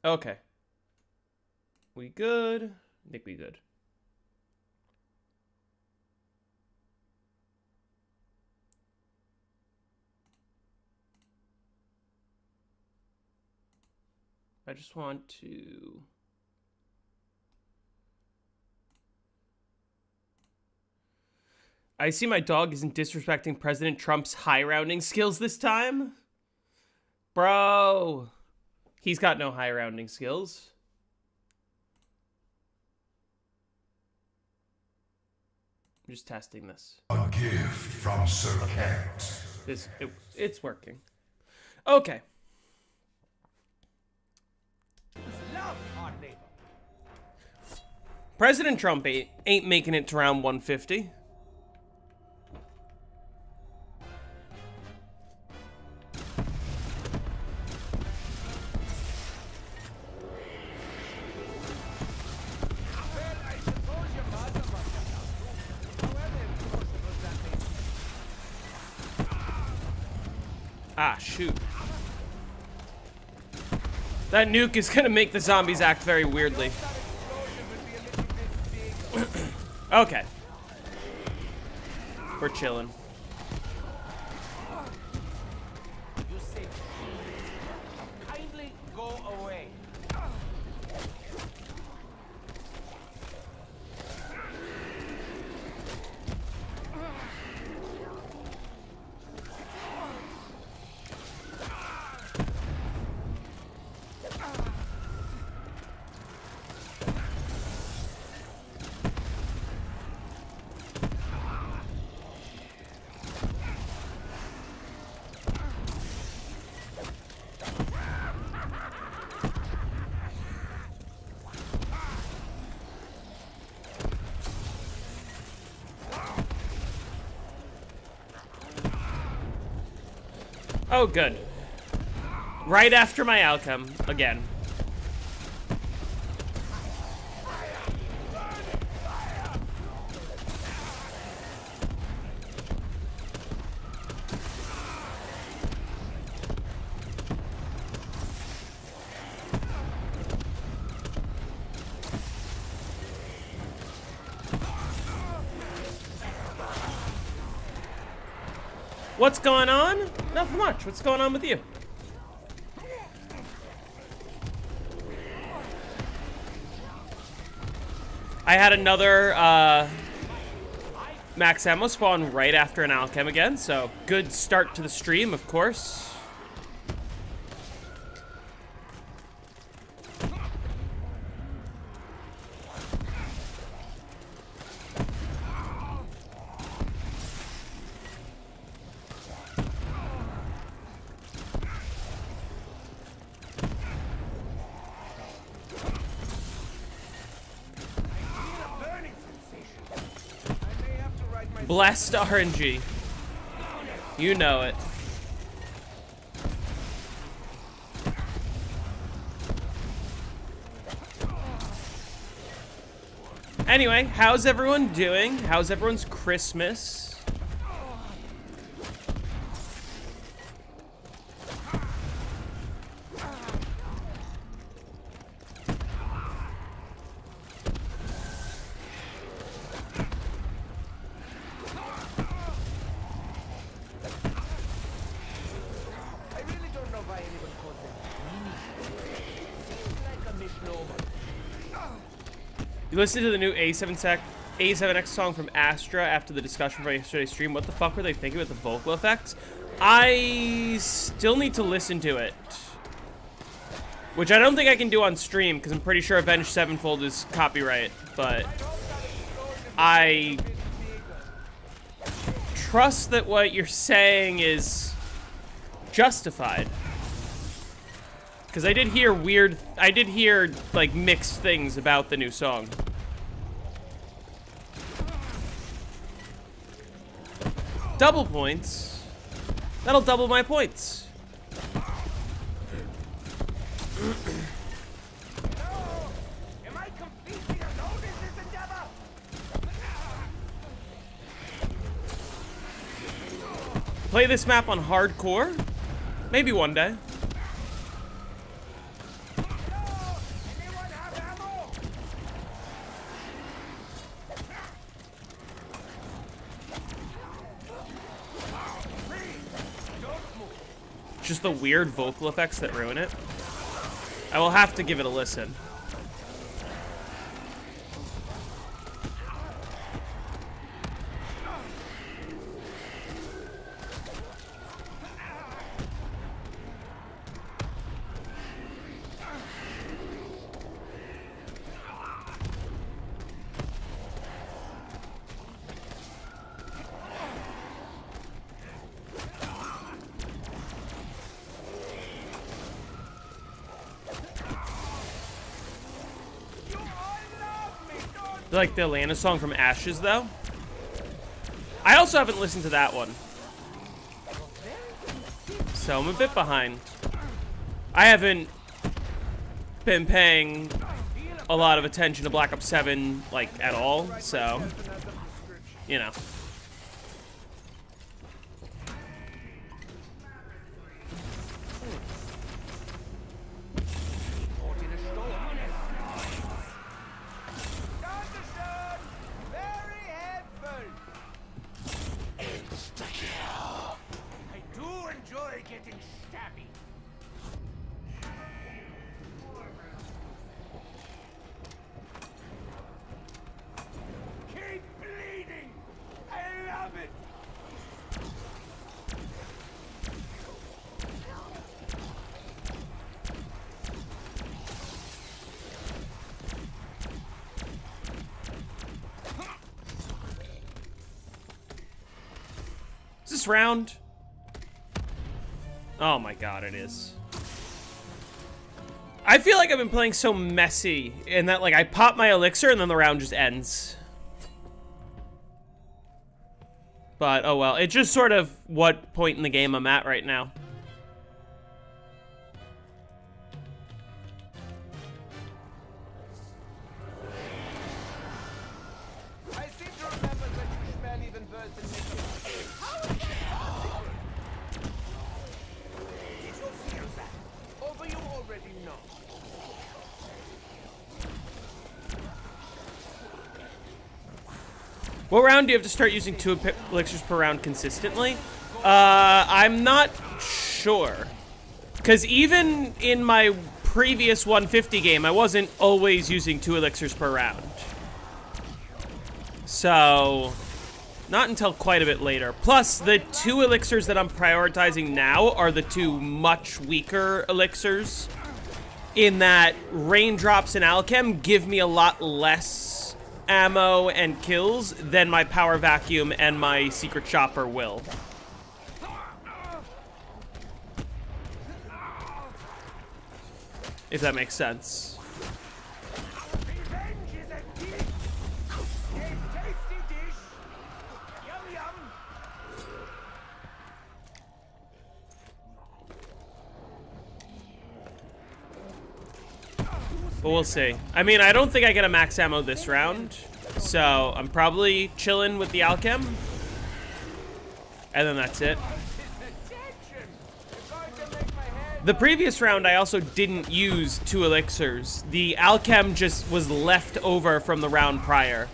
Okay. We good? I think we good. I just want to... I see my dog isn't disrespecting President Trump's high rounding skills this time. Bro. He's got no high rounding skills. I'm just testing this. A gift from Sir Kent. It's working. Okay. President Trump ain't making it to round 150. Ah, shoot. That nuke is gonna make the zombies act very weirdly. Okay. We're chilling. Kindly go away. Oh, good. Right after my outcome, again. What's going on? Not much. What's going on with you? I had another max ammo spawn right after an alchem again, so good start to the stream, of course. Blessed RNG. You know it. Anyway, how's everyone doing? How's everyone's Christmas? You listened to the new A7X song from Astra after the discussion from yesterday's stream. What the fuck were they thinking with the vocal effects? I still need to listen to it. Which I don't think I can do on stream, because I'm pretty sure Avenged Sevenfold is copyright, but I trust that what you're saying is justified. Because I did hear like, mixed things about the new song. Double points? That'll double my points. Play this map on hardcore? Maybe one day. just the weird vocal effects that ruin it. I will have to give it a listen. Like the Atlanta song from Ashes, though. I also haven't listened to that one, so I'm a bit behind. I haven't been paying a lot of attention to Black Ops 7, like, at all, so, you know. Is this round? Oh my god, it is. I feel like I've been playing so messy in that, like, I pop my elixir and then the round just ends. But, oh well. It's just sort of what point in the game I'm at right now. I seem to remember that you smell even worse than me. How is that? Did you feel that? Or were you already know? What round do you have to start using 2 elixirs per round consistently? I'm not sure. Because even in my previous 150 game, I wasn't always using 2 elixirs per round. So, not until quite a bit later. Plus, the 2 elixirs that I'm prioritizing now are the 2 much weaker elixirs. In that Raindrops and Alchem give me a lot less ammo and kills than my Power Vacuum and my Secret Chopper will. If that makes sense. Revenge is a dish. A tasty dish. Yum yum. But we'll see. I mean, I don't think I get a max ammo this round, so I'm probably chilling with the Alchem. And then that's it. The previous round, I also didn't use 2 elixirs. The Alchem just was left over from the round prior.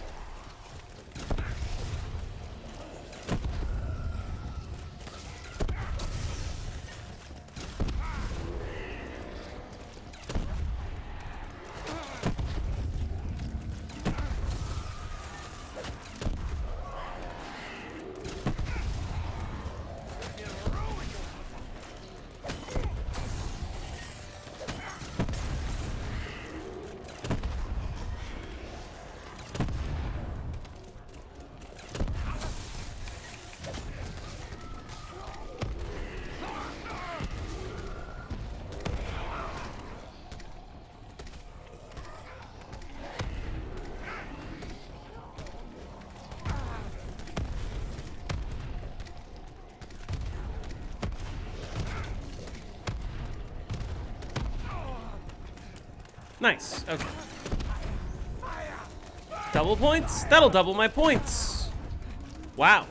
Nice. Okay. Double points? That'll double my points. Wow.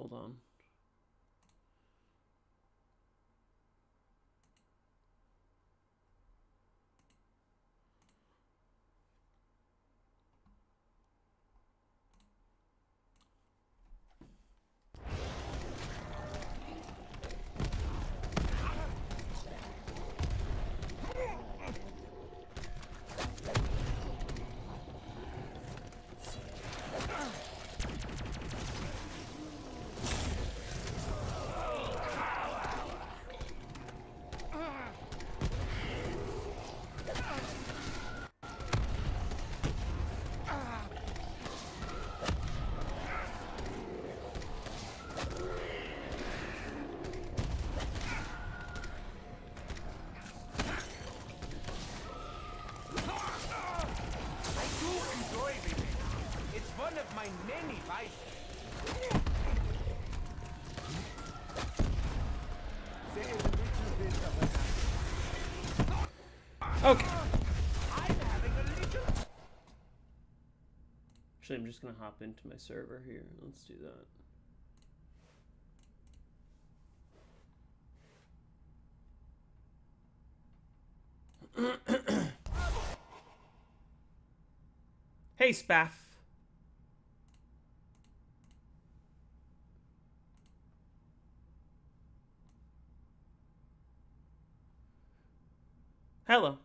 Hold on. Many vices. There is a little bit of Okay. I'm having a little. Actually, I'm just gonna hop into my server here. Let's do that. Hey, Spaff. Hello.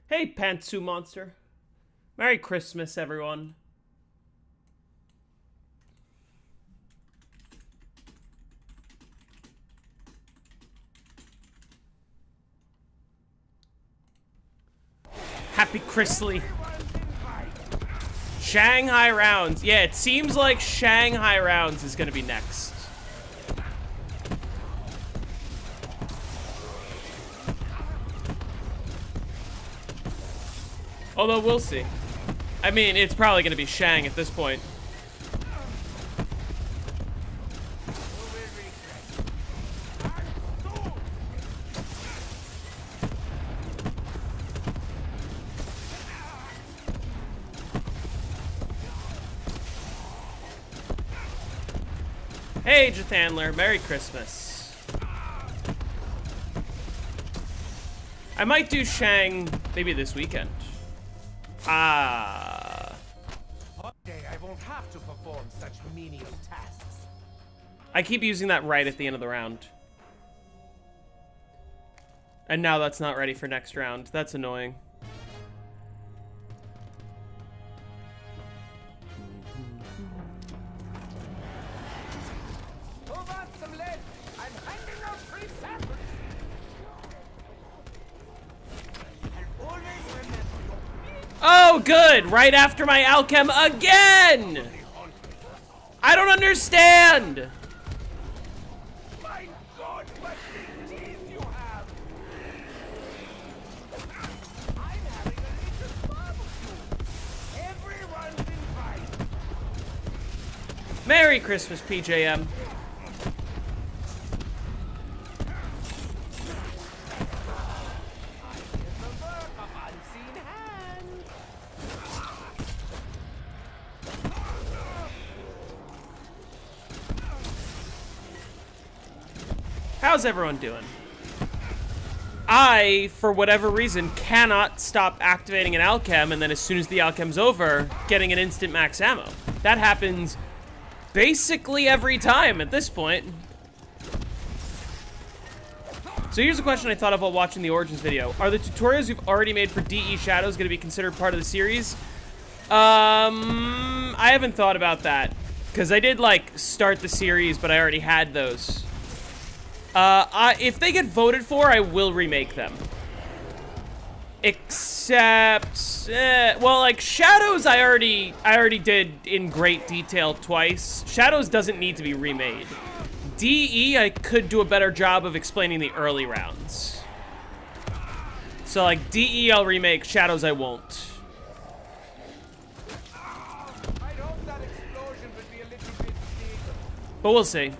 Hey, Pantsu Monster. Merry Christmas, everyone. Happy Chrisley. Shanghai Rounds. Yeah, it seems like Shanghai Rounds is going to be next. Although, we'll see. I mean, it's probably going to be Shang at this point. Hey, Jathandler, Merry Christmas. I might do Shang maybe this weekend. Ah. One day I won't have to perform such menial tasks. I keep using that right at the end of the round. And now that's not ready for next round. That's annoying. Who wants some lead? I'm handing out free samples. I'll always remember your Oh, good! Right after my Alchem again! I don't understand! My God, what big teeth you have! I'm having a little barbecue. Everyone's invited. Merry Christmas, PJM. It's the work of unseen hands. How's everyone doing? I, for whatever reason, cannot stop activating an Alchem, and then as soon as the Alchem's over, getting an instant max ammo. That happens basically every time at this point. So here's a question I thought of while watching the Origins video. Are the tutorials you've already made for DE Shadows going to be considered part of the series? I haven't thought about that. Because I did, like, start the series, but I already had those. If they get voted for, I will remake them. Except, well, like, Shadows I already did in great detail twice. Shadows doesn't need to be remade. DE, I could do a better job of explaining the early rounds. So, like, DE I'll remake, Shadows I won't. I hope that explosion would be a little bit big. But we'll see.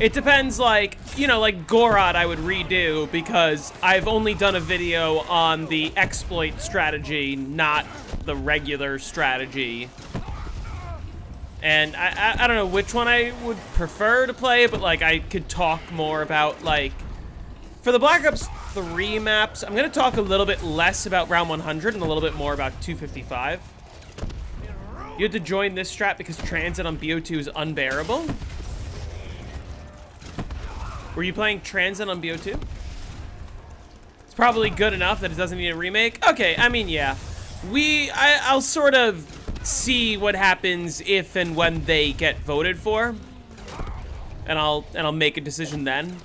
It depends, like, you know, like Gorod I would redo because I've only done a video on the exploit strategy, not the regular strategy. And I don't know which one I would prefer to play, but like I could talk more about like, for the Black Ops 3 maps, I'm gonna talk a little bit less about round 100 and a little bit more about 255. You had to join this strat because transit on BO2 is unbearable. Were you playing transit on BO2? It's probably good enough that it doesn't need a remake. Okay, I mean, yeah. I'll sort of see what happens if and when they get voted for. And I'll make a decision then.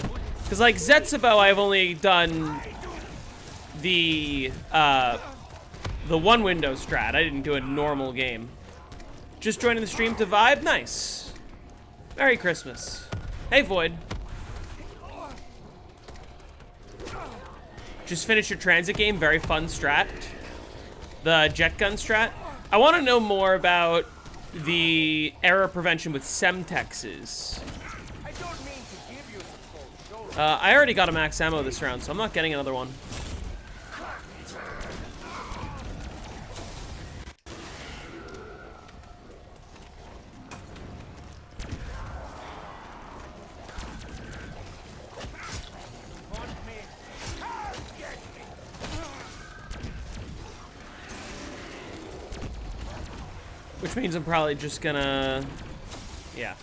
Because like Zetsubo, I've only done the one window strat. I didn't do a normal game. Just joining the stream to vibe? Nice. Merry Christmas. Hey, Void. Just finished your transit game. Very fun strat. The jet gun strat. I want to know more about the error prevention with Semtexes. I don't mean to give you the cold shoulder. I already got a max ammo this round, so I'm not getting another one. Which means I'm probably just gonna... Yeah.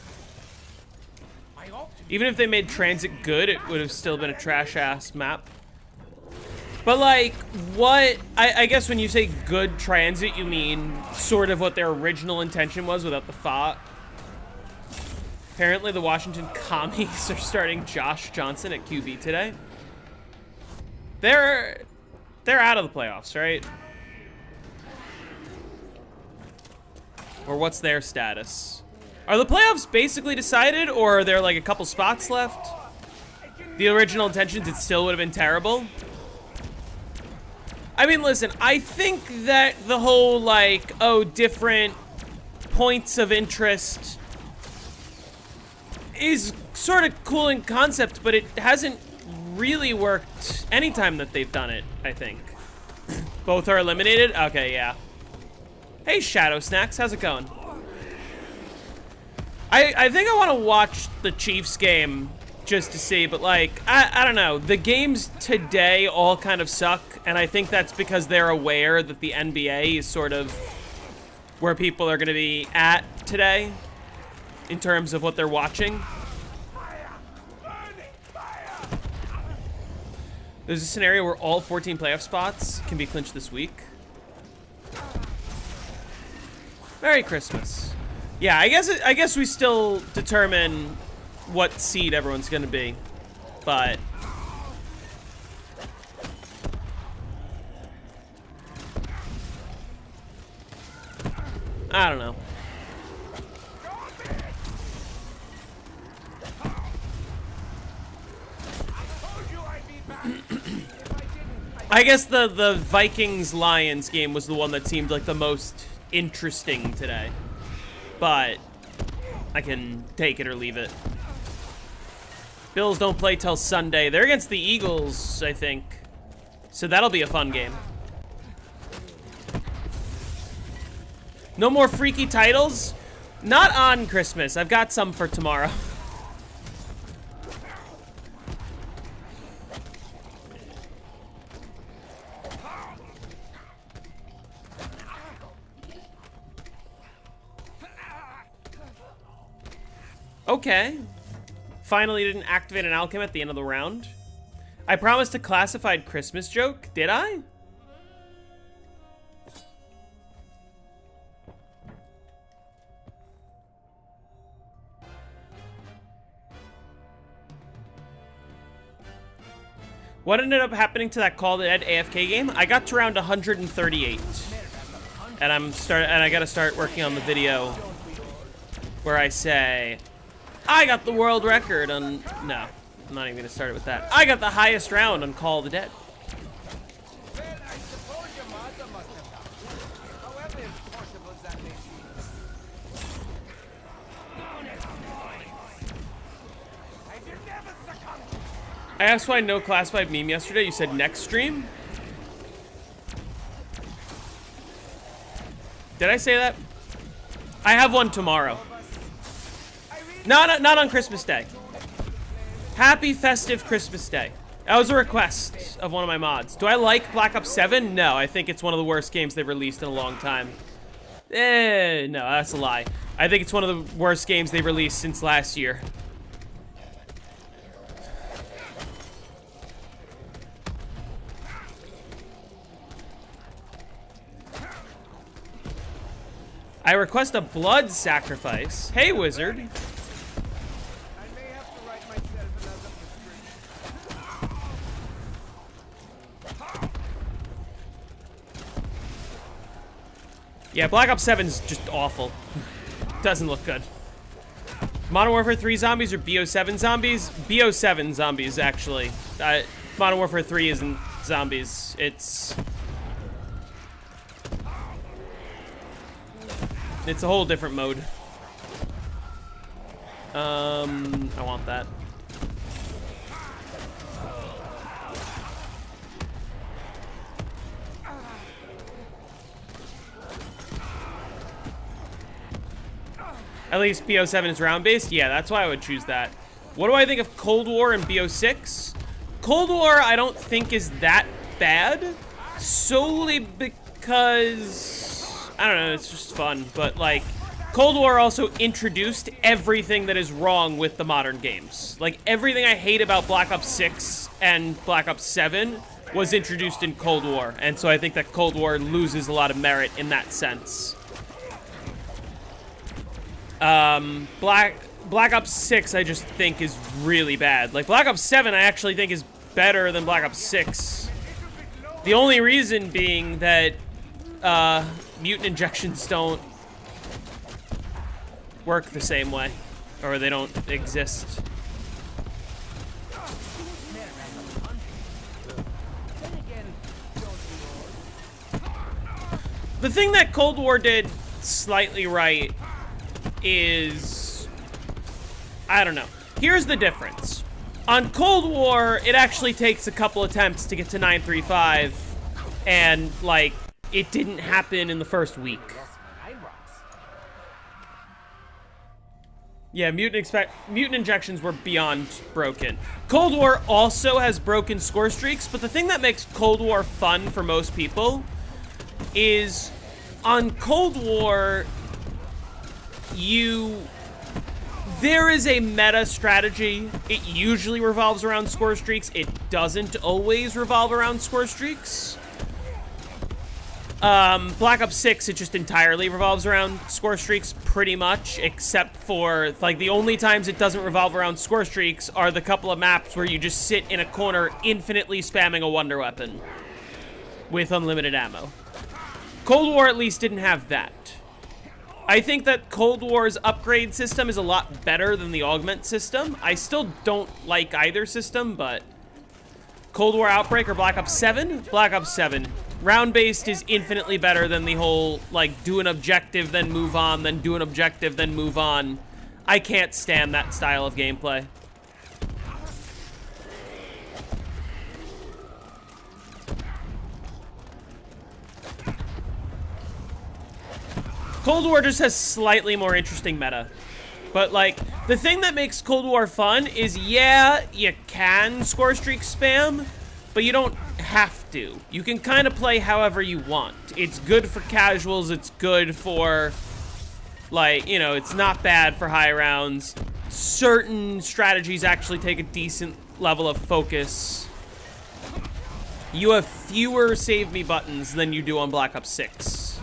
Even if they made transit good, it would have still been a trash-ass map. But, like, what... I guess when you say good transit, you mean sort of what their original intention was without the thought. Apparently, the Washington Commies are starting Josh Johnson at QB today. They're out of the playoffs, right? Or what's their status? Are the playoffs basically decided, or are there like a couple spots left? The original intentions, it still would have been terrible. I mean, listen, I think that the whole like, oh, different points of interest is sort of cool in concept, but it hasn't really worked anytime that they've done it, I think. Both are eliminated? Okay, yeah. Hey, Shadow Snacks, how's it going? I think I want to watch the Chiefs game just to see, but like, I don't know. The games today all kind of suck, and I think that's because they're aware that the NBA is sort of where people are going to be at today in terms of what they're watching. There's a scenario where all 14 playoff spots can be clinched this week. Merry Christmas. Yeah, I guess we still determine what seed everyone's gonna be, but I don't know. I guess the Vikings-Lions game was the one that seemed like the most interesting today, but I can take it or leave it. Bills don't play till Sunday. They're against the Eagles, I think, so that'll be a fun game. No more freaky titles? Not on Christmas. I've got some for tomorrow. Okay. Finally didn't activate an alchem at the end of the round. I promised a classified Christmas joke. Did I? What ended up happening to that Call the Dead AFK game? I got to round 138. And I gotta start working on the video where I say, I got the world record on... No, I'm not even gonna start it with that. I got the highest round on Call of the Dead. Well, I suppose your mother must have done. However impossible that may seem. I will never succumb I asked why no classified meme yesterday. You said next stream. Did I say that? I have one tomorrow. Not on Christmas Day. Happy festive Christmas Day. That was a request of one of my mods. Do I like Black Ops 7? No, I think it's one of the worst games they've released in a long time. No, that's a lie. I think it's one of the worst games they've released since last year. I request a blood sacrifice. Hey, wizard. I may have to write myself another prescription. Yeah, Black Ops 7's just awful. Doesn't look good. Modern Warfare 3 zombies or BO7 zombies? BO7 zombies, actually. Modern Warfare 3 isn't zombies. It's a whole different mode. I want that. At least BO7 is round-based? Yeah, that's why I would choose that. What do I think of Cold War and BO6? Cold War, I don't think is that bad. Solely because... I don't know, it's just fun. But, like, Cold War also introduced everything that is wrong with the modern games. Like, everything I hate about Black Ops 6 and Black Ops 7 was introduced in Cold War. And so I think that Cold War loses a lot of merit in that sense. Black Ops 6 I just think is really bad. Like, Black Ops 7 I actually think is better than Black Ops 6. The only reason being that, mutant injections don't work the same way. Or they don't exist. The thing that Cold War did slightly right is, I don't know. Here's the difference. On Cold War, it actually takes a couple attempts to get to 935, and, like, it didn't happen in the first week. Yeah, mutant injections were beyond broken. Cold War also has broken score streaks, but the thing that makes Cold War fun for most people is on Cold War, there is a meta strategy. It usually revolves around score streaks. It doesn't always revolve around score streaks. Black Ops 6, it just entirely revolves around score streaks pretty much, except for, like, the only times it doesn't revolve around score streaks are the couple of maps where you just sit in a corner infinitely spamming a wonder weapon with unlimited ammo. Cold War at least didn't have that. I think that Cold War's upgrade system is a lot better than the augment system. I still don't like either system, but Cold War Outbreak or Black Ops 7? Black Ops 7. Round-based is infinitely better than the whole, like, do an objective, then move on, then do an objective, then move on. I can't stand that style of gameplay. Cold War just has slightly more interesting meta. But, like, the thing that makes Cold War fun is, yeah, you can score streak spam, but you don't have to. You can kind of play however you want. It's good for casuals, it's good for, like, you know, it's not bad for high rounds. Certain strategies actually take a decent level of focus. You have fewer save me buttons than you do on Black Ops 6.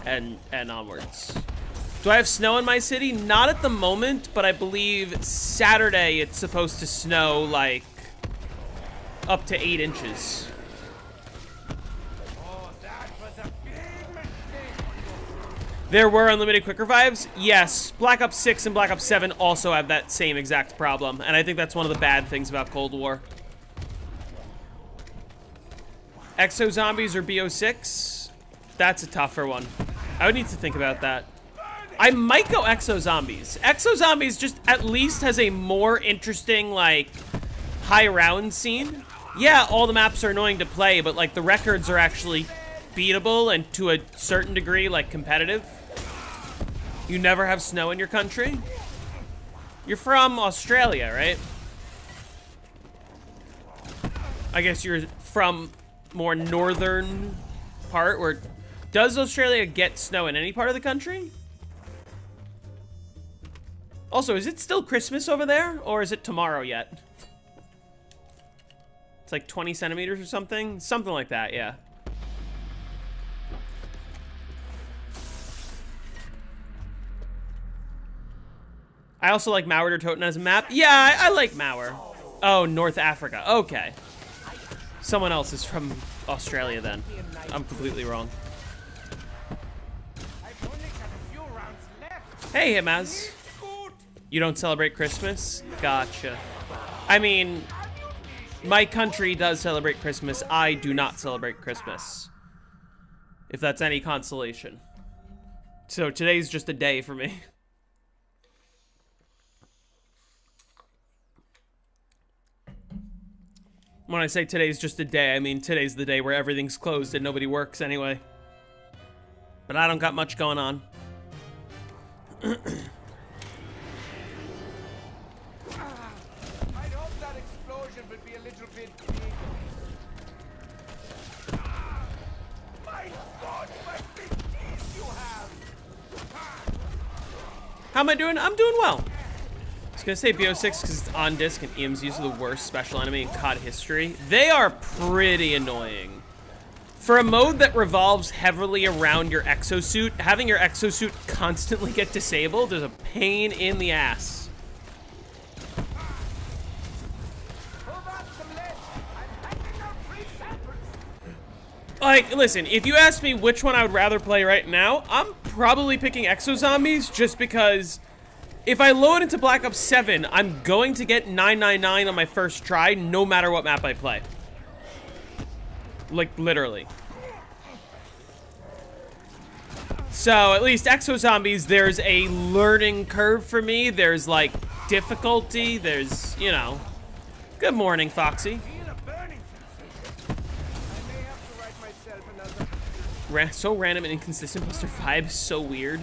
And onwards. Do I have snow in my city? Not at the moment, but I believe Saturday it's supposed to snow, like, up to 8 inches. Oh, that was a big mistake. There were unlimited quick revives? Yes. Black Ops 6 and Black Ops 7 also have that same exact problem, and I think that's one of the bad things about Cold War. Exo Zombies or BO6? That's a tougher one. I would need to think about that. I might go Exo Zombies. Exo Zombies just at least has a more interesting, like, high round scene, yeah, all the maps are annoying to play, but like the records are actually beatable and to a certain degree like competitive. You never have snow in your country? You're from Australia, right? I guess you're from more northern part where... Does Australia get snow in any part of the country? Also, is it still Christmas over there? Or is it tomorrow yet? It's like 20 centimeters or something? Something like that, yeah. I also like Mauer or Toten as a map. Yeah, I like Mauer. Oh, North Africa. Okay. Someone else is from Australia then. I'm completely wrong. I've only got a few rounds left. Hey, Himaz. You don't celebrate Christmas? Gotcha. I mean, my country does celebrate Christmas. I do not celebrate Christmas. If that's any consolation. So today's just a day for me. When I say today's just a day, I mean today's the day where everything's closed and nobody works anyway. But I don't got much going on. I'd hope that explosion would be a little bit big. My God, what big teeth you have! How am I doing? I'm doing well. I was gonna say BO6 because it's on disc and EMZs are the worst special enemy in COD history. They are pretty annoying. For a mode that revolves heavily around your exosuit, having your exosuit constantly get disabled is a pain in the ass. Move on some lead. I'm packing up free samples. Like, listen, if you ask me which one I would rather play right now, I'm probably picking Exo Zombies just because if I load into Black Ops 7, I'm going to get 999 on my first try, no matter what map I play. Like, literally. So, at least Exo Zombies, there's a learning curve for me. There's, like, difficulty. There's, you know. Good morning, Foxy. Feel a burning sensation. I may have to write myself another. So random and inconsistent, plus their vibe is so weird.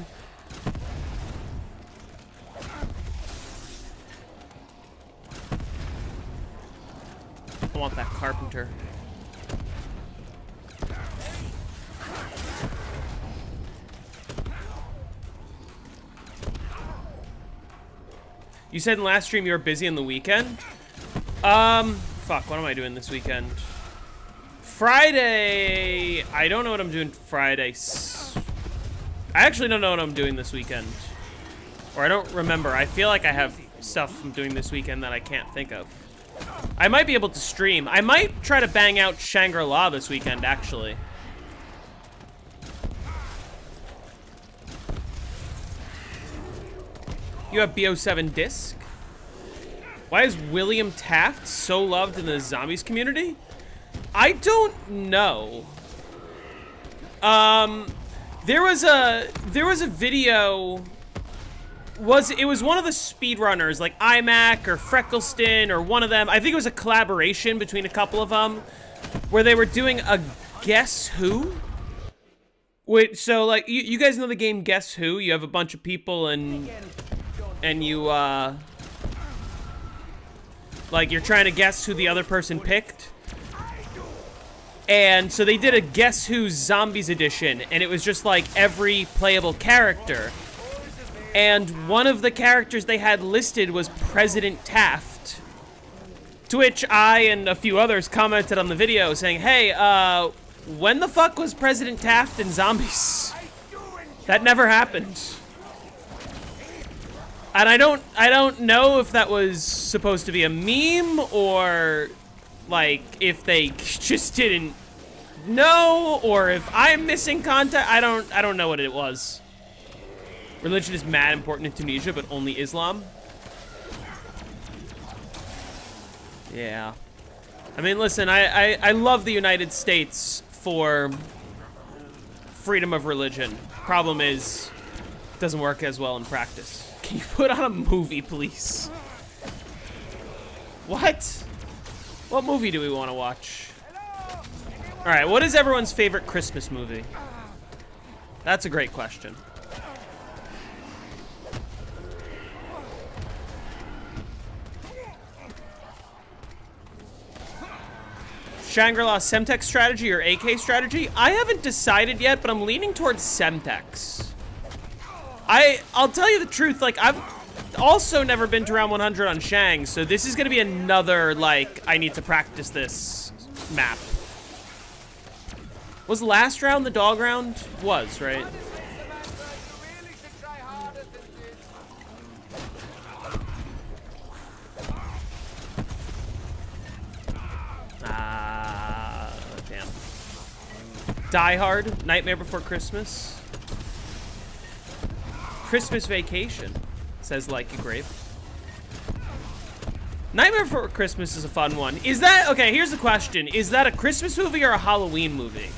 I want that carpenter. You said in the last stream you were busy on the weekend? Fuck, what am I doing this weekend? Friday, I don't know what I'm doing Friday. I actually don't know what I'm doing this weekend. Or I don't remember. I feel like I have stuff I'm doing this weekend that I can't think of. I might be able to stream. I might try to bang out Shangri-La this weekend, actually. You have BO7 disc? Why is William Taft so loved in the zombies community? I don't know. There was a video. It was one of the speedrunners, like iMac or Freckleston or one of them. I think it was a collaboration between a couple of them, where they were doing a Guess Who. Wait, so like you guys know the game Guess Who? You have a bunch of people and you like you're trying to guess who the other person picked. And so they did a Guess Who Zombies edition, and it was just like every playable character. And one of the characters they had listed was President Taft. To which I and a few others commented on the video saying, hey, when the fuck was President Taft in Zombies? That never happened. And I don't know if that was supposed to be a meme or like if they just didn't know or if I'm missing content. I don't know what it was. Religion is mad important in Tunisia, but only Islam. Yeah. I mean, listen, I love the United States for freedom of religion. Problem is, it doesn't work as well in practice. Can you put on a movie, please? What? What movie do we want to watch? All right, what is everyone's favorite Christmas movie? That's a great question. Shangri-La Semtex strategy or AK strategy? I haven't decided yet, but I'm leaning towards Semtex. I'll tell you the truth, like, I've also never been to round 100 on Shang, so this is gonna be another, like, I need to practice this map. Was the last round the dog round? Was, right? Damn. Die Hard, Nightmare Before Christmas. Christmas Vacation, says Like a Grape. Nightmare Before Christmas is a fun one. Is that, okay, here's the question. Is that a Christmas movie or a Halloween movie?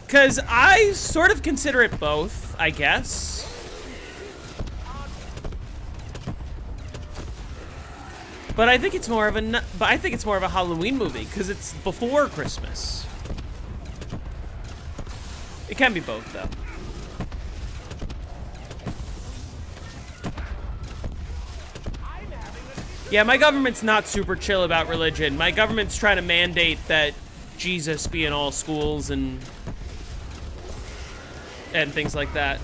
Because I sort of consider it both, I guess. But I think it's more of a Halloween movie because it's before Christmas. It can be both, though. Yeah, my government's not super chill about religion. My government's trying to mandate that Jesus be in all schools and things like that.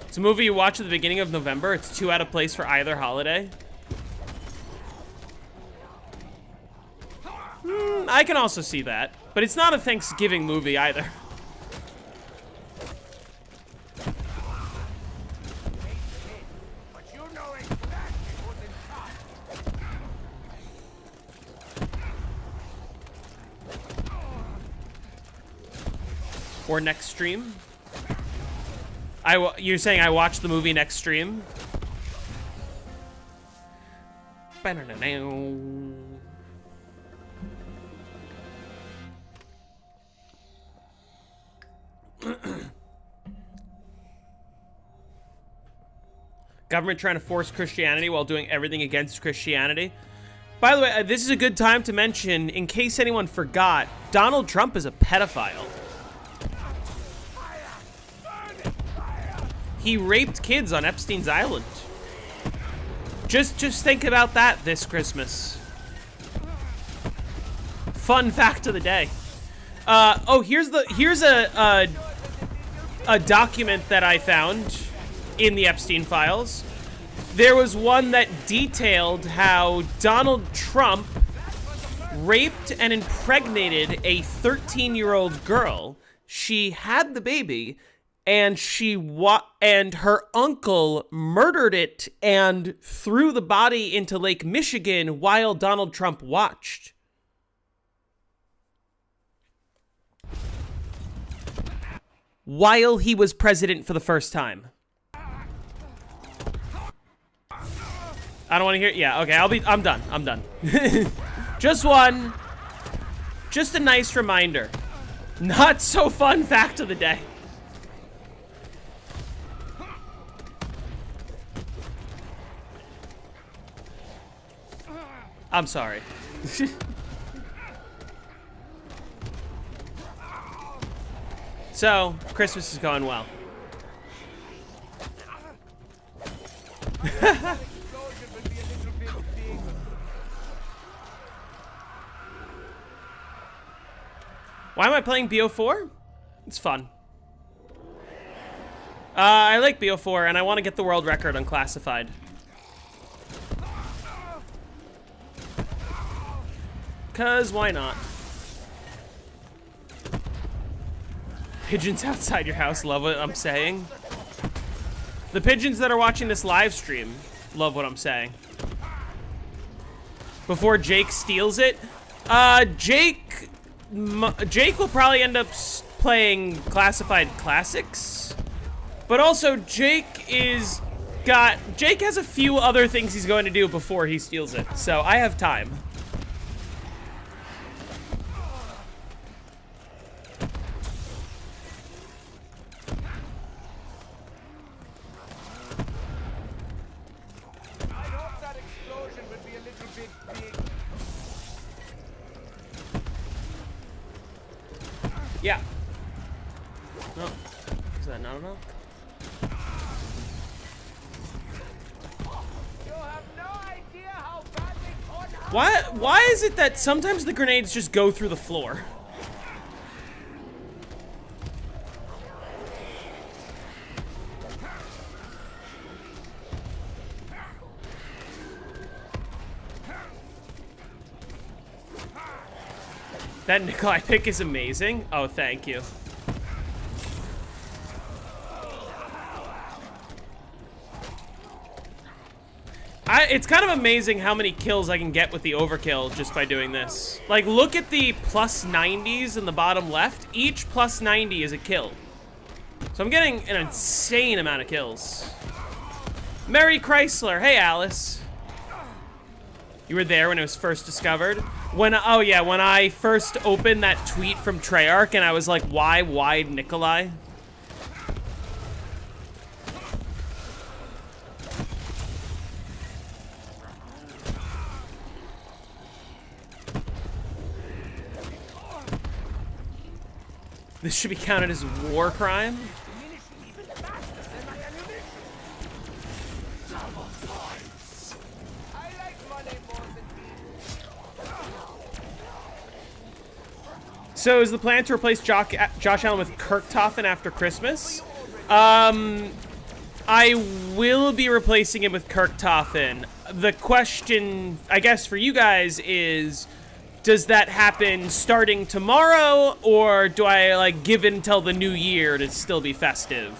It's a movie you watch at the beginning of November. It's too out of place for either holiday. I can also see that, but it's not a Thanksgiving movie either. Or next stream? You're saying I watched the movie next stream? Government trying to force Christianity while doing everything against Christianity. By the way, this is a good time to mention, in case anyone forgot, Donald Trump is a pedophile. He raped kids on Epstein's Island. Just think about that this Christmas. Fun fact of the day. Oh, here's a document that I found in the Epstein files. There was one that detailed how Donald Trump raped and impregnated a 13-year-old girl. She had the baby, and and her uncle murdered it and threw the body into Lake Michigan while Donald Trump watched. While he was president for the first time. I don't want to hear. Yeah, okay. I'm done. I'm done. Just a nice reminder. Not so fun fact of the day. I'm sorry. So, Christmas is going well. Why am I playing BO4? It's fun. I like BO4, and I want to get the world record on Classified. Cause why not? Pigeons outside your house love what I'm saying. The pigeons that are watching this live stream love what I'm saying. Before Jake steals it, Jake will probably end up playing Classified Classics, but also Jake has a few other things he's going to do before he steals it, so I have time. Yeah. No. Is that not enough? You have no idea how badly Why is it that sometimes the grenades just go through the floor? That Nikolai pick is amazing. Oh, thank you. It's kind of amazing how many kills I can get with the overkill just by doing this. Like, look at the plus 90s in the bottom left. Each plus 90 is a kill. So I'm getting an insane amount of kills. Mary Chrysler. Hey, Alice. You were there when it was first discovered? Oh yeah, when I first opened that tweet from Treyarch and I was like, why Nikolai? This should be counted as war crime? So is the plan to replace Josh Allen with Kirktoffen after Christmas? I will be replacing him with Kirktoffen. The question, I guess, for you guys is, does that happen starting tomorrow, or do I, like, give it until the new year to still be festive?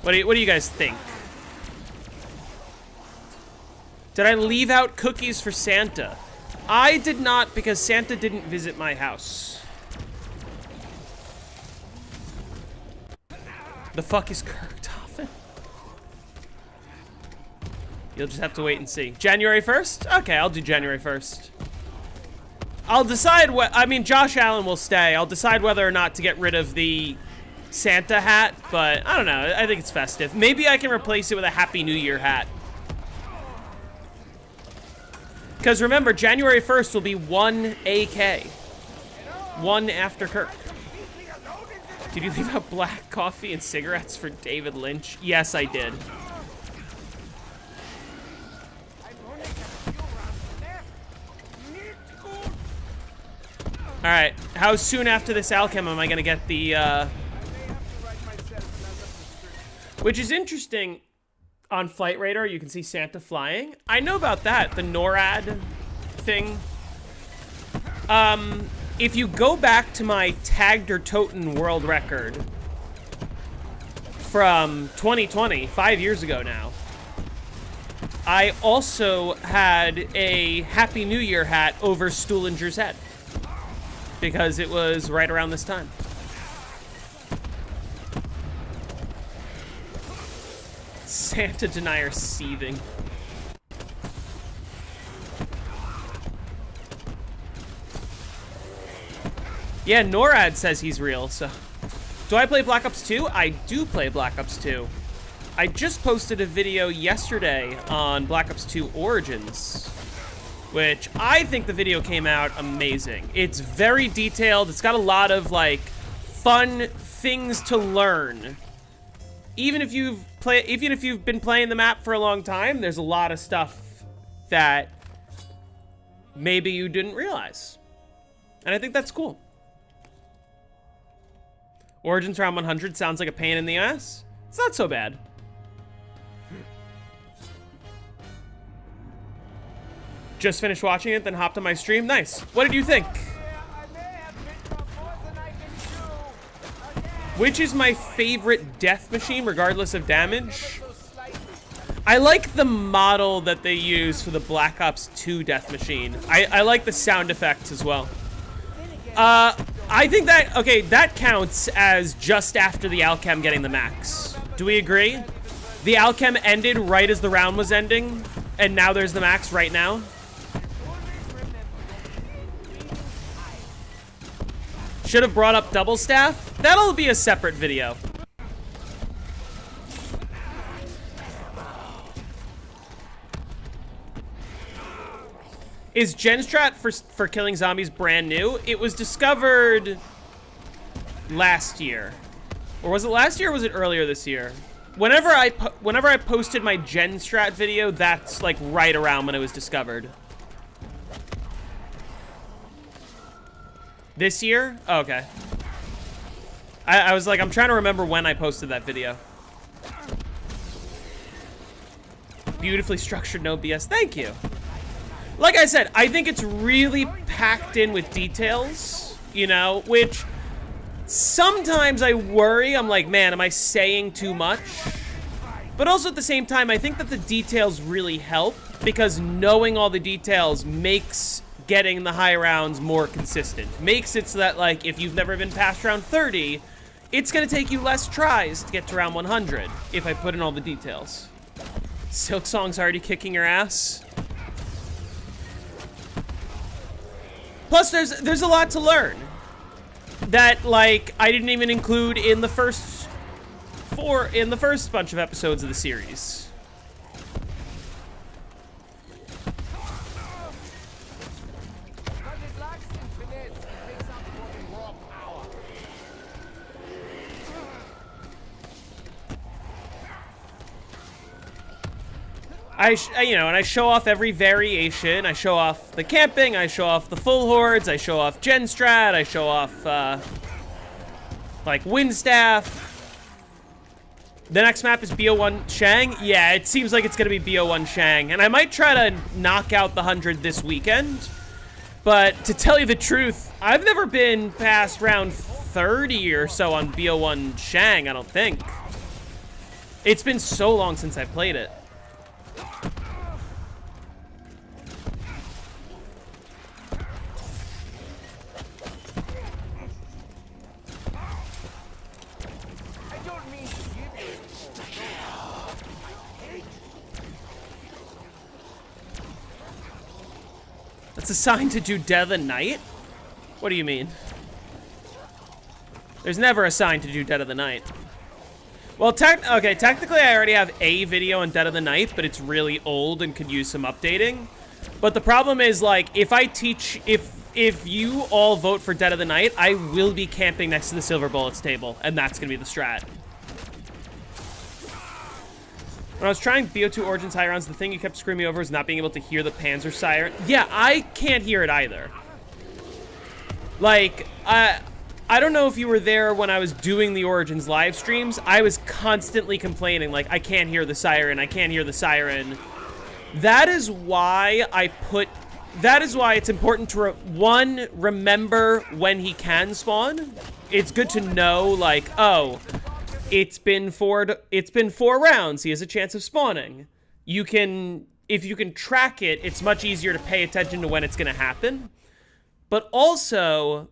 What do you guys think? Did I leave out cookies for Santa? I did not, because Santa didn't visit my house. The fuck is Kirktoffen? You'll just have to wait and see. January 1st? Okay, I'll do January 1st. I'll decide what... I mean, Josh Allen will stay. I'll decide whether or not to get rid of the Santa hat, but I don't know. I think it's festive. Maybe I can replace it with a Happy New Year hat. Because remember, January 1st will be 1 AK. 1 after Kirk. Did you leave out black coffee and cigarettes for David Lynch? Yes, I did. Alright, how soon after this Alchem am I going to get the, Which is interesting. On Flight Radar, you can see Santa flying. I know about that, the NORAD thing. If you go back to my tagged or toten world record from 2020, 5 years ago now, I also had a Happy New Year hat over Stuhlinger's head because it was right around this time. Santa denier seething. Yeah, NORAD says he's real, so. Do I play Black Ops 2? I do play Black Ops 2. I just posted a video yesterday on Black Ops 2 Origins, which I think the video came out amazing. It's very detailed. It's got a lot of, like, fun things to learn. Even if you've been playing the map for a long time, there's a lot of stuff that maybe you didn't realize. And I think that's cool. Origins round 100 sounds like a pain in the ass. It's not so bad. Just finished watching it, then hopped on my stream. Nice. What did you think? Which is my favorite death machine, regardless of damage? I like the model that they use for the Black Ops 2 death machine. I like the sound effects as well. I think that, okay, that counts as just after the Alchem getting the max. Do we agree? The Alchem ended right as the round was ending, and now there's the max right now. Should have brought up double staff. That'll be a separate video. Is Genstrat for killing zombies brand new? It was discovered last year. Or was it last year or was it earlier this year? Whenever I posted my Gen Strat video, that's like right around when it was discovered. This year? Oh, okay. I was like, I'm trying to remember when I posted that video. Beautifully structured, no BS. Thank you. Like I said, I think it's really packed in with details, you know, which sometimes I worry. I'm like, man, am I saying too much? But also at the same time, I think that the details really help because knowing all the details makes getting the high rounds more consistent. Makes it so that, like, if you've never been past round 30, it's gonna take you less tries to get to round 100 if I put in all the details. Silk Song's already kicking your ass. Plus, there's a lot to learn that, like, I didn't even include in the first bunch of episodes of the series. And I show off every variation. I show off the camping, I show off the full hordes, I show off Gen Strat, I show off, like, Windstaff. The next map is BO1 Shang. Yeah, it seems like it's gonna be BO1 Shang. And I might try to knock out the 100 this weekend. But to tell you the truth, I've never been past round 30 or so on BO1 Shang, I don't think. It's been so long since I played it. It's a sign to do Dead of the Night? What do you mean? There's never a sign to do Dead of the Night. Well, technically I already have a video on Dead of the Night, but it's really old and could use some updating. But the problem is, like, if you all vote for Dead of the Night, I will be camping next to the Silver Bullets table, and that's gonna be the strat. When I was trying BO2 Origins high rounds, the thing you kept screaming over was not being able to hear the Panzer siren. Yeah, I can't hear it either. Like, I don't know if you were there when I was doing the Origins live streams. I was constantly complaining, like, I can't hear the siren, I can't hear the siren. That is why it's important to, remember when he can spawn. It's good to know, like, oh, it's been 4 rounds. He has a chance of spawning. If you can track it, it's much easier to pay attention to when it's going to happen. But also,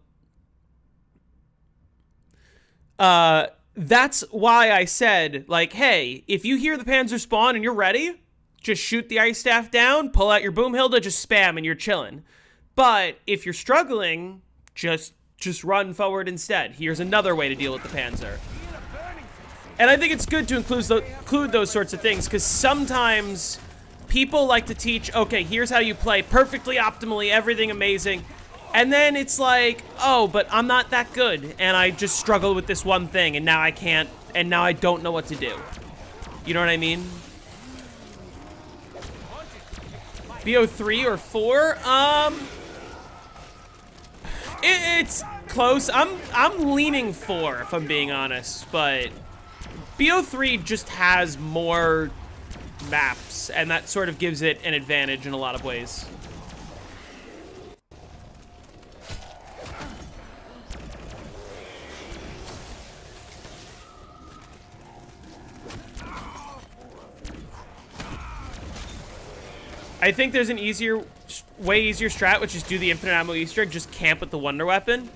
that's why I said, like, hey, if you hear the Panzer spawn and you're ready, just shoot the ice staff down, pull out your boom hilda, just spam, and you're chilling. But if you're struggling, just run forward instead. Here's another way to deal with the Panzer. And I think it's good to include those sorts of things, because sometimes people like to teach, okay, here's how you play perfectly, optimally, everything amazing. And then it's like, oh, but I'm not that good, and I just struggle with this one thing, and now I can't, and now I don't know what to do. You know what I mean? BO3 or 4? It's close. I'm leaning 4, if I'm being honest, but BO3 just has more maps, and that sort of gives it an advantage in a lot of ways. I think there's an way easier strat, which is do the infinite ammo Easter egg, just camp with the wonder weapon.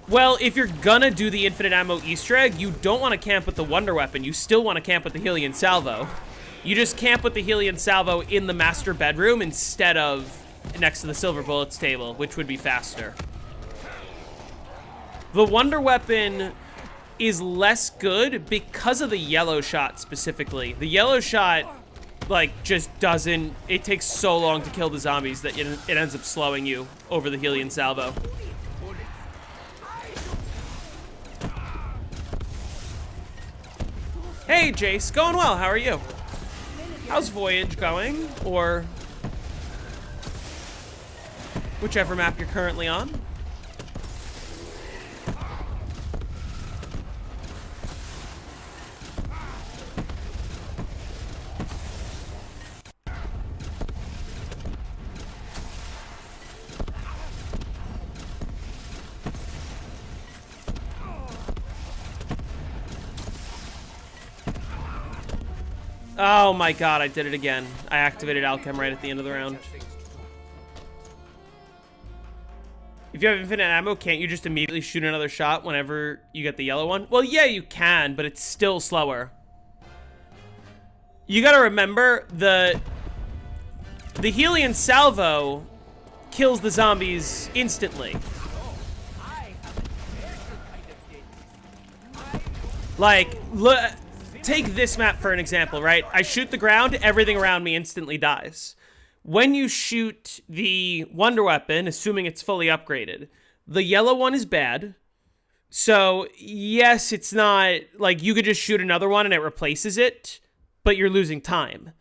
Well, if you're gonna do the infinite ammo Easter egg, you don't want to camp with the wonder weapon. You still want to camp with the Helion salvo. You just camp with the Helion salvo in the master bedroom instead of next to the silver bullets table, which would be faster. The wonder weapon is less good because of the yellow shot specifically. The yellow shot, like, just doesn't... It takes so long to kill the zombies that it ends up slowing you over the Helion salvo. Hey, Jace. Going well. How are you? How's Voyage going? Or whichever map you're currently on. Oh my god, I did it again. I activated Alchem right at the end of the round. If you have infinite ammo, can't you just immediately shoot another shot whenever you get the yellow one? Well, yeah, you can, but it's still slower. You gotta remember, the Helion salvo kills the zombies instantly. Like, look... Take this map for an example, right? I shoot the ground, everything around me instantly dies. When you shoot the wonder weapon, assuming it's fully upgraded, the yellow one is bad. So, yes, it's not like you could just shoot another one and it replaces it, but you're losing time.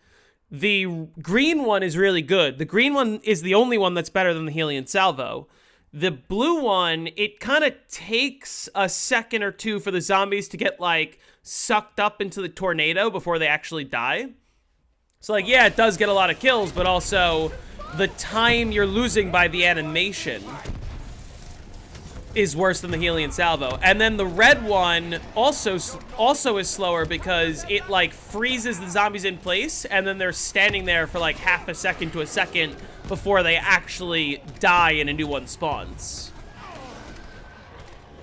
The green one is really good. The green one is the only one that's better than the Helion salvo. The blue one, it kind of takes a second or two for the zombies to get, like, sucked up into the tornado before they actually die. So, like, yeah, it does get a lot of kills, but also the time you're losing by the animation is worse than the Helion salvo. And then the red one also is slower because it, like, freezes the zombies in place, and then they're standing there for, like, half a second to a second before they actually die and a new one spawns.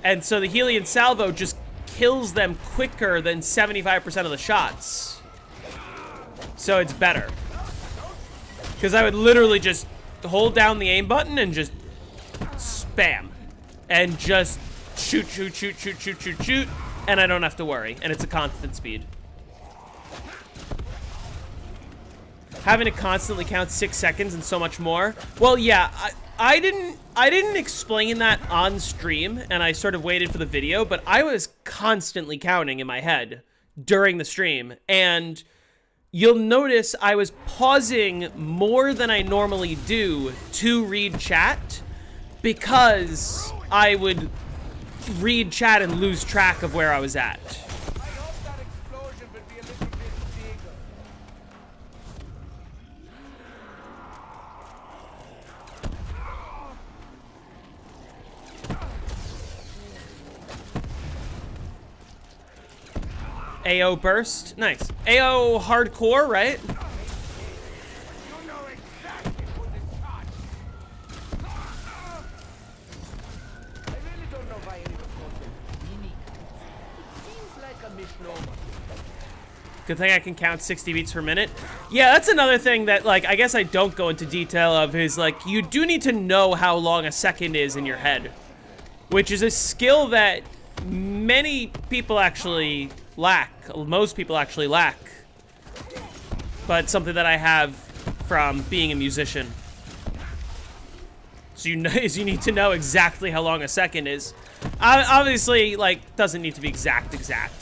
And so the Helion salvo just kills them quicker than 75% of the shots. So it's better. Because I would literally just hold down the aim button and just spam. And just shoot, shoot, shoot, shoot, shoot, shoot, shoot. And I don't have to worry. And it's a constant speed. Having to constantly count 6 seconds and so much more. Well, yeah, I didn't explain that on stream, and I sort of waited for the video, but I was constantly counting in my head during the stream, and you'll notice I was pausing more than I normally do to read chat, because I would read chat and lose track of where I was at. I hope that explosion will be a little bit bigger. AO burst, nice. AO hardcore, right? You know exactly who this shot. I really don't know why anyone calls it unique. It seems like a misnomer. Good thing I can count 60 beats per minute. Yeah, that's another thing that, like, I guess I don't go into detail of is, like, you do need to know how long a second is in your head. Which is a skill that many people actually lack. Most people actually lack. But something that I have from being a musician. So you need to know exactly how long a second is. Obviously, like, doesn't need to be exact,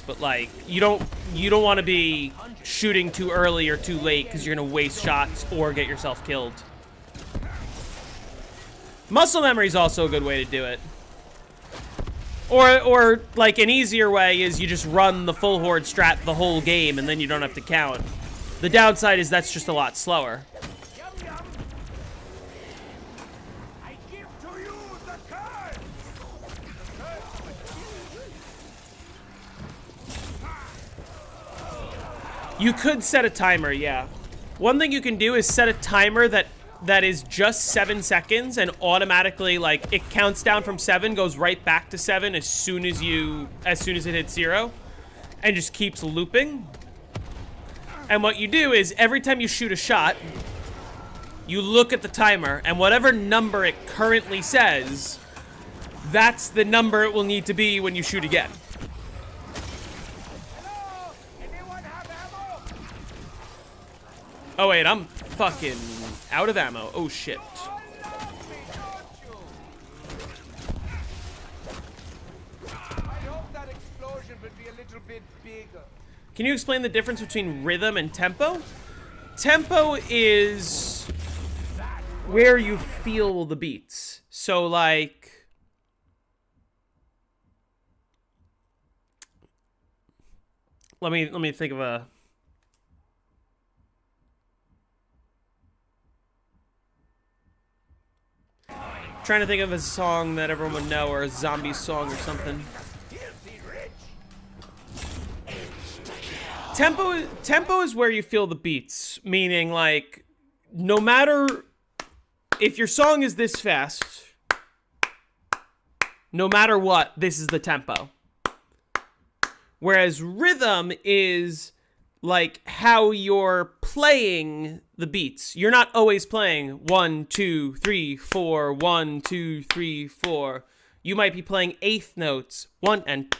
but like, you don't want to be shooting too early or too late because you're gonna waste shots or get yourself killed. Muscle memory is also a good way to do it. Or like an easier way is you just run the full horde strat the whole game and then you don't have to count. The downside is that's just a lot slower. Yum yum. I give to you the curse. You could set a timer, yeah. One thing you can do is set a timer that is just 7 seconds and automatically, like, it counts down from 7, goes right back to 7 as soon as it hits 0, and just keeps looping. And what you do is every time you shoot a shot, you look at the timer, and whatever number it currently says, that's the number it will need to be when you shoot again. Hello? Anyone have ammo? Oh wait, I'm fucking out of ammo. Oh shit. Oh, love me, don't you? I hope that explosion will be a little bit bigger. Can you explain the difference between rhythm and tempo? Tempo is where you feel the beats. So like, let me think of a. Trying to think of a song that everyone would know, or a zombie song or something. Tempo is where you feel the beats, meaning like, no matter if your song is this fast, no matter what, this is the tempo. Whereas rhythm is like how you're playing the beats. You're not always playing 1, 2, 3, 4, 1, 2, 3, 4. You might be playing eighth notes, 1 and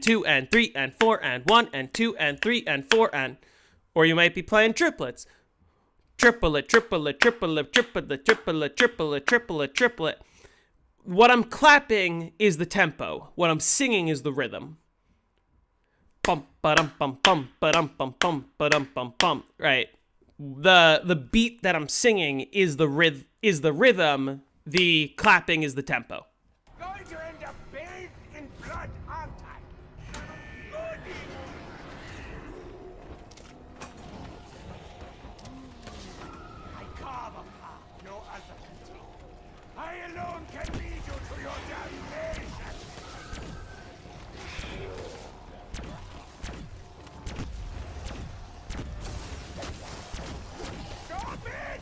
2 and 3 and 4 and 1 and 2 and 3 and 4 and, or you might be playing triplets. Triplet, triplet, triplet, triplet, triplet, triplet, triplet, triplet. What I'm clapping is the tempo. What I'm singing is the rhythm. Bum ba-dum bum bum ba-dum bum bum ba-dum bum bum. Right. The beat that I'm singing is the rhythm. The clapping is the tempo. Going to end up bathed in blood, aren't I? Goody. I carve a path no other can take. I alone can lead you to your damnation. Stop it!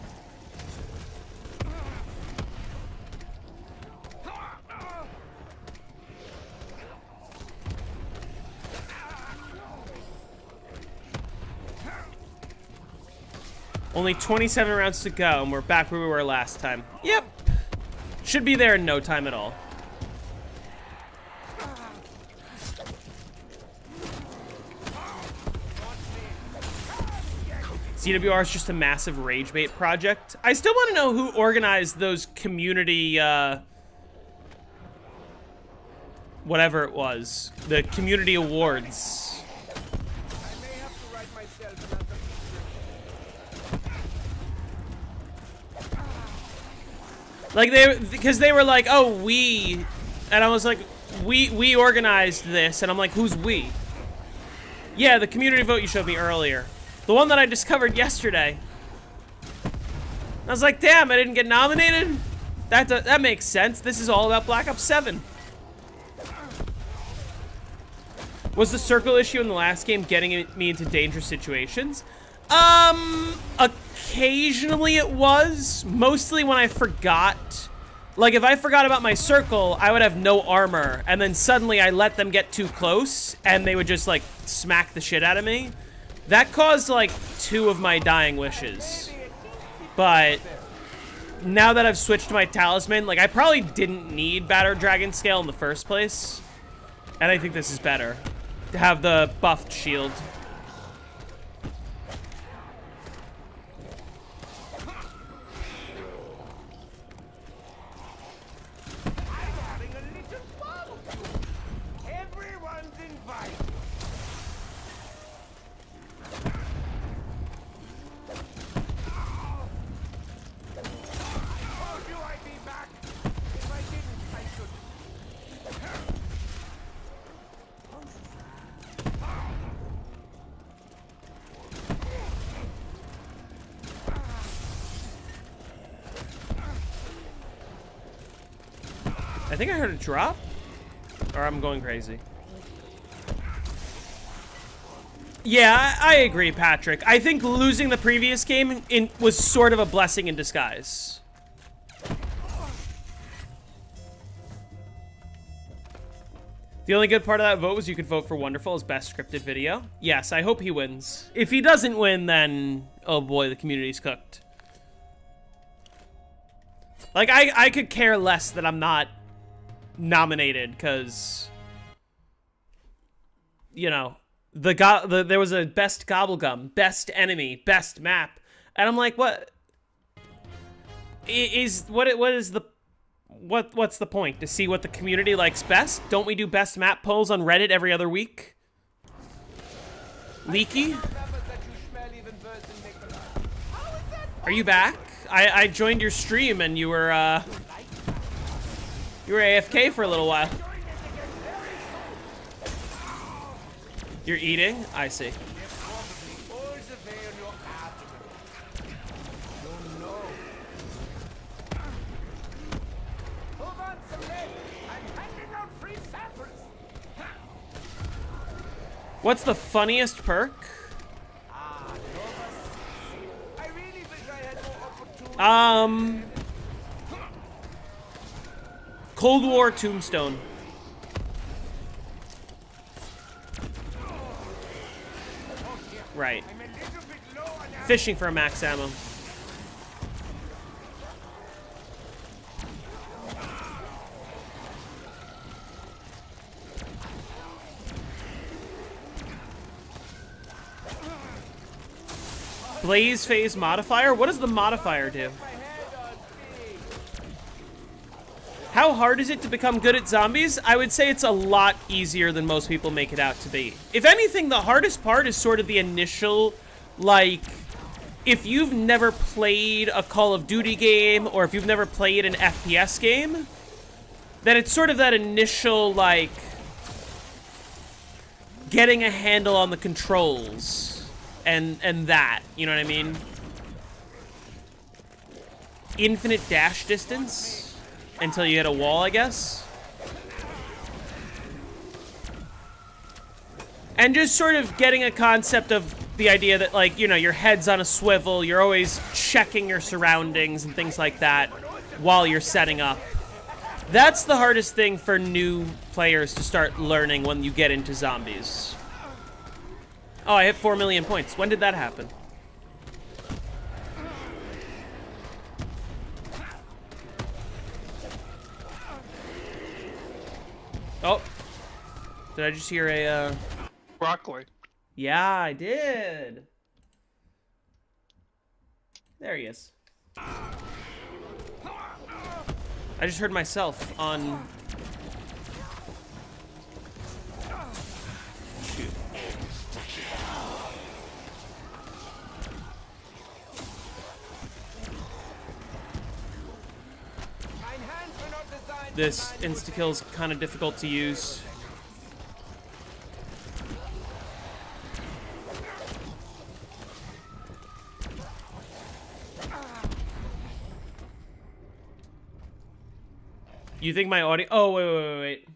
Only 27 rounds to go, and we're back where we were last time. Yep. Should be there in no time at all. CWR is just a massive rage bait project. I still want to know who organized those community, whatever it was. The community awards. I may have to write myself another Like, because they were like, oh, we, and I was like, we organized this, and I'm like, who's we? Yeah, the community vote you showed me earlier. The one that I discovered yesterday. I was like, damn, I didn't get nominated? That makes sense. This is all about Black Ops 7. Was the circle issue in the last game getting me into dangerous situations? Occasionally it was. Mostly when I forgot. Like, if I forgot about my circle, I would have no armor. And then suddenly I let them get too close, and they would just, like, smack the shit out of me. That caused, like, 2 of my dying wishes. But now that I've switched to my talisman, like, I probably didn't need Battered Dragon Scale in the first place. And I think this is better. To have the buffed shield. I'm having a little barbecue. Everyone's invited. Told you I'd be back. If I didn't, I should. I think I heard a drop. Or I'm going crazy. Yeah, I agree, Patrick. I think losing the previous game was sort of a blessing in disguise. The only good part of that vote was you could vote for Wonderful as best scripted video. Yes, I hope he wins. If he doesn't win, then, oh boy, the community's cooked. Like, I could care less that I'm not nominated, because, you know, there was a best Gobblegum, best enemy, best map, and I'm like, what's the point? To see what the community likes best? Don't we do best map polls on Reddit every other week? Leaky? Are you back? I joined your stream and you were AFK for a little while. You're eating? I see. What's the funniest perk? Cold War Tombstone. Right. Fishing for a max ammo. Blaze phase modifier? What does the modifier do? How hard is it to become good at zombies? I would say it's a lot easier than most people make it out to be. If anything, the hardest part is sort of the initial, like, if you've never played a Call of Duty game, or if you've never played an FPS game, then it's sort of that initial, like, getting a handle on the controls, and that, you know what I mean? Infinite dash distance? Until you hit a wall, I guess. And just sort of getting a concept of the idea that, like, you know, your head's on a swivel, you're always checking your surroundings and things like that while you're setting up. That's the hardest thing for new players to start learning when you get into zombies. Oh, I hit 4 million points. When did that happen? Oh, did I just hear a, Broccoli. Yeah, I did. There he is. I just heard myself on... Shoot. This insta-kill's kind of difficult to use. You think my audio... Oh, wait.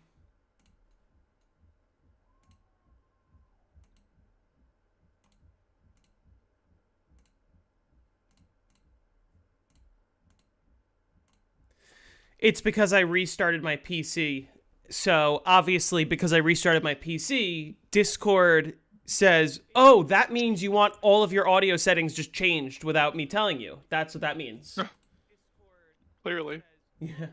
It's because I restarted my PC. So, obviously, because I restarted my PC, Discord says, oh, that means you want all of your audio settings just changed without me telling you. That's what that means. Clearly. Yeah.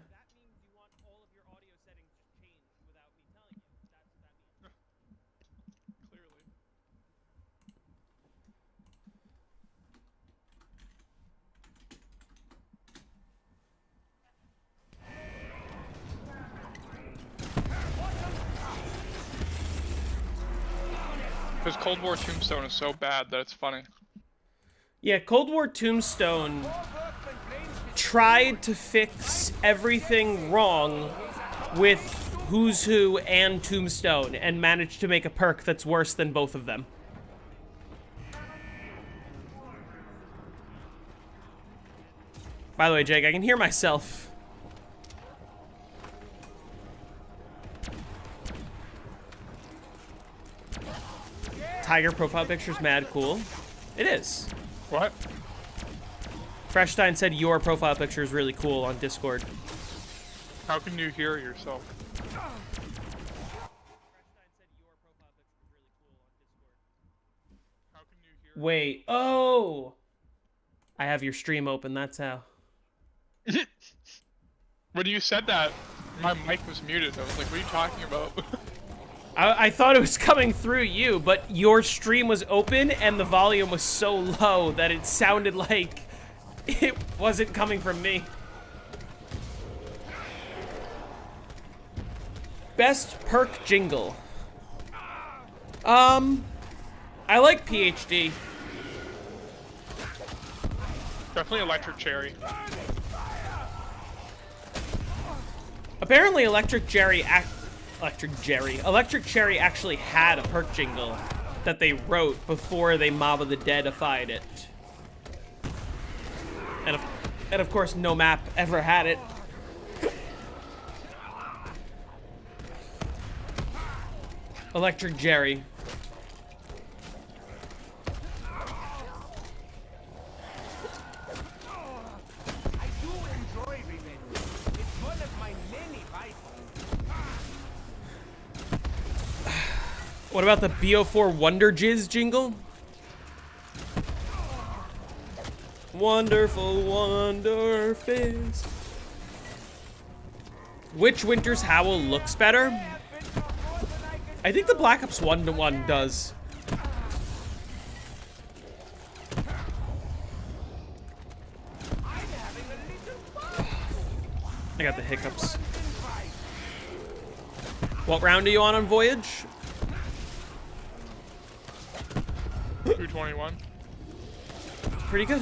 Because Cold War Tombstone is so bad that it's funny. Yeah, Cold War Tombstone tried to fix everything wrong with Who's Who and Tombstone and managed to make a perk that's worse than both of them. By the way, Jake, I can hear myself. Tiger profile picture's mad cool. It is. What? Freshstein said your profile picture is really cool on Discord. How can you hear yourself? Wait. Oh! I have your stream open, that's how. When you said that, my mic was muted. I was like, what are you talking about? I thought it was coming through you, but your stream was open and the volume was so low that it sounded like it wasn't coming from me. Best perk jingle. I I like PhD. Definitely Electric Cherry. Apparently, Electric Cherry actually had a perk jingle that they wrote before they Mob of the Deadified it. And of course, no map ever had it. Electric Jerry. I do enjoy revenge. It's one of my many vices. What about the BO4 Wonder Jizz jingle? Wonderful Wonder Fizz. Which Winter's Howl looks better? I think the Black Ops 1 does. I got the hiccups. What round are you on Voyage? 221. Pretty good.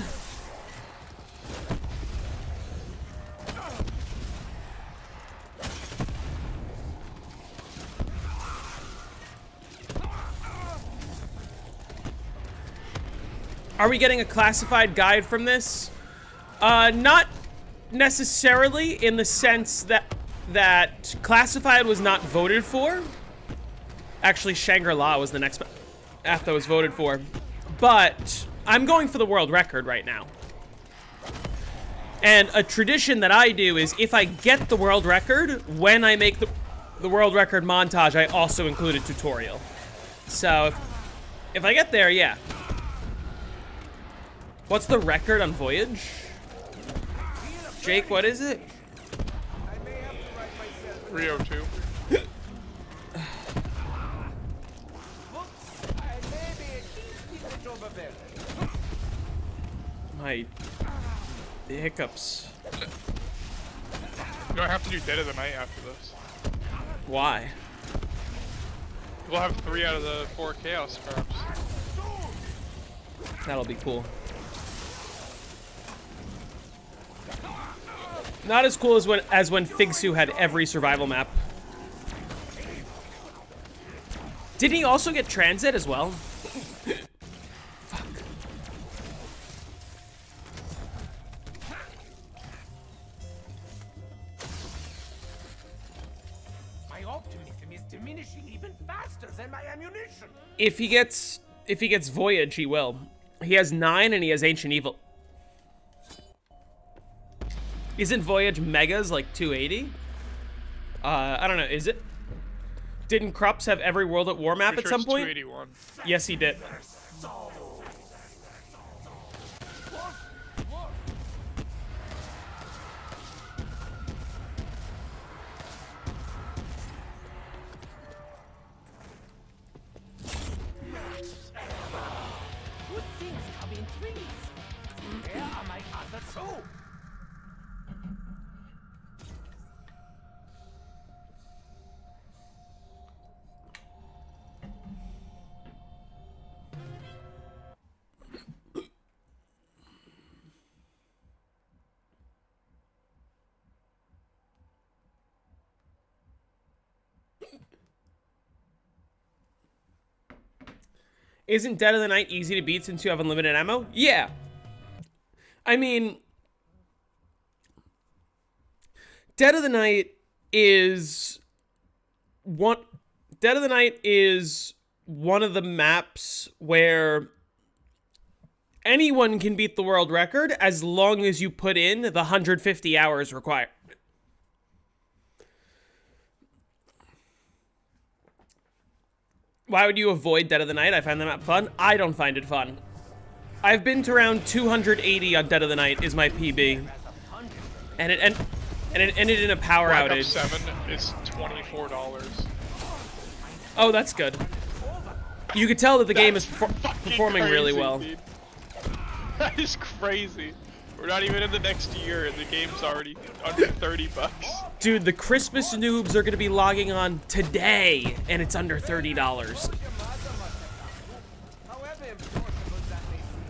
Are we getting a classified guide from this? Not necessarily, in the sense that classified was not voted for. Actually, Shangri-La was the next app that was voted for. But I'm going for the world record right now. And a tradition that I do is if I get the world record, when I make the world record montage, I also include a tutorial. So if I get there, yeah. What's the record on Voyage? Jake, what is it? 302. My hiccups. You don't have to do Dead of the Night after this. Why? We'll have 3 out of the 4 Chaos Scarabs. That'll be cool. Not as cool as when Figsu had every survival map. Didn't he also get Transit as well? Fuck. My optimism is diminishing even faster than my ammunition. If he gets Voyage, he will. He has 9 and he has Ancient Evil. Isn't Voyage Megas like 280? I don't know, is it? Didn't Krups have every World at War map at some point? 281. Yes, he did. Good things come in threes. Where are my other 2? Isn't Dead of the Night easy to beat since you have unlimited ammo? Yeah. I mean, Dead of the Night is one of the maps where anyone can beat the world record as long as you put in the 150 hours required. Why would you avoid Dead of the Night? I find the map fun. I don't find it fun. I've been to around 280 on Dead of the Night is my PB. And it ended in a power Black outage. Ops 7 is $24. Oh, that's good. You could tell that the game is performing really Crazy, well. dude. That is crazy. We're not even in the next year and the game's already under 30 bucks. Dude, the Christmas noobs are going to be logging on today, and it's under $30.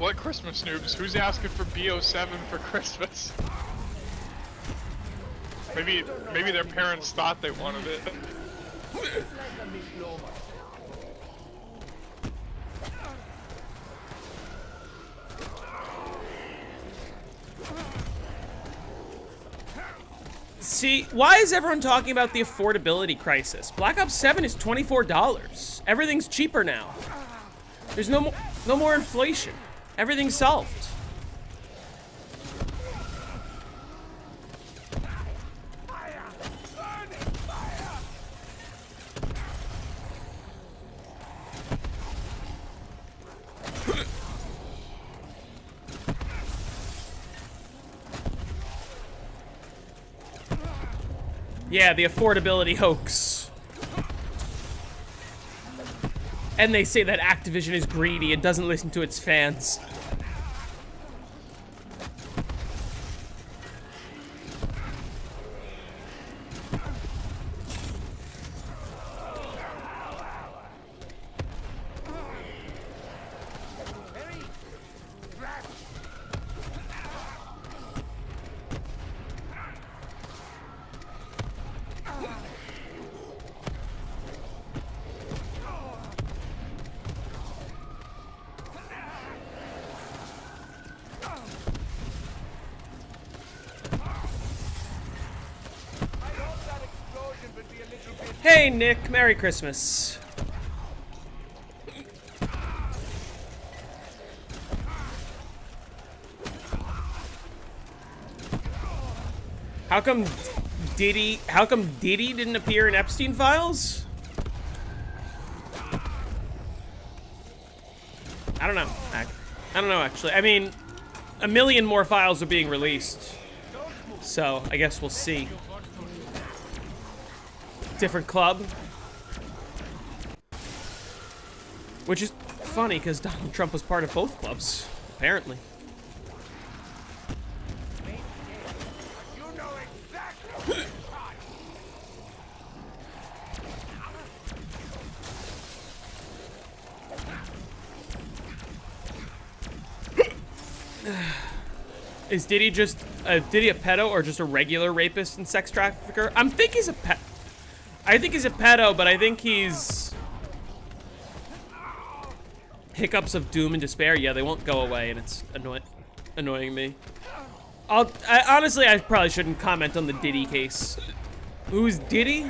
What Christmas noobs? Who's asking for BO7 for Christmas? Maybe their parents thought they wanted it. See, why is everyone talking about the affordability crisis? Black Ops 7 is $24. Everything's cheaper now. There's no more inflation. Everything's solved. Yeah, the affordability hoax. And they say that Activision is greedy and doesn't listen to its fans. Hey, Nick. Merry Christmas. How come Diddy didn't appear in Epstein files? I don't know. I don't know, actually. I mean, a million more files are being released. So, I guess we'll see. Different club. Which is funny, because Donald Trump was part of both clubs, apparently. You know exactly. Is Diddy a pedo or just a regular rapist and sex trafficker? I think he's a pedo, but I think he's hiccups of doom and despair. Yeah, they won't go away, and it's annoying me. Honestly, I probably shouldn't comment on the Diddy case. Who's Diddy?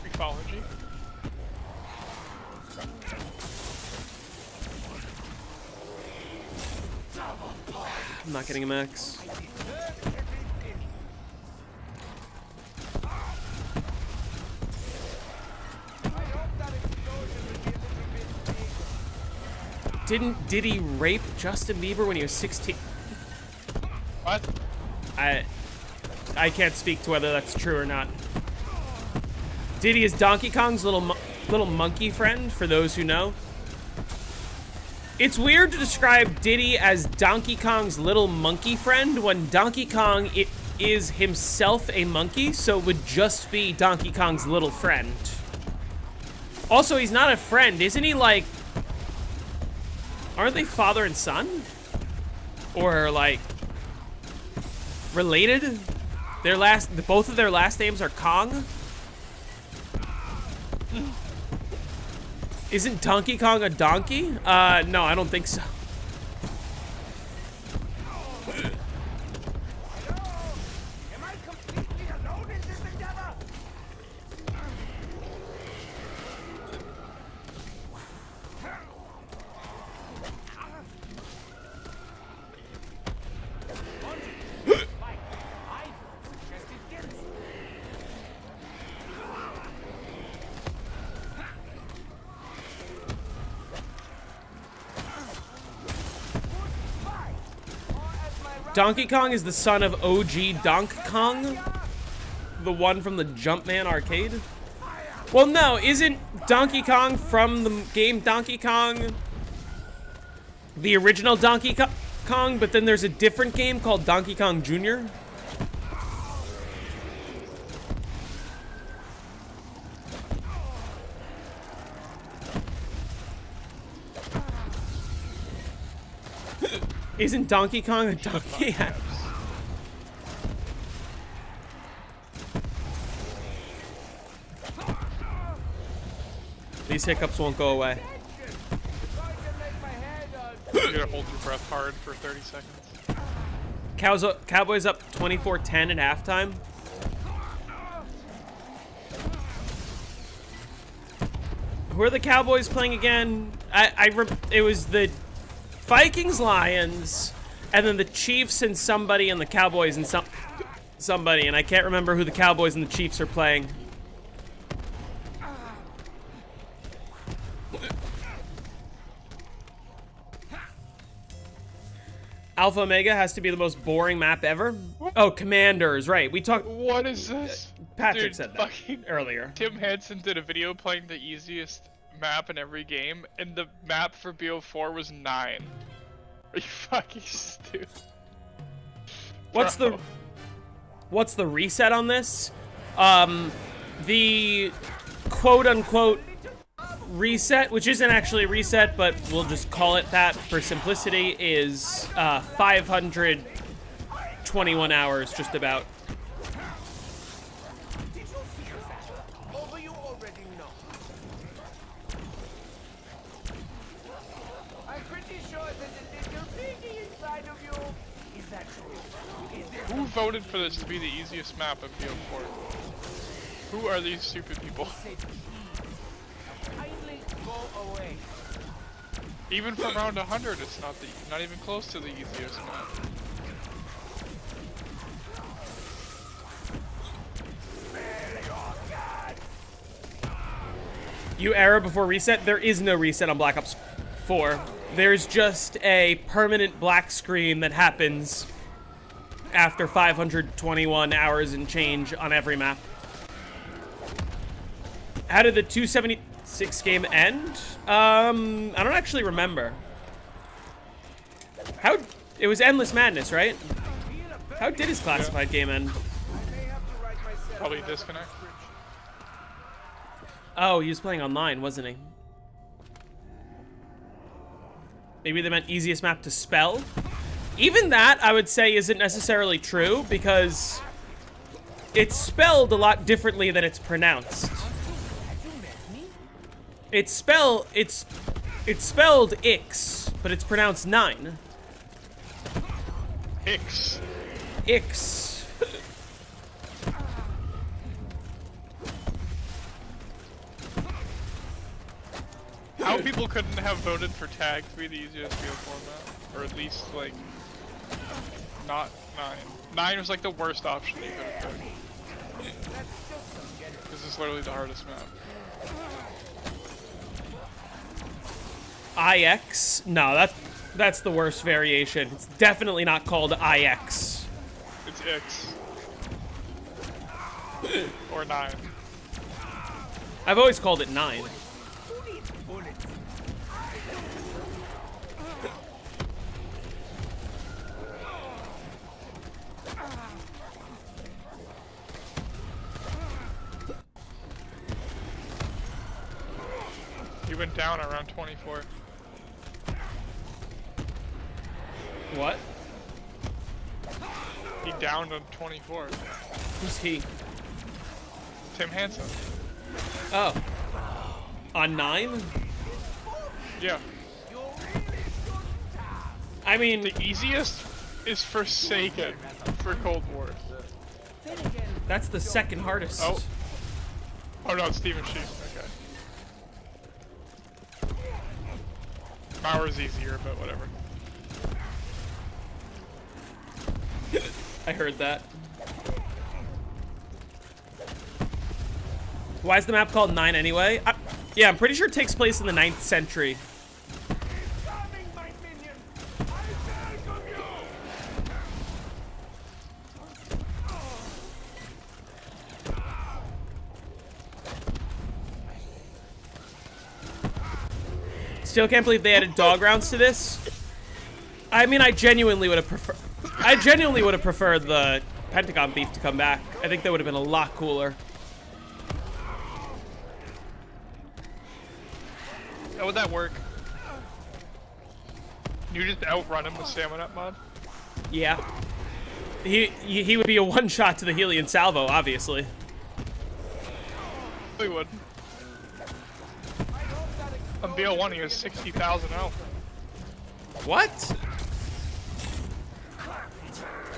Ecology. I'm not getting a max. Didn't Diddy rape Justin Bieber when he was 16? What? I can't speak to whether that's true or not. Diddy is Donkey Kong's little monkey friend, for those who know. It's weird to describe Diddy as Donkey Kong's little monkey friend when Donkey Kong is himself a monkey, so it would just be Donkey Kong's little friend. Also, he's not a friend. Isn't he like... Aren't they father and son? Or like... related? Both of their last names are Kong? Isn't Donkey Kong a donkey? No, I don't think so. Am I completely alone in this endeavor? Donkey Kong is the son of OG Donk Kong, the one from the Jumpman arcade. Well, no, isn't Donkey Kong from the game Donkey Kong the original Donkey Kong, but then there's a different game called Donkey Kong Jr.? Isn't Donkey Kong a donkey? These hiccups won't go away. You gotta hold your breath hard for 30 seconds. Cowboys up 24-10 at halftime. Who are the Cowboys playing again? It was the Vikings, Lions, and then the Chiefs and somebody, and the Cowboys and somebody, and I can't remember who the Cowboys and the Chiefs are playing. Alpha Omega has to be the most boring map ever. Oh, Commanders, right? We talked. What is this? Patrick Dude, said that fucking earlier. Tim Henson did a video playing the easiest map in every game, and the map for BO4 was 9. Are you fucking stupid? What's Bro. the reset on this? The quote-unquote reset, which isn't actually a reset, but we'll just call it that for simplicity, is 521 hours, just about. Did you feel that? Although you already know. I'm pretty sure there's a little piggy inside of you. Is that true? Is there Who voted for this to be the easiest map of BO4? Who are these stupid people? kindly go away? Even for round 100, it's not even close to the easiest map. You error before reset? There is no reset on Black Ops 4. There's just a permanent black screen that happens after 521 hours and change on every map. How did the 276 game end? I don't actually remember. It was Endless Madness, right? How did his classified game end? Probably disconnect. Oh, he was playing online, wasn't he? Maybe they meant easiest map to spell? Even that, I would say, isn't necessarily true, because it's spelled a lot differently than it's pronounced. It's spelled Ix, but it's pronounced 9. Hicks. Ix. How people couldn't have voted for tag to be the easiest BO4 map? Or at least, like, not 9. 9 was like the worst option you could have picked. This is literally the hardest map. IX? No, that's the worst variation. It's definitely not called IX. It's X. Or 9. I've always called it 9. He went down around 24. What? He downed on 24. Who's he? Tim Hansen. Oh. On 9? Yeah. I mean, The easiest is Forsaken for Cold War. that's the second hardest. Oh. Oh no, it's Steven Sheep. Okay. Bauer's easier, but whatever. I heard that. Why is the map called 9 anyway? Yeah, I'm pretty sure it takes place in the 9th century. Still can't believe they added dog rounds to this. I mean, I genuinely would have preferred the Pentagon beef to come back. I think that would have been a lot cooler. How would that work? You just outrun him with Salmon Up mod? Yeah. He would be a one-shot to the Helion salvo, obviously. He would. On BL1 he has 60,000 health. What?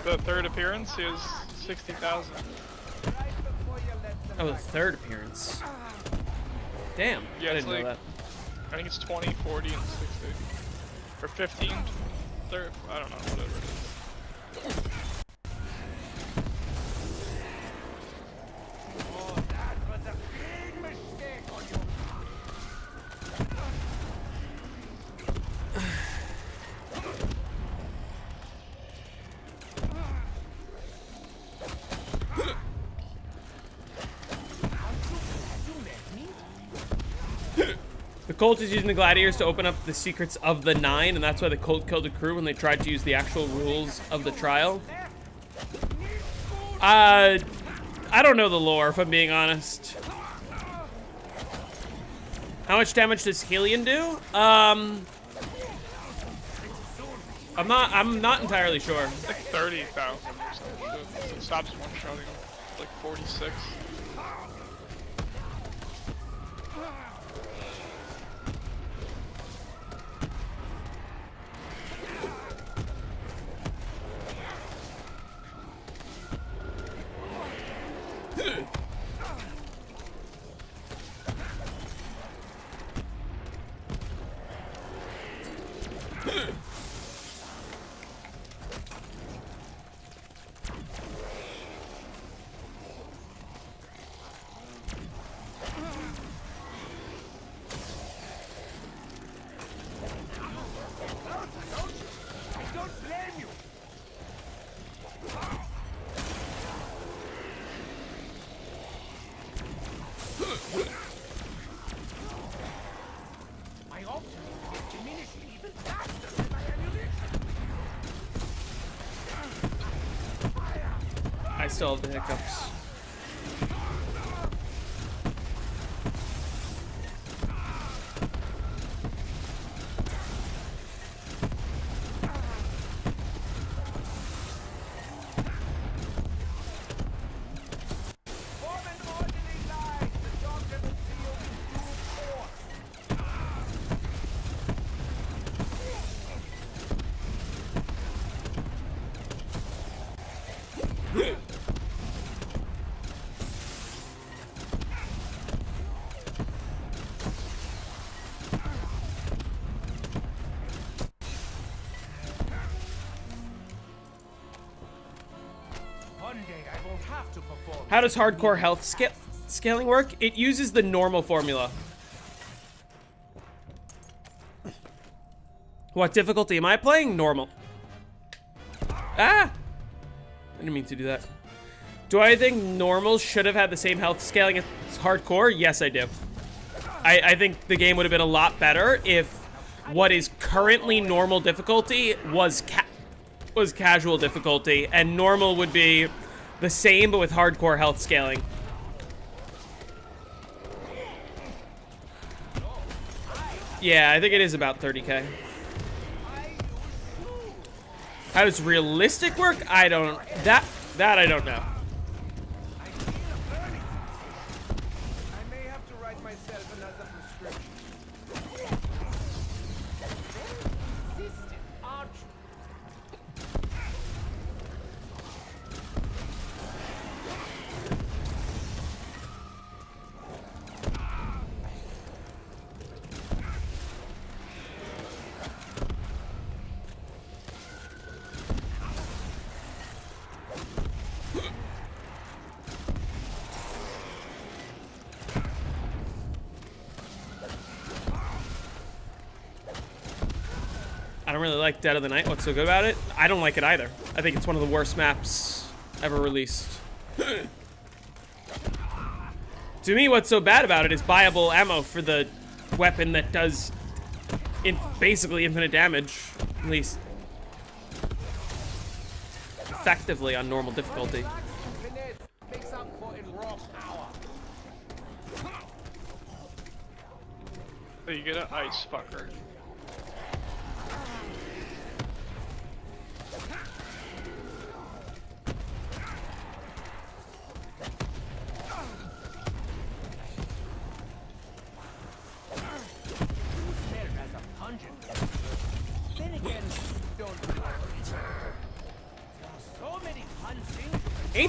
The third appearance he has 60,000. Oh, the third appearance. Damn, Yeah, I it's didn't know like- that. I think it's 20, 40, and 60. Or 15. Third, I don't know, whatever it is. Oh, that was a big mistake on your The Colt is using the Gladiators to open up the secrets of the Nine, and that's why the Colt killed the crew when they tried to use the actual rules of the trial. I don't know the lore, if I'm being honest. How much damage does Helion do? I'm not entirely sure. It's like 30,000 or something. It stops one-shotting him. It's like 46. I don't blame you. My options is diminishing even faster than my ammunition. I still have the hiccups. Form an orderly line. The doctor will see you in due course. One day I won't have to perform. How does hardcore health scaling work? It uses the normal formula. What difficulty am I playing? Normal. Ah! I didn't mean to do that. Do I think normal should have had the same health scaling as hardcore? Yes, I do. I think the game would have been a lot better if what is currently normal difficulty was casual difficulty, and normal would be the same but with hardcore health scaling. Yeah, I think it is about 30k. How does realistic work? I don't. That I don't know. I feel a burning sensation. I may have to write myself another prescription. Very insistent, aren't you? I don't really like Dead of the Night. What's so good about it? I don't like it either. I think it's one of the worst maps ever released. To me, what's so bad about it is buyable ammo for the weapon that does basically infinite damage, at least effectively on normal difficulty. Finesse makes up for in raw power. So you get an ice fucker.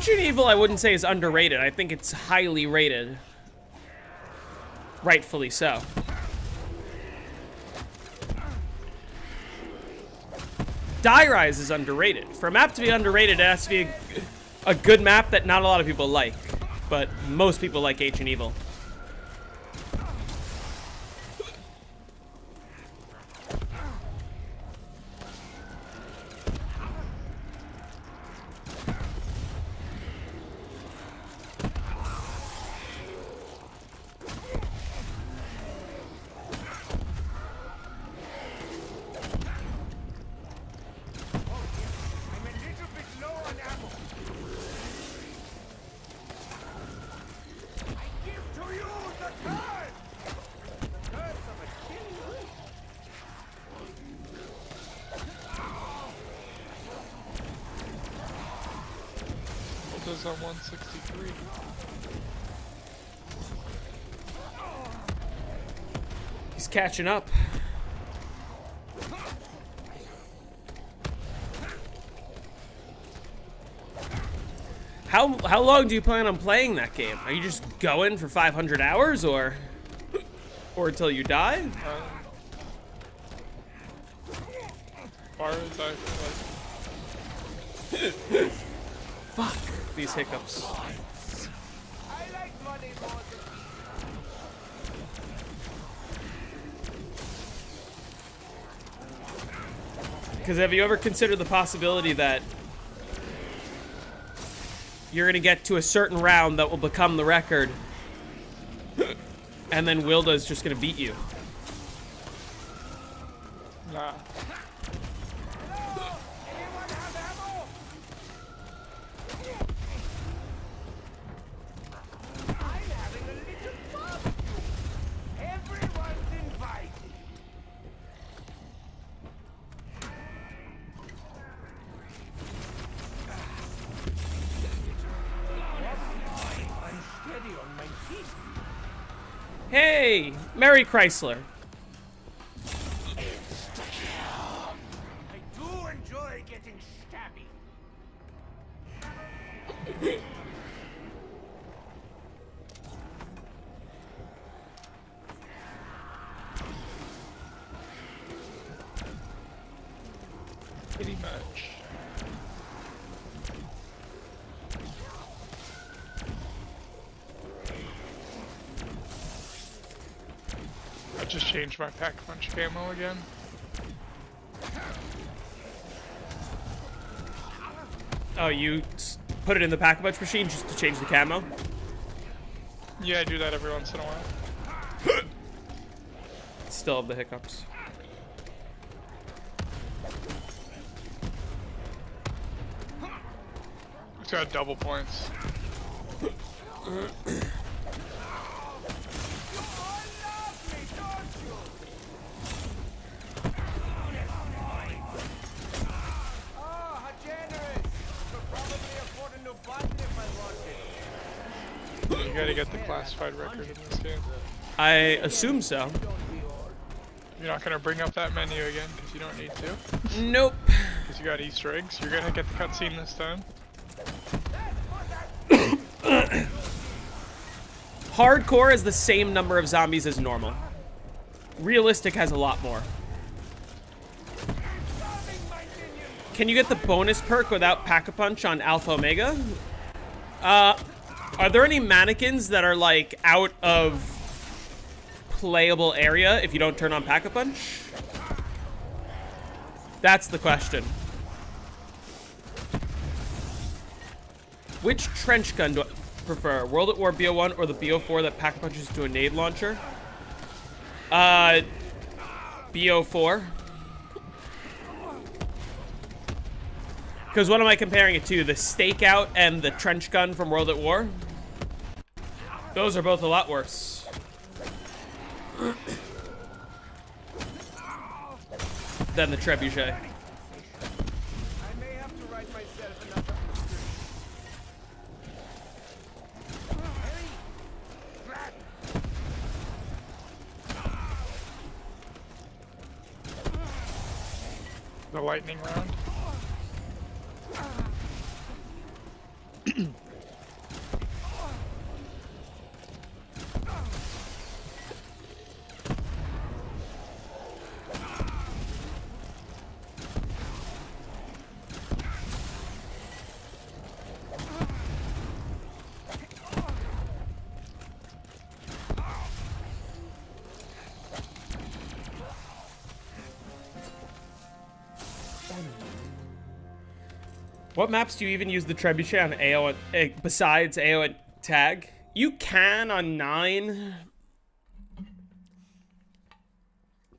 Ancient Evil, I wouldn't say is underrated. I think it's highly rated. Rightfully so. Die Rise is underrated. For a map to be underrated, it has to be a good map that not a lot of people like. But most people like Ancient Evil. I'm a little bit low on ammo. I give to you the curse! The curse of a king. What does on 163? He's catching up. How long do you plan on playing that game? Are you just going for 500 hours or until you die? As far as I feel like. Fuck these hiccups. I like money more than Because have you ever considered the possibility that you're gonna get to a certain round that will become the record, and then Wilda's just gonna beat you? Nah. anyone have ammo? I'm having a little barbecue. Everyone's invited. I'm steady on my feet. Hey, Mary Chrysler. I do enjoy getting stabby. Pretty much. I just changed my pack punch camo again. Oh, you put it in the pack-a-punch machine just to change the camo? Yeah, I do that every once in a while. Still have the hiccups. It's got double points. Oh, how generous! Could probably afford a new button if I wanted. You gotta get the classified record in this game. I assume so. You're not gonna bring up that menu again because you don't need to. Nope. Because you got Easter eggs. You're gonna get the cutscene this time. Hardcore has the same number of zombies as normal. Realistic has a lot more. Can you get the bonus perk without Pack-a-Punch on Alpha Omega? Are there any mannequins that are like out of playable area if you don't turn on Pack-a-Punch? That's the question. Which trench gun do I prefer? World at War BO1 or the BO4 that Pack-a-Punches to a nade launcher? BO4. Because what am I comparing it to? The stakeout and the trench gun from World at War? Those are both a lot worse. Than the trebuchet. I may have to write myself another The lightning round. What maps do you even use the trebuchet on AO besides AO and tag? You can on 9,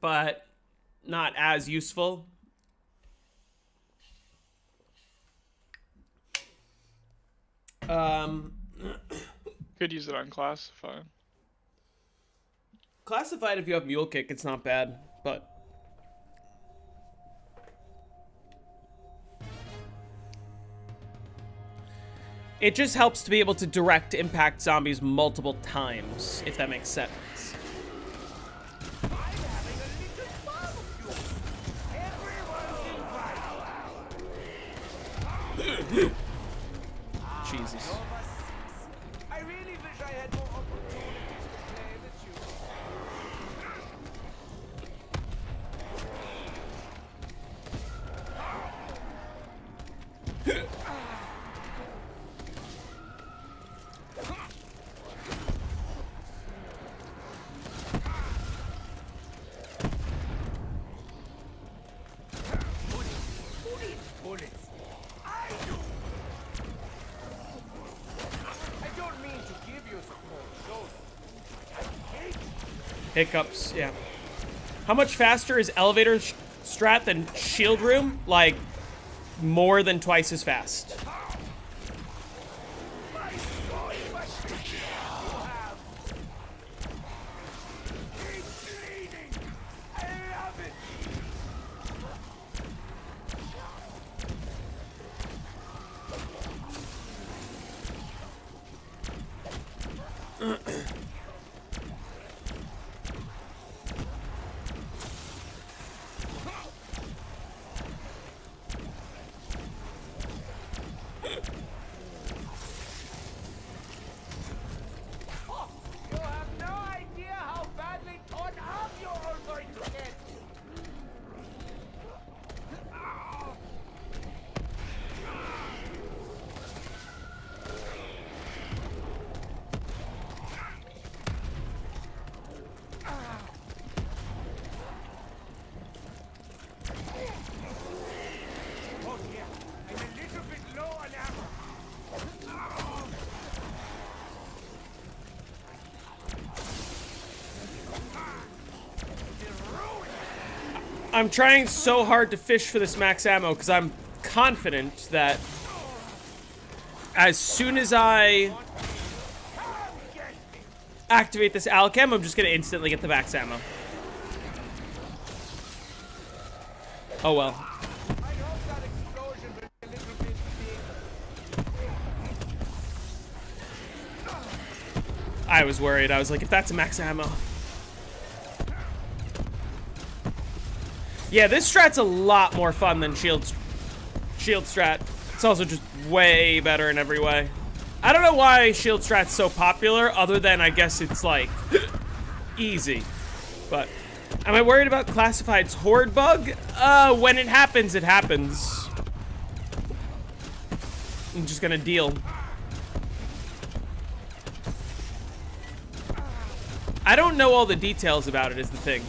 but not as useful. Could use it on classified. Classified, if you have Mule Kick, it's not bad, but it just helps to be able to direct impact zombies multiple times, if that makes sense. Jesus. I really wish I had more opportunities to play with you. Bullets. I don't mean to give you some cold shoulder. I hate Hiccups, yeah. How much faster is elevator strat than shield room? Like, more than twice as fast. my boy, what the hell you have. It's bleeding. I love it. You have no idea how badly torn up you're all going to get. Oh yeah, I'm a little bit low on ammo. I'm trying so hard to fish for this max ammo because I'm confident that as soon as I activate this alchem, I'm just gonna instantly get the max ammo. Oh well. I hope that explosion will be a little bit big. I was worried. I was like, if that's a max ammo. Yeah, this strat's a lot more fun than shield strat. It's also just way better in every way. I don't know why shield strat's so popular, other than I guess it's like easy. But am I worried about classified's horde bug? When it happens, it happens. I'm just gonna deal. I don't know all the details about it is the thing.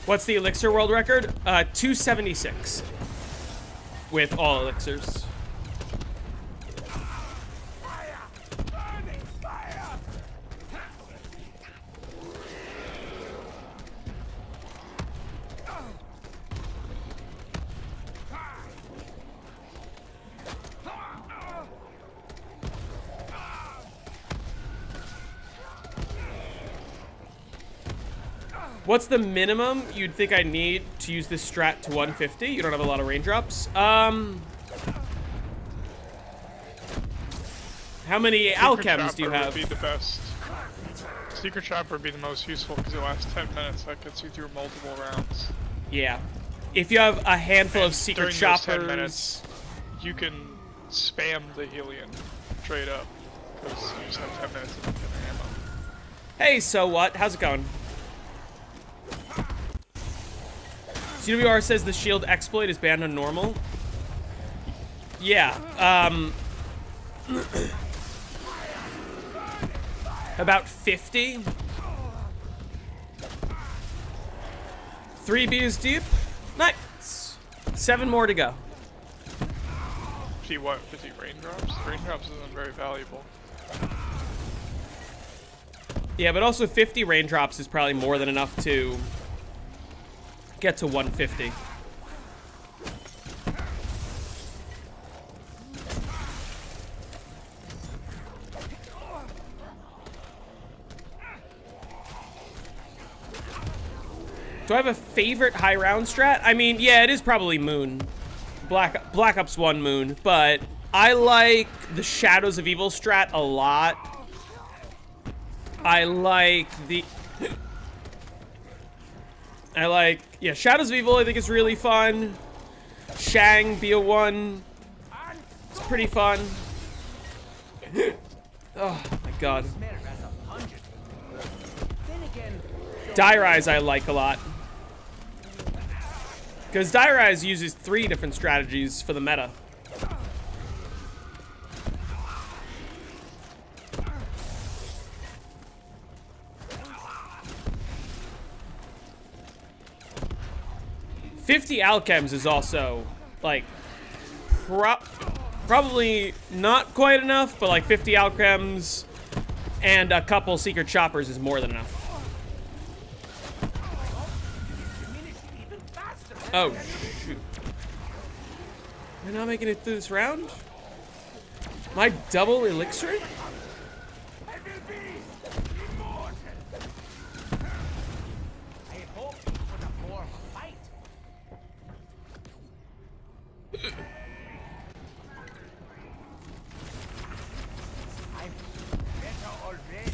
What's the elixir world record? 276 with all elixirs. Fire! Burning fire! What's the minimum you'd think I need to use this strat to 150? You don't have a lot of raindrops. How many alchems do you have? Would be the best. Secret Trapper would be the most useful because it lasts 10 minutes. That gets you through multiple rounds. Yeah. If you have a handful of secret During those 10 shoppers, minutes, you can spam the Helion straight up because you just have 10 minutes of infinite ammo. hey, so what? How's it going? CWR says the shield exploit is banned on normal. Yeah, About 50. 3 Bs deep. Nice. 7 more to go. 50 what? 50 raindrops? Raindrops isn't very valuable. Yeah, but also 50 raindrops is probably more than enough to get to 150. Do I have a favorite high round strat? I mean, yeah, it is probably Moon. Black Ops 1 Moon, but I like the Shadows of Evil strat a lot. I like, yeah, Shadows of Evil I think is really fun. Shang, BO1, it's pretty fun. Oh my god. Die Rise I like a lot. Because Die Rise uses 3 different strategies for the meta. $50 alchems is also, like, probably not quite enough, but like 50 alchems and a couple secret choppers is more than enough. Oh, shoot. Am I not making it through this round? My double elixir? I will be immortal. I hope for the more of a fight. I'm better already.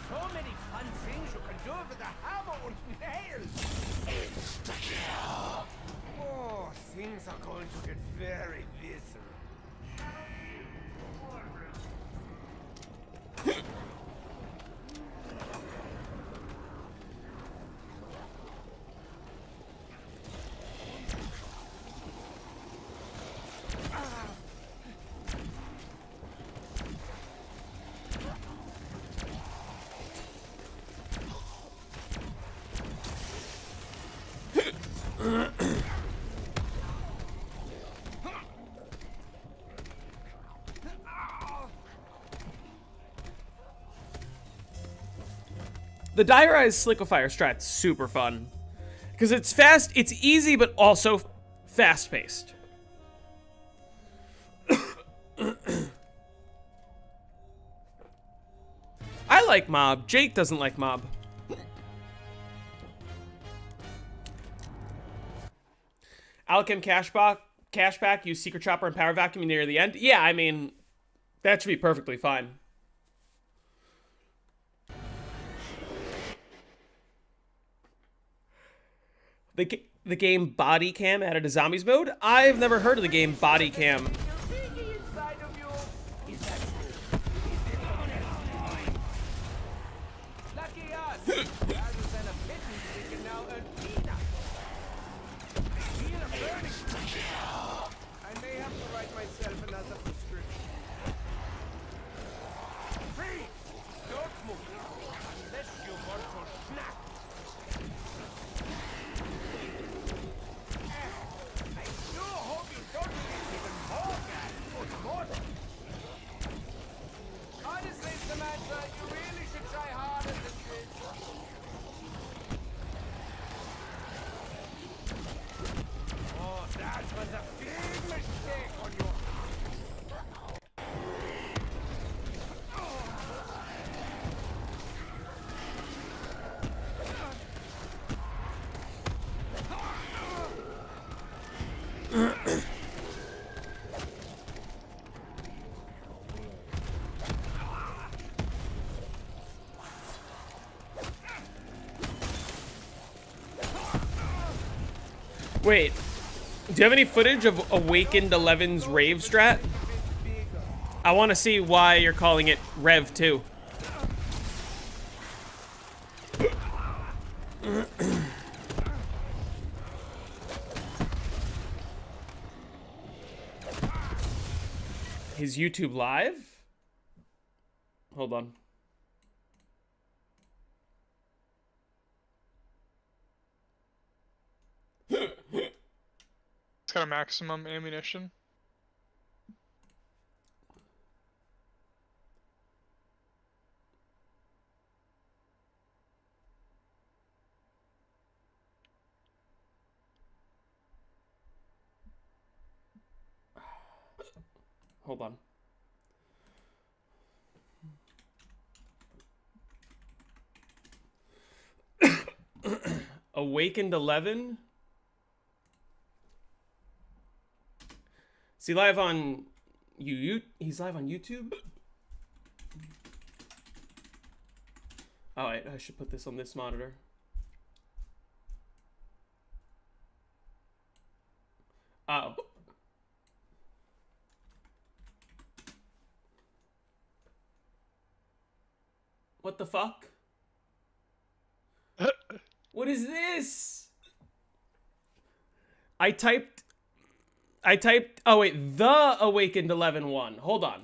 So many fun things you can do with a hammer and nails. Oh, things are going to get very visceral. The Die Rise Slickifire strat's super fun. Because it's fast, it's easy, but also fast-paced. I like Mob. Jake doesn't like Mob. Alchem cashback, use Secret Chopper and Power Vacuum near the end. Yeah, I mean, that should be perfectly fine. The game Body Cam added a zombies mode? I've never heard of the game Body Cam. Inside of you. Is that true? Lucky us. Rather than a pittance, we can now earn peanuts. I feel a burning. I may have to write myself another prescription. Freeze! Don't move unless you want to snack. I do hope you don't get even more gas post-mortem. Honestly, Samantha, you really should try harder than this. Oh, that was a big mistake on your part. Wait, do you have any footage of Awakened 11's Rave strat? I want to see why you're calling it Rev 2. His YouTube live? Hold on. It's got a maximum ammunition. Hold on. Awakened 11. Is he live on he's live on YouTube? Oh wait, I should put this on this monitor. Oh. What the fuck? What is this? I typed, oh wait, the Awakened 11-1. Hold on.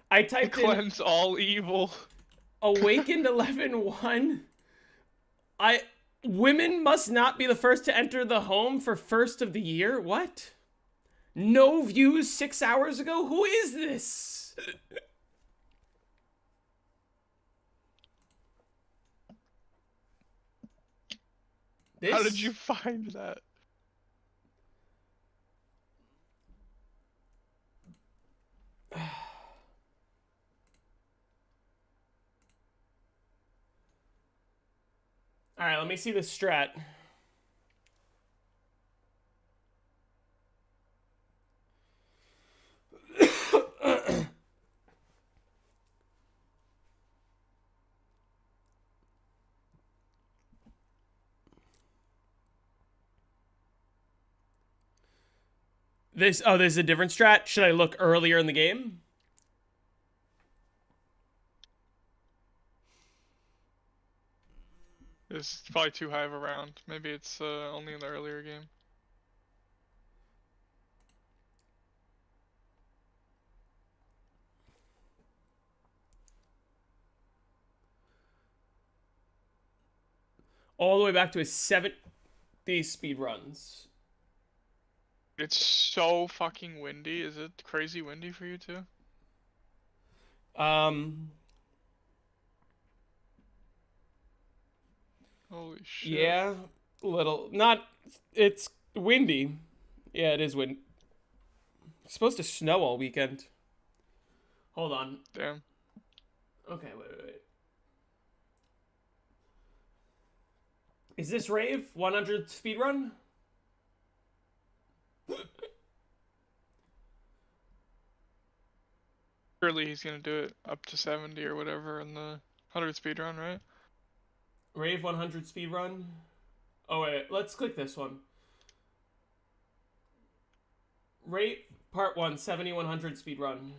I typed in Cleanse all evil. Awakened 11-1. Women must not be the first to enter the home for first of the year? What? No views 6 hours ago? Who is this? How did you find that? Alright, let me see the strat. There's a different strat. Should I look earlier in the game? It's probably too high of a round. Maybe it's only in the earlier game. All the way back to his 70 speed runs. It's so fucking windy. Is it crazy windy for you too? Holy shit. Yeah, little. Not. It's windy. Yeah, it is wind. It's supposed to snow all weekend. Hold on. Damn. Okay, wait. Is this Rave 100 speed run? Surely he's gonna do it up to 70 or whatever in the 100 speed run, right? Rave 100 speed run. Oh wait, let's click this one. Rave part 1 7100 speed run.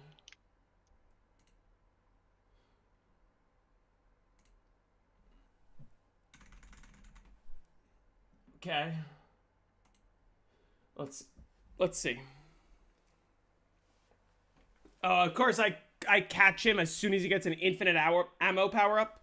Okay. Let's see. Oh, of course I catch him as soon as he gets an infinite ammo power up.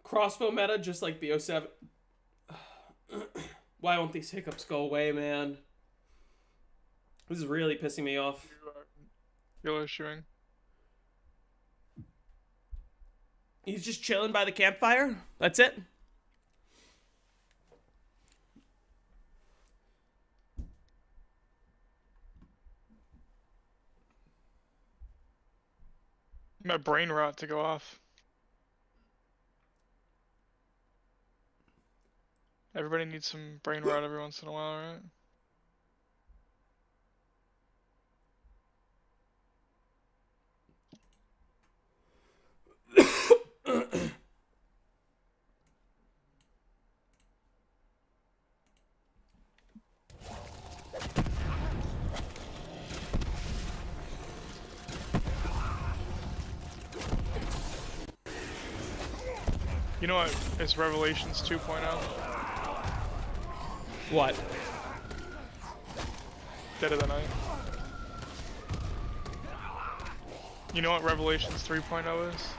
Crossbow meta just like the 07. Why won't these hiccups go away, man? This is really pissing me off. You're issuing. He's just chilling by the campfire? That's it? My brain rot to go off. Everybody needs some brain rot every once in a while, right? You know what is Revelations 2.0? What? Dead of the Night. You know what Revelations 3.0 is?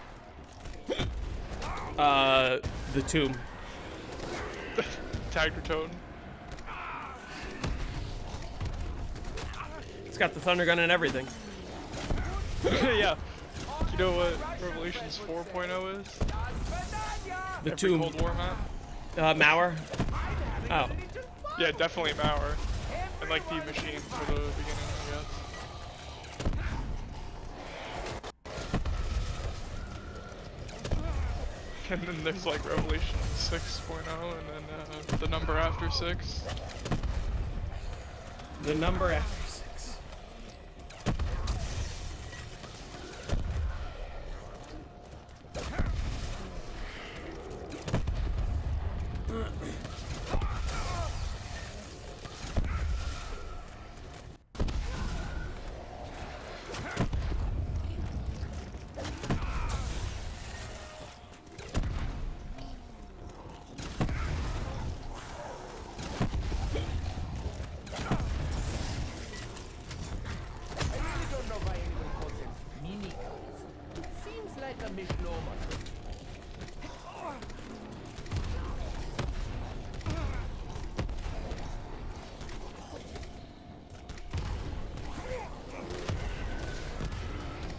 The tomb. Tagged or Toad. It's got the thunder gun and everything. Yeah. You know what Revelations 4.0 is? The Every tomb. Cold War map? Mauer. Oh. Yeah, definitely Mauer. And like the machine for the beginning, I guess. And then there's like Revelation 6.0 and then the number after 6. The number after 6.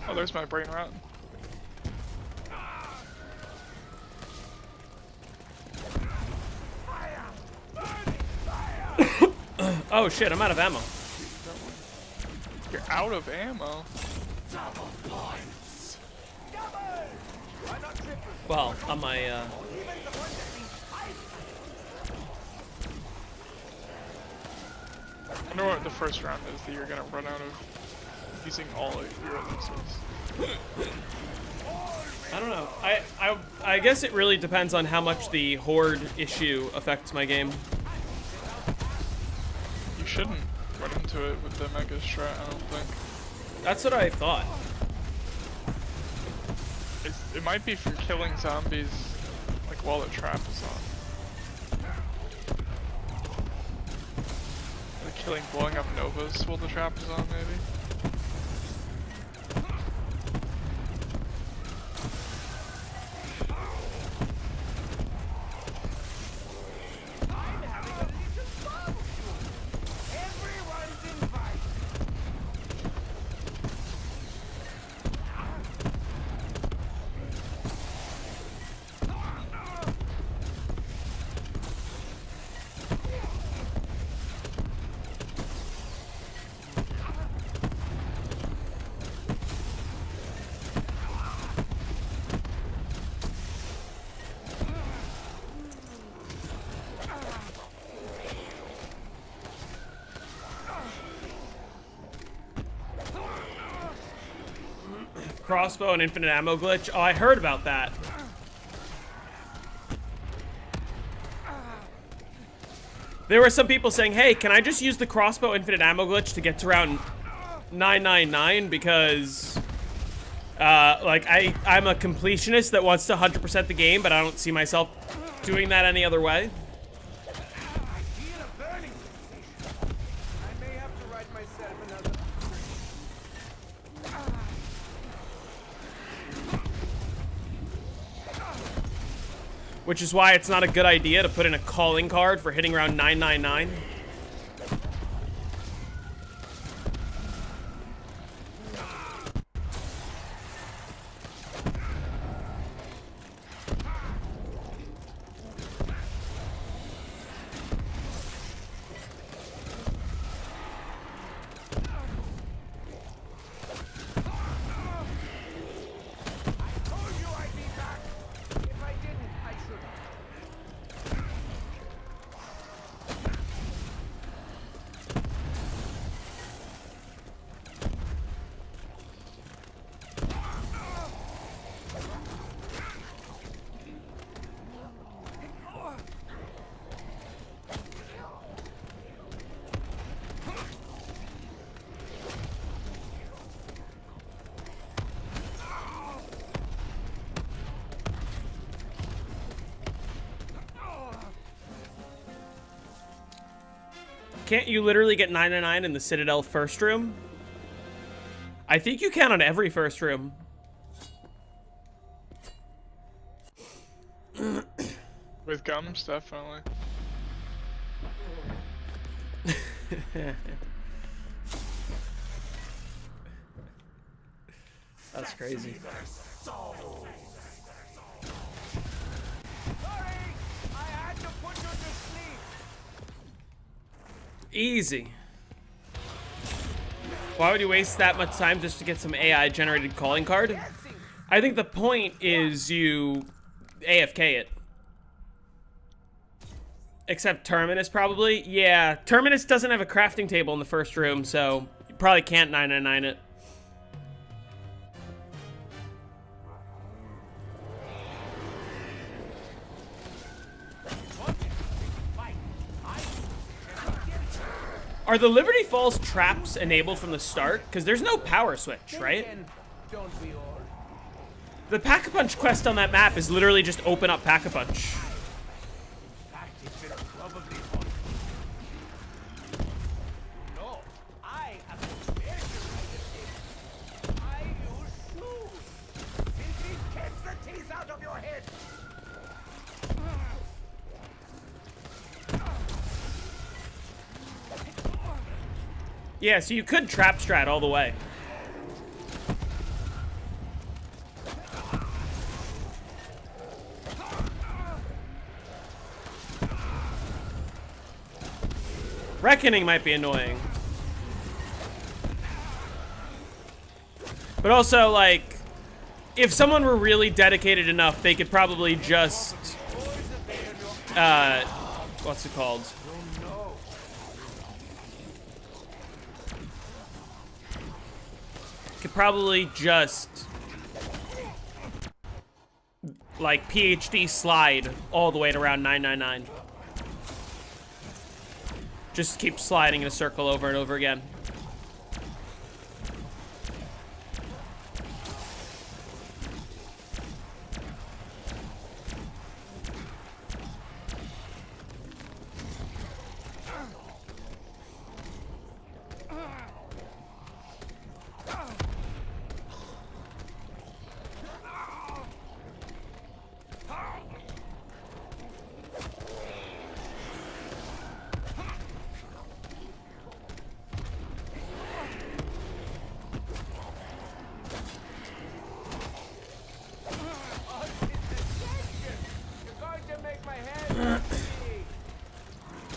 Oh, there's my brain rot. Oh shit, I'm out of ammo. You're out of ammo. Well, on my, I wonder what the first round is that you're gonna run out of using all of your elixirs. I don't know. I guess it really depends on how much the horde issue affects my game. You shouldn't run into it with the mega strat, I don't think. That's what I thought. It might be for killing zombies, like while the trap is on. Like blowing up novas while the trap is on, maybe. Crossbow and infinite ammo glitch. Oh, I heard about that. There were some people saying, hey, can I just use the crossbow infinite ammo glitch to get to round 999 because like I'm a completionist that wants to 100% the game, but I don't see myself doing that any other way. Which is why it's not a good idea to put in a calling card for hitting around 999. Can't you literally get 999 in the Citadel first room? I think you can on every first room. With gums, definitely. That's crazy. Sorry, I had to put you to sleep. Easy. Why would you waste that much time just to get some AI generated calling card? I think the point is you AFK it. Except Terminus probably. Yeah, Terminus doesn't have a crafting table in the first room, so you probably can't 999 it. Are the Liberty Falls traps enabled from the start? Because there's no power switch, right? Don't we all? The Pack-a-Punch quest on that map is literally just open up Pack-a-Punch. No, I have a very good I use shoes. Simply catch the teeth out of your head. Yeah, so you could trap strat all the way. Reckoning might be annoying. But also, like, if someone were really dedicated enough, they could probably just, what's it called? Could probably just, like, PhD slide all the way to around 999. Just keep sliding in a circle over and over again.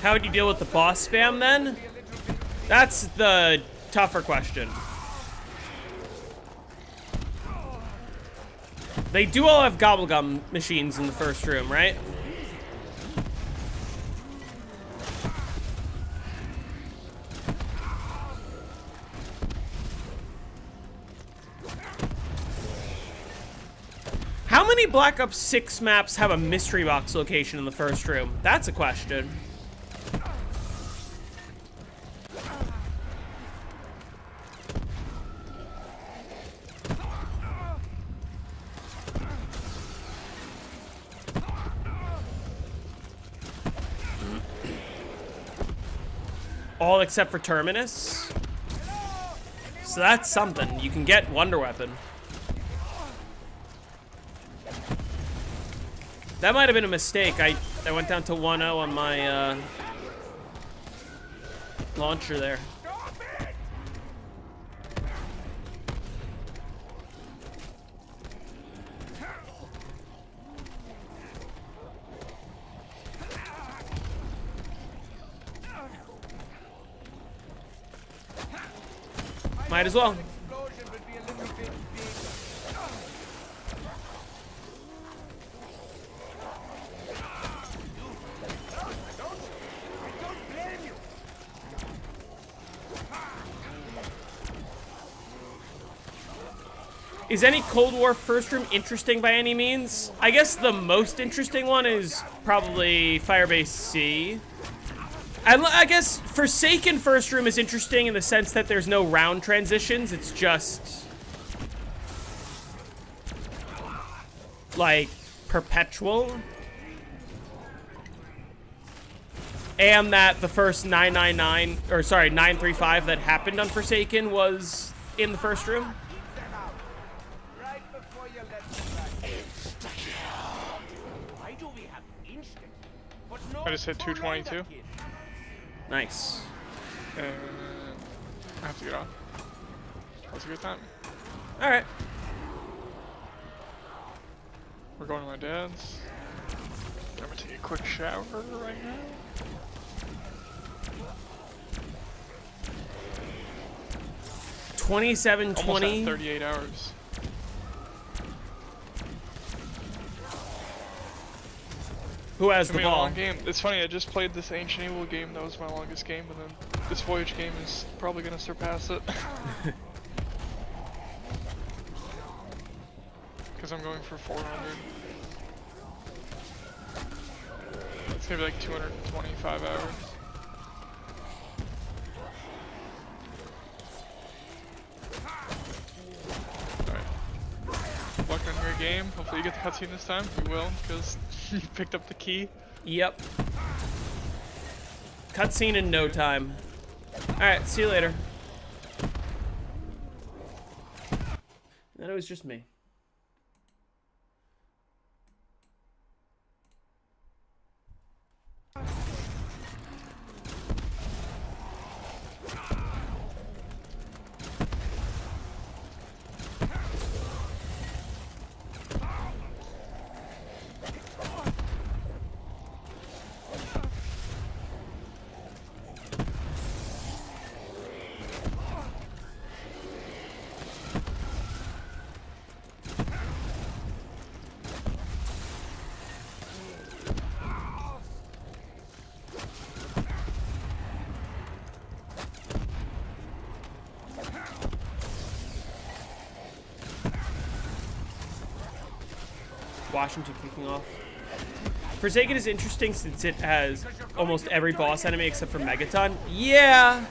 How would you deal with the boss spam then? That's the tougher question. They do all have gobblegum machines in the first room, right? How many Black Ops 6 maps have a mystery box location in the first room? That's a question. All except for Terminus. So that's something. You can get Wonder Weapon. That might have been a mistake. I went down to 1-0 on my launcher there. Might as well. Is any Cold War first room interesting by any means? I guess the most interesting one is probably Firebase C. I guess Forsaken first room is interesting in the sense that there's no round transitions. It's just, like, perpetual. and that the first 999, or sorry, 935 that happened on Forsaken was in the first room. Keep them out. Right before you let them back. Why do we have instinct? But no I just hit surrender 222. kit? Nice. And I have to get off. That was a good time. All right. We're going to my dad's. I'm gonna take a quick shower right now. Almost at 27-20. 38 hours. Who has It's the gonna be a ball? long game. It's funny, I just played this Ancient Evil game that was my longest game, and then this Voyage game is probably gonna surpass it. Because I'm going for 400. It's gonna be like 225 hours. Alright. Luck on your game. Hopefully you get the cutscene this time. You will, because you picked up the key. Yep. Cutscene in no time. All right, see you later. Then it was just me. Washington kicking off. Forsaken is interesting since it has almost every boss enemy except for Megaton. Yeah.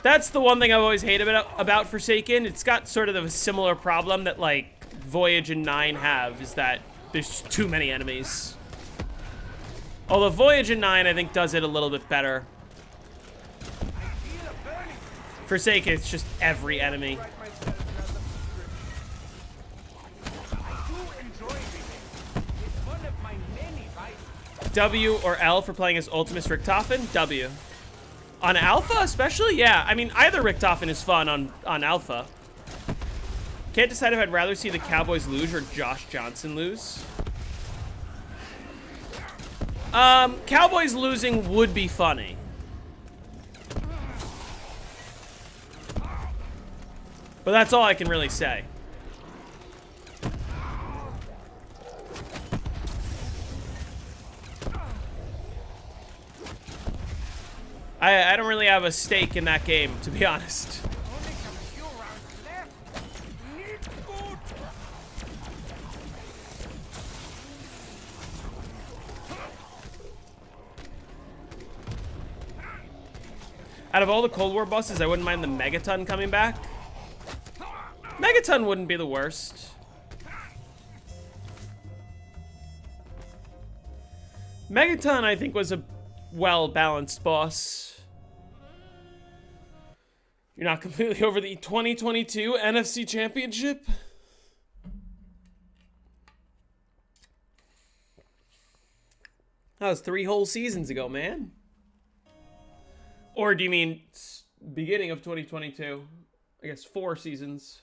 That's the one thing I've always hated about Forsaken. It's got sort of a similar problem that, like, Voyage and 9 have, is that there's just too many enemies. Although Voyage and 9, I think, does it a little bit better. Forsaken, it's just every enemy. Write myself another prescription. I do enjoy reading. It's one of my many vices. W or L for playing as Ultimus Richtofen? W. On Alpha, especially? Yeah, I mean, either Richtofen is fun on Alpha. Can't decide if I'd rather see the Cowboys lose or Josh Johnson lose. Cowboys losing would be funny. But that's all I can really say. I don't really have a stake in that game, to be honest. Only a few rounds left. Need food. Out of all the Cold War bosses, I wouldn't mind the Megaton coming back. Megaton wouldn't be the worst. Megaton, I think, was a well-balanced boss. You're not completely over the 2022 NFC Championship? That was 3 whole seasons ago, man. Or do you mean beginning of 2022? I guess 4 seasons.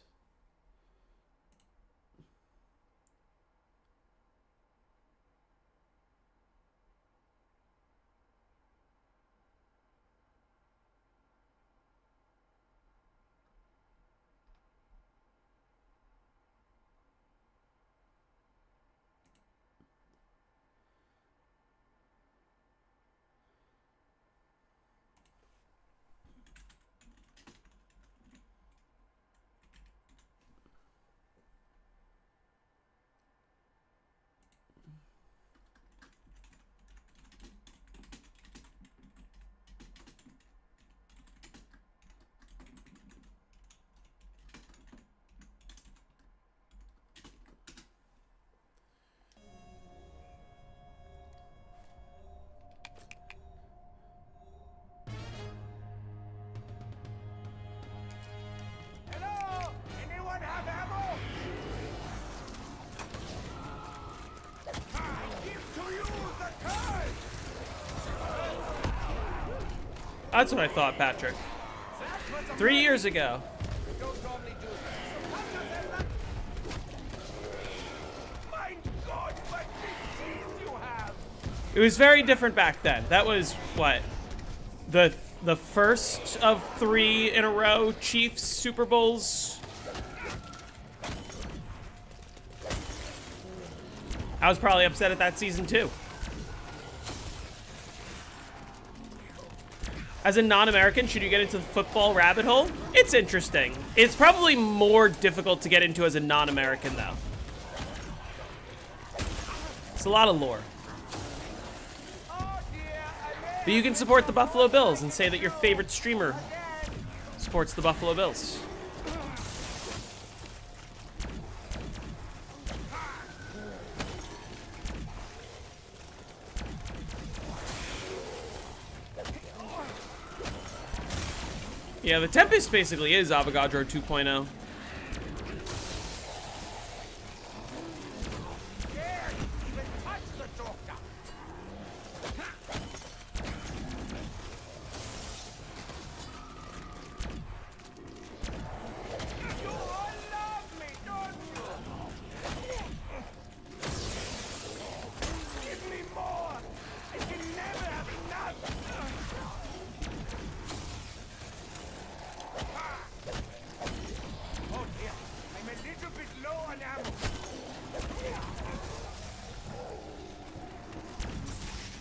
That's what I thought, Patrick. 3 years ago. We don't normally do that. Cut yourself up. My God, what big teeth you have! It was very different back then. That was, what? The first of 3 in a row Chiefs Super Bowls. I was probably upset at that season too. As a non-American, should you get into the football rabbit hole? It's interesting. It's probably more difficult to get into as a non-American though. It's a lot of lore. But you can support the Buffalo Bills and say that your favorite streamer supports the Buffalo Bills. Yeah, the Tempest basically is Avogadro 2.0.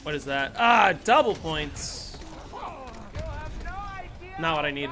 What is that? Ah, double points. Not what I need.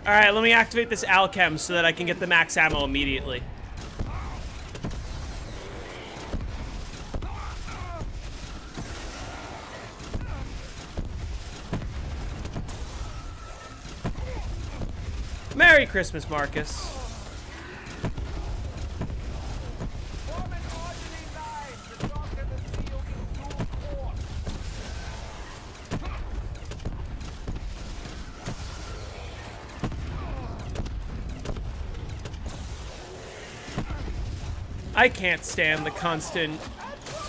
Alright, let me activate this Alchem so that I can get the max ammo immediately. Merry Christmas, Marcus. I can't stand the constant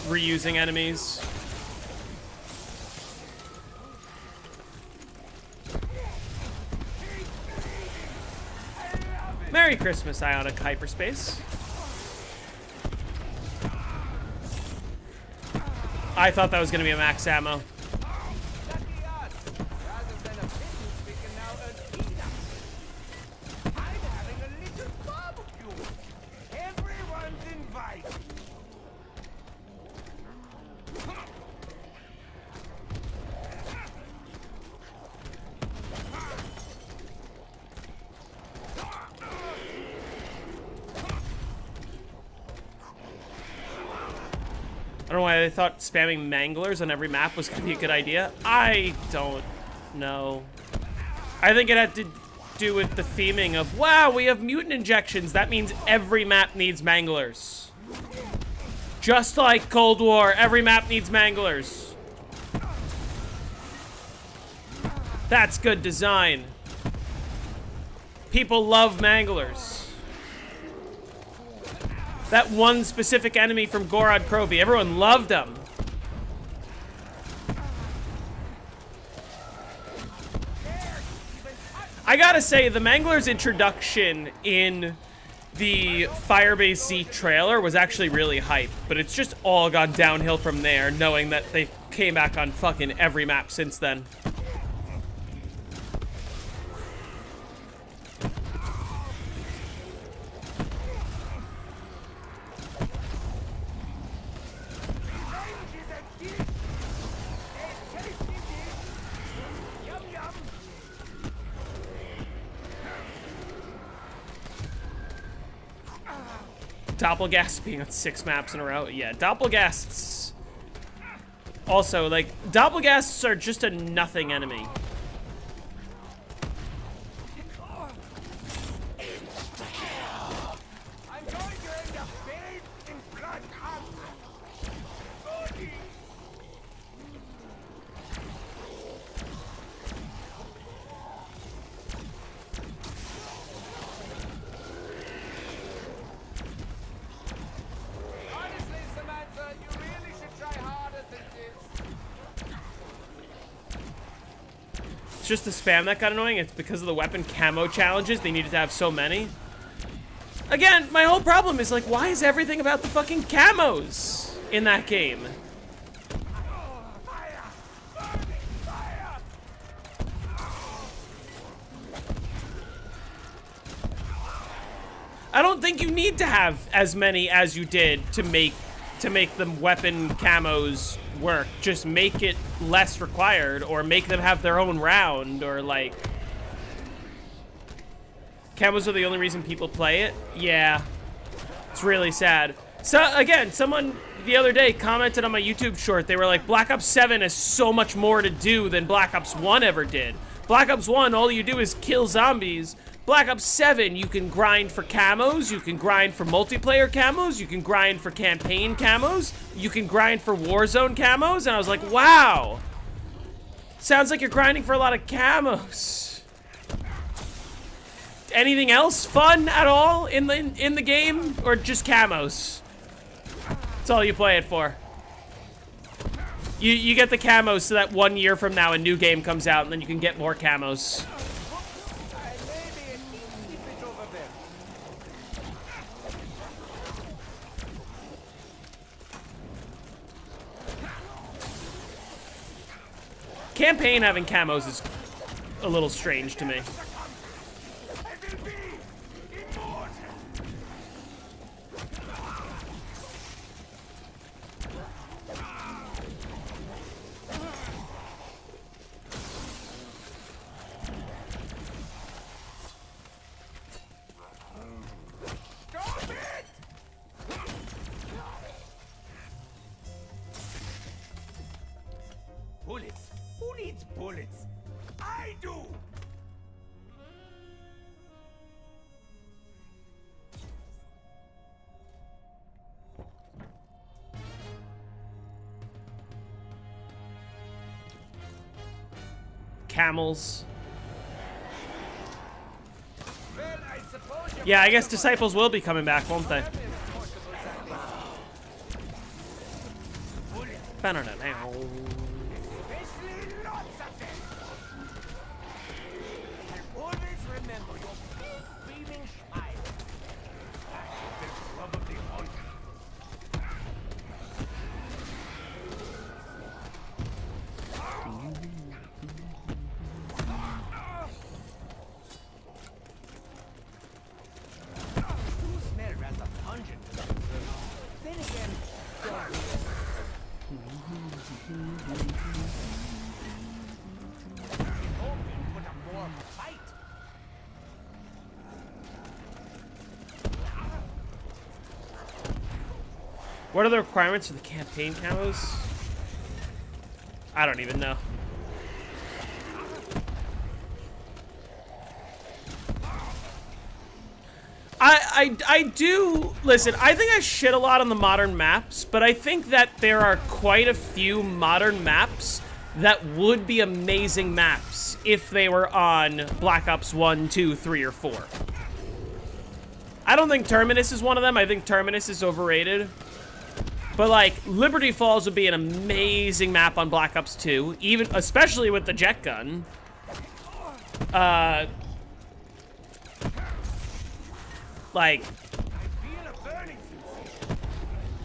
reusing enemies. Merry Christmas, Ionic Hyperspace. I thought that was gonna be a max ammo. I don't know why they thought spamming manglers on every map was gonna be a good idea. I don't know. I think it had to do with the theming of, wow, we have mutant injections. That means every map needs manglers. Just like Cold War, every map needs manglers. That's good design. People love manglers. That one specific enemy from Gorod Krovi, everyone loved him. I gotta say, the Mangler's introduction in the Firebase Z trailer was actually really hype, but it's just all gone downhill from there, knowing that they came back on fucking every map since then. Doppelgast being on 6 maps in a row. Yeah, Doppelgasts. Also, like, Doppelgasts are just a nothing enemy. It's just the spam that got annoying. It's because of the weapon camo challenges. They needed to have so many. Again, my whole problem is like, why is everything about the fucking camos in that game? I don't think you need to have as many as you did to make them weapon camos work. Just make it less required, or make them have their own round, or like... Camos are the only reason people play it? Yeah. It's really sad. So, again, someone the other day commented on my YouTube short. They were like, Black Ops 7 has so much more to do than Black Ops 1 ever did. Black Ops 1, all you do is kill zombies. Black Ops 7, you can grind for camos, you can grind for multiplayer camos, you can grind for campaign camos, you can grind for Warzone camos, and I was like, wow. Sounds like you're grinding for a lot of camos. Anything else fun at all in the game, or just camos? That's all you play it for. You get the camos so that 1 year from now a new game comes out and then you can get more camos. Campaign having camos is a little strange to me. Bullets? Who needs bullets? I do! Camels. Well, I suppose you Yeah, I guess Disciples will be coming back, won't they? Especially lots of them. And always remember your big beaming smile. They're probably haunted. You smell rather pungent. Then again, hoping for a more fight. What are the requirements for the campaign camos? I don't even know. I do, listen, I think I shit a lot on the modern maps, but I think that there are quite a few modern maps that would be amazing maps if they were on Black Ops 1, 2, 3, or 4. I don't think Terminus is one of them. I think Terminus is overrated. But like, Liberty Falls would be an amazing map on Black Ops 2, even, especially with the jet gun. Like, I feel a burning sensation.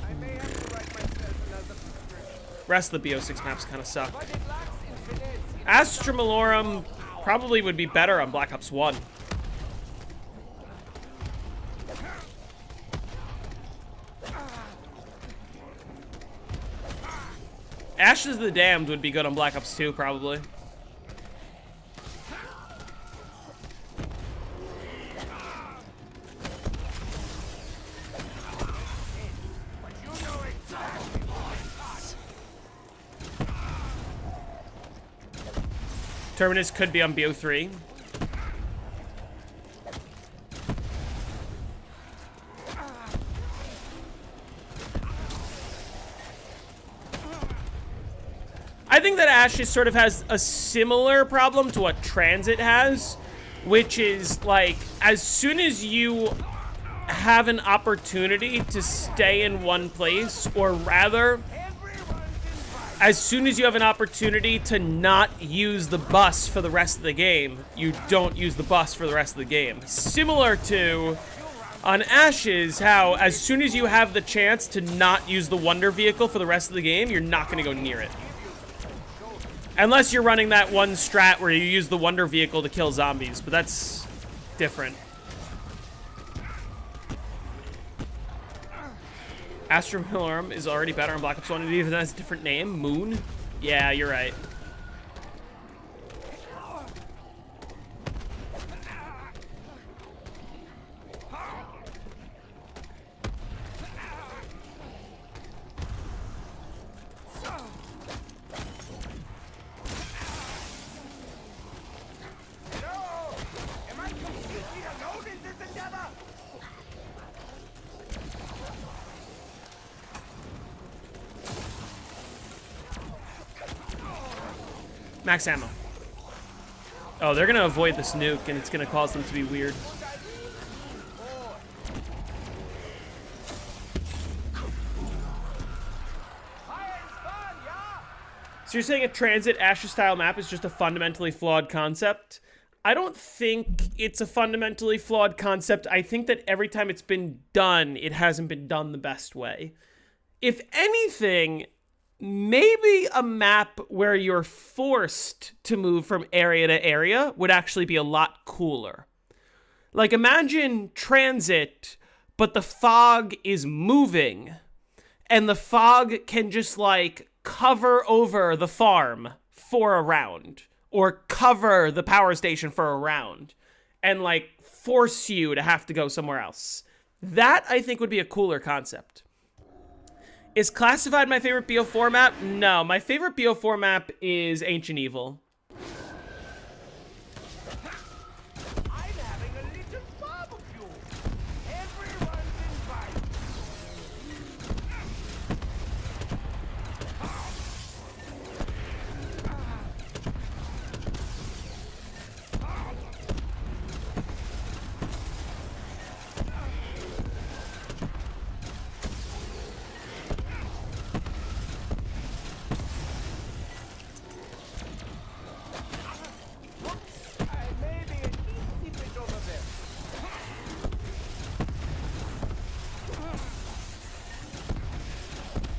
I may have to write myself another prescription. rest of the BO6 maps kind of suck. But it lacks infinite. Astra Malorum probably would be better on Black Ops 1. Ashes of the Damned would be good on Black Ops 2, probably. But you know exactly what I got. Terminus could be on BO3. I think that Ashes sort of has a similar problem to what Transit has, which is like, as soon as you have an opportunity to stay in one place, or rather, Everyone's invited. as soon as you have an opportunity to not use the bus for the rest of the game, you don't use the bus for the rest of the game. Similar to on Ashes, how as soon as you have the chance to not use the Wonder Vehicle for the rest of the game, you're not going to go near it. Unless you're running that one strat where you use the Wonder Vehicle to kill zombies, but that's different. Astra Millorum is already better on Black Ops 1, even though it has a different name. Moon? Yeah, you're right. Max ammo. Oh, they're gonna avoid this nuke, and it's gonna cause them to be weird. So you're saying a transit Ashes-style map is just a fundamentally flawed concept? I don't think it's a fundamentally flawed concept. I think that every time it's been done, it hasn't been done the best way. If anything, maybe a map where you're forced to move from area to area would actually be a lot cooler. Like, imagine transit, but the fog is moving, and the fog can just, like, cover over the farm for a round, or cover the power station for a round, and, like, force you to have to go somewhere else. That, I think, would be a cooler concept. Is Classified my favorite BO4 map? No, my favorite BO4 map is Ancient Evil. I'm having a little barbecue. Everyone's invited.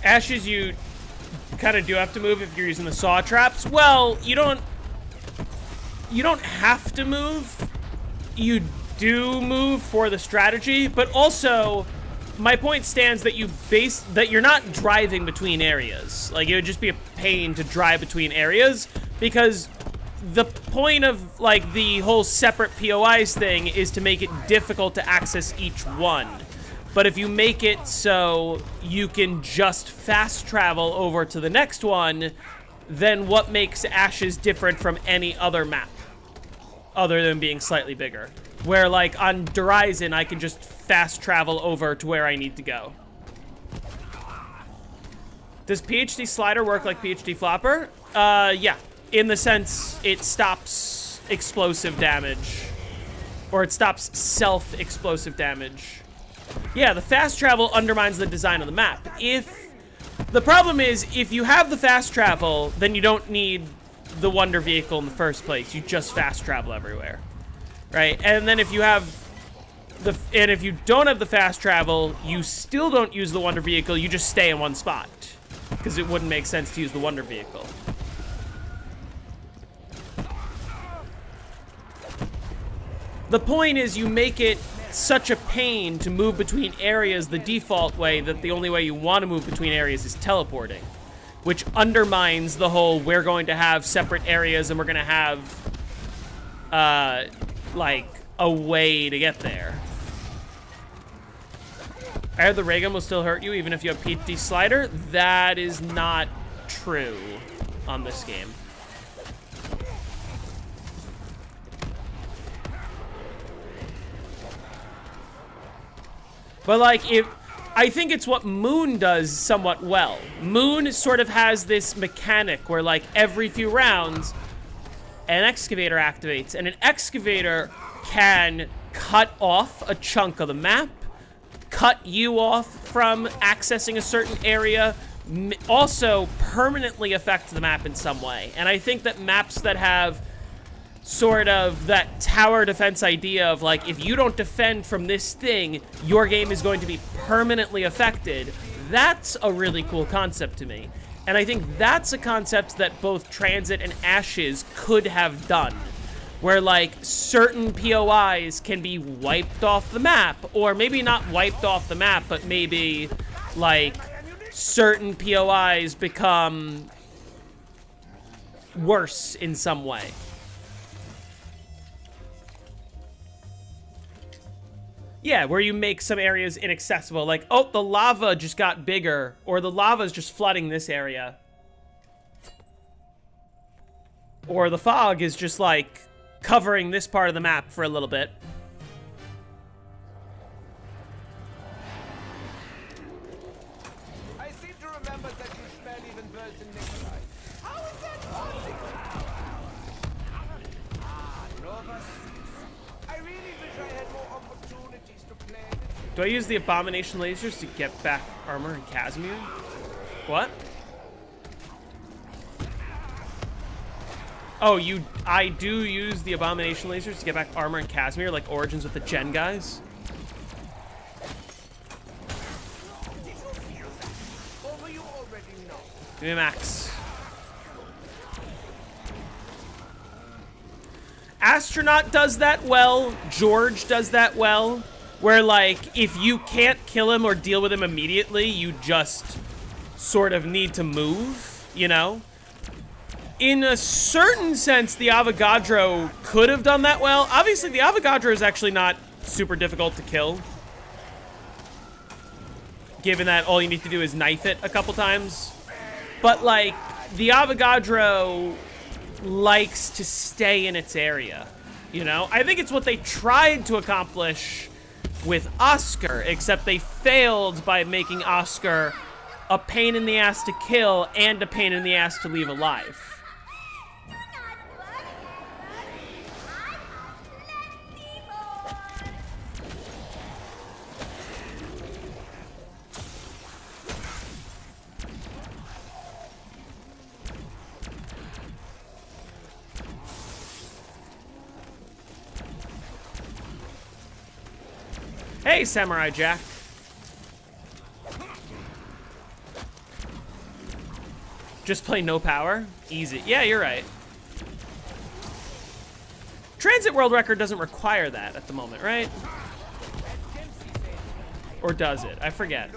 Ashes, you kind of do have to move if you're using the saw traps. Well, you don't have to move. You do move for the strategy, but also my point stands that you're not driving between areas. Like, it would just be a pain to drive between areas, because the point of, like, the whole separate POIs thing is to make it difficult to access each one. But if you make it so you can just fast travel over to the next one, then what makes Ashes different from any other map? Other than being slightly bigger. Where, like, on Horizon, I can just fast travel over to where I need to go. Does PhD Slider work like PhD Flopper? Yeah. In the sense, it stops explosive damage. Or it stops self-explosive damage. Yeah, the fast travel undermines the design of the map. The problem is, if you have the fast travel, then you don't need the Wonder Vehicle in the first place. You just fast travel everywhere, right? And then if you don't have the fast travel, you still don't use the Wonder Vehicle. You just stay in one spot, because it wouldn't make sense to use the Wonder Vehicle. The point is, you make it such a pain to move between areas the default way that the only way you want to move between areas is teleporting, which undermines the whole we're going to have separate areas and we're going to have like a way to get there. I heard the ray gun will still hurt you even if you have PhD Slider. That is not true on this game. But, like, I think it's what Moon does somewhat well. Moon sort of has this mechanic where, like, every few rounds, an excavator activates. And an excavator can cut off a chunk of the map, cut you off from accessing a certain area, also permanently affect the map in some way. And I think that maps that have sort of that tower defense idea of like, if you don't defend from this thing, your game is going to be permanently affected. That's a really cool concept to me. And I think that's a concept that both Transit and Ashes could have done. Where like certain POIs can be wiped off the map, or maybe not wiped off the map, but maybe like certain POIs become worse in some way. Yeah, where you make some areas inaccessible, like, oh, the lava just got bigger, or the lava is just flooding this area. Or the fog is just like covering this part of the map for a little bit. I seem to remember that you smell even worse than Nikolai. How is that possible? Nova 6. I really wish I had more opportunities to play with you. Do I use the abomination lasers to get back armor and Casimir? What? Oh, I do use the abomination lasers to get back armor and Casimir, like Origins with the Gen guys. Did you feel that? Or were you already know? Give me a max. Astronaut does that well. George does that well. Where, like, if you can't kill him or deal with him immediately, you just sort of need to move, you know? In a certain sense, the Avogadro could have done that well. Obviously, the Avogadro is actually not super difficult to kill, given that all you need to do is knife it a couple times. But, like, the Avogadro likes to stay in its area, you know? I think it's what they tried to accomplish with Oscar, except they failed by making Oscar a pain in the ass to kill and a pain in the ass to leave alive. Hey, Samurai Jack. Just play no power? Easy. Yeah, you're right. Transit World Record doesn't require that at the moment, right? Or does it? I forget.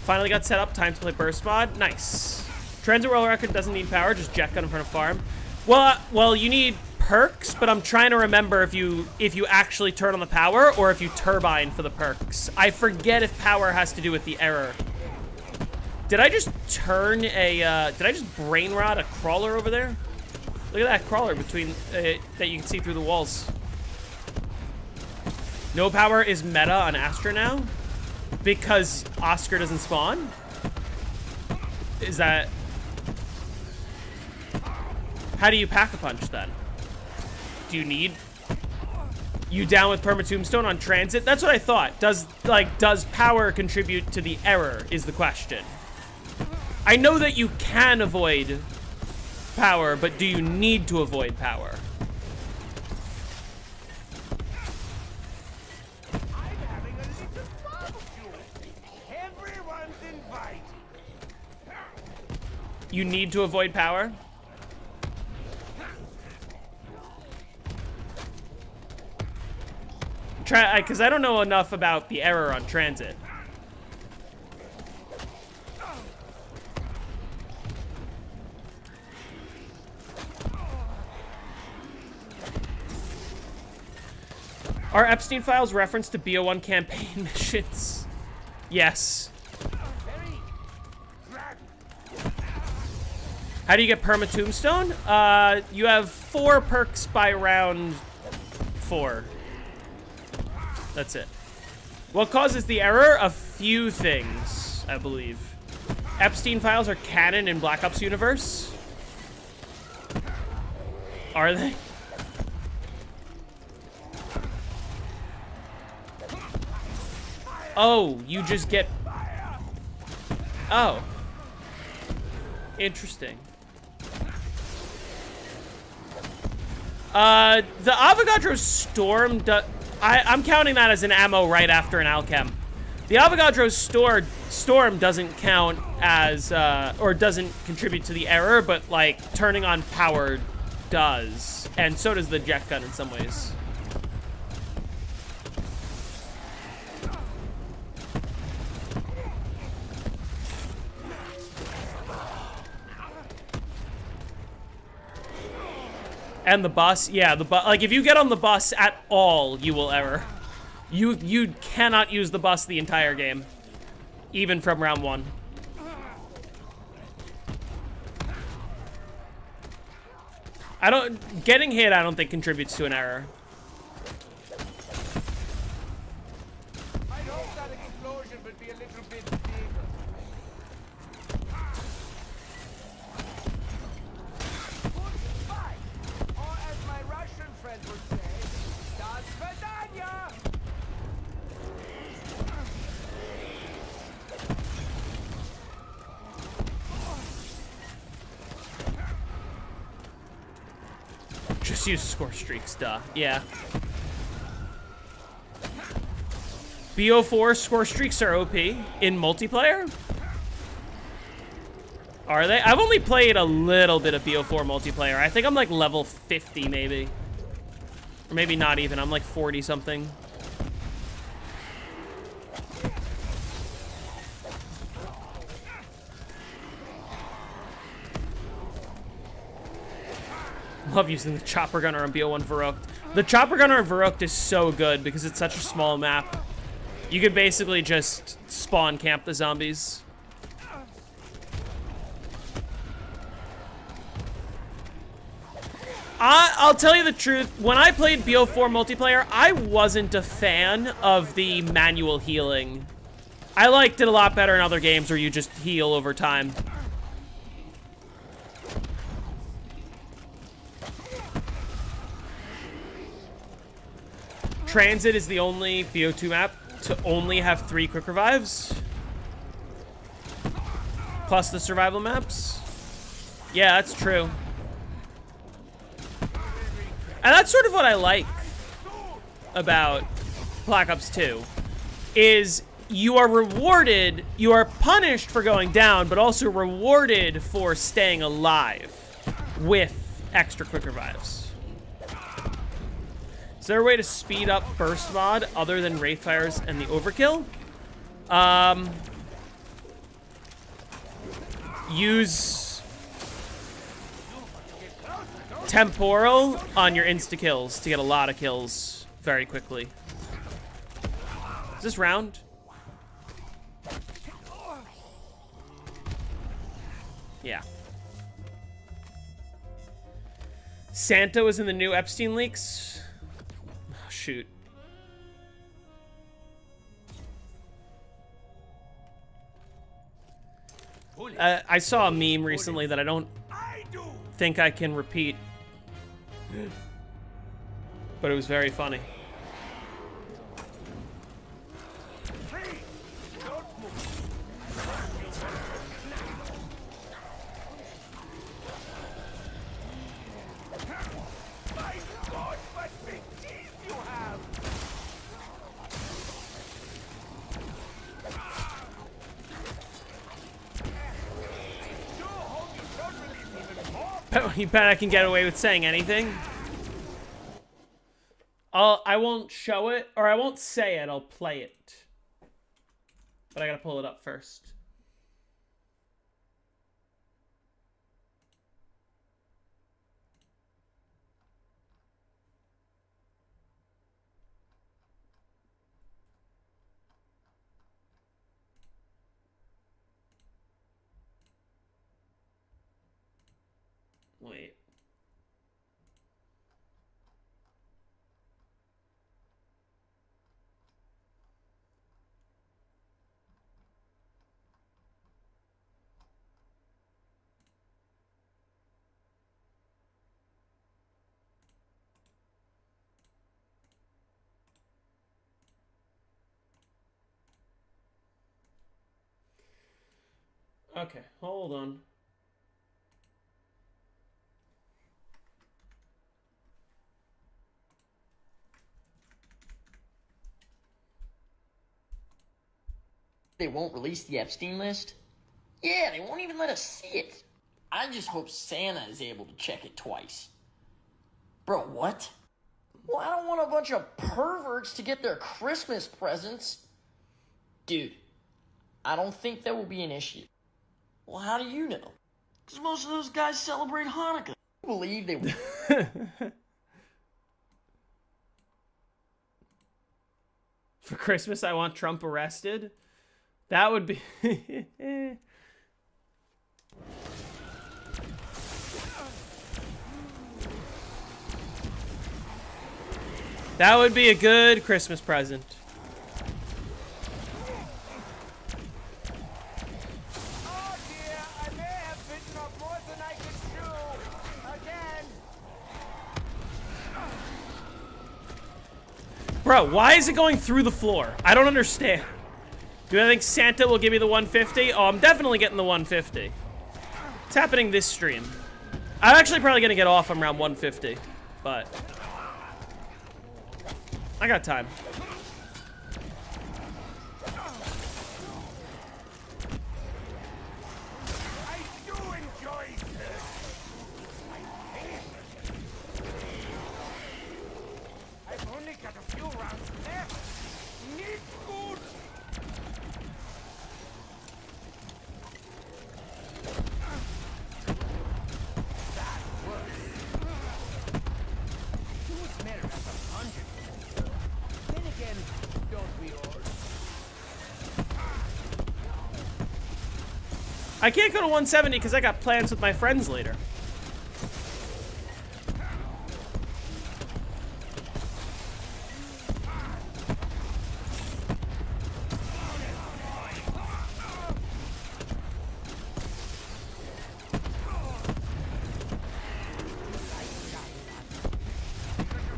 Finally got set up. Time to play burst mod. Nice. Transit World Record doesn't need power. Just jet gun in front of farm. Well, you need perks, but I'm trying to remember if you actually turn on the power or if you turbine for the perks. I forget if power has to do with the error. Did I just turn a? Did I just brain rot a crawler over there? Look at that crawler between that you can see through the walls. No power is meta on Astra now. Because Oscar doesn't spawn? Is that... How do you pack a punch then? Do you need... You down with Perma Tombstone on Transit? That's what I thought. Does power contribute to the error is the question. I know that you can avoid power, but do you need to avoid power? You need to avoid power? Because I don't know enough about the error on Transit. Are Epstein files reference to BO1 campaign missions? Yes. How do you get Perma Tombstone? You have 4 perks by round 4. That's it. What causes the error? A few things, I believe. Epstein files are canon in Black Ops universe. Are they? Oh, you just get... Oh. Interesting. The Avogadro Storm... I'm counting that as an ammo right after an Alchem. The Avogadro Storm doesn't count as... or doesn't contribute to the error, but, like, turning on power does. And so does the jet gun in some ways. And the bus, yeah, like if you get on the bus at all, you will error. You cannot use the bus the entire game, even from round 1. Getting hit I don't think contributes to an error. I'd hope that explosion would be a little bit bigger. Goodbye! Or as my Russian friend would say, das Svidaniya! Just use score streaks, duh. Yeah. BO4 score streaks are OP in multiplayer? Are they? I've only played a little bit of BO4 multiplayer. I think I'm like level 50 maybe. Or maybe not even. I'm like 40 something. Love using the chopper gunner on BO1 Varrocked. The chopper gunner on Varrocked is so good because it's such a small map. You could basically just spawn camp the zombies. I'll tell you the truth. When I played BO4 multiplayer, I wasn't a fan of the manual healing. I liked it a lot better in other games where you just heal over time. Transit is the only BO2 map to only have 3 quick revives. Plus the survival maps. Yeah, that's true. And that's sort of what I like about Black Ops 2, is you are rewarded, you are punished for going down, but also rewarded for staying alive with extra quick revives. Is there a way to speed up burst mod other than Wraithfires and the overkill? Use temporal on your insta kills to get a lot of kills very quickly. Is this round? Yeah. Santa was in the new Epstein leaks. Shoot. I saw a meme recently that I don't think I can repeat, but it was very funny. You bet I can get away with saying anything. I won't show it, or I won't say it, I'll play it. But I gotta pull it up first. Wait. Okay, hold on. They won't release the Epstein list? Yeah, they won't even let us see it. I just hope Santa is able to check it twice. Bro, what? Well, I don't want a bunch of perverts to get their Christmas presents. Dude, I don't think that will be an issue. Well, how do you know? Because most of those guys celebrate Hanukkah. I believe they will. For Christmas, I want Trump arrested. That would be... That would be a good Christmas present. Oh dear, I may have bitten off more than I could chew. Again. Bro, why is it going through the floor? I don't understand. Do I think Santa will give me the 150? Oh, I'm definitely getting the 150. It's happening this stream. I'm actually probably gonna get off around 150, but I got time. I do enjoy this. I've only got a few rounds left. Need food. That works. Who's better as a hundred? Then again, don't we all? I can't go to 170 because I got plans with my friends later.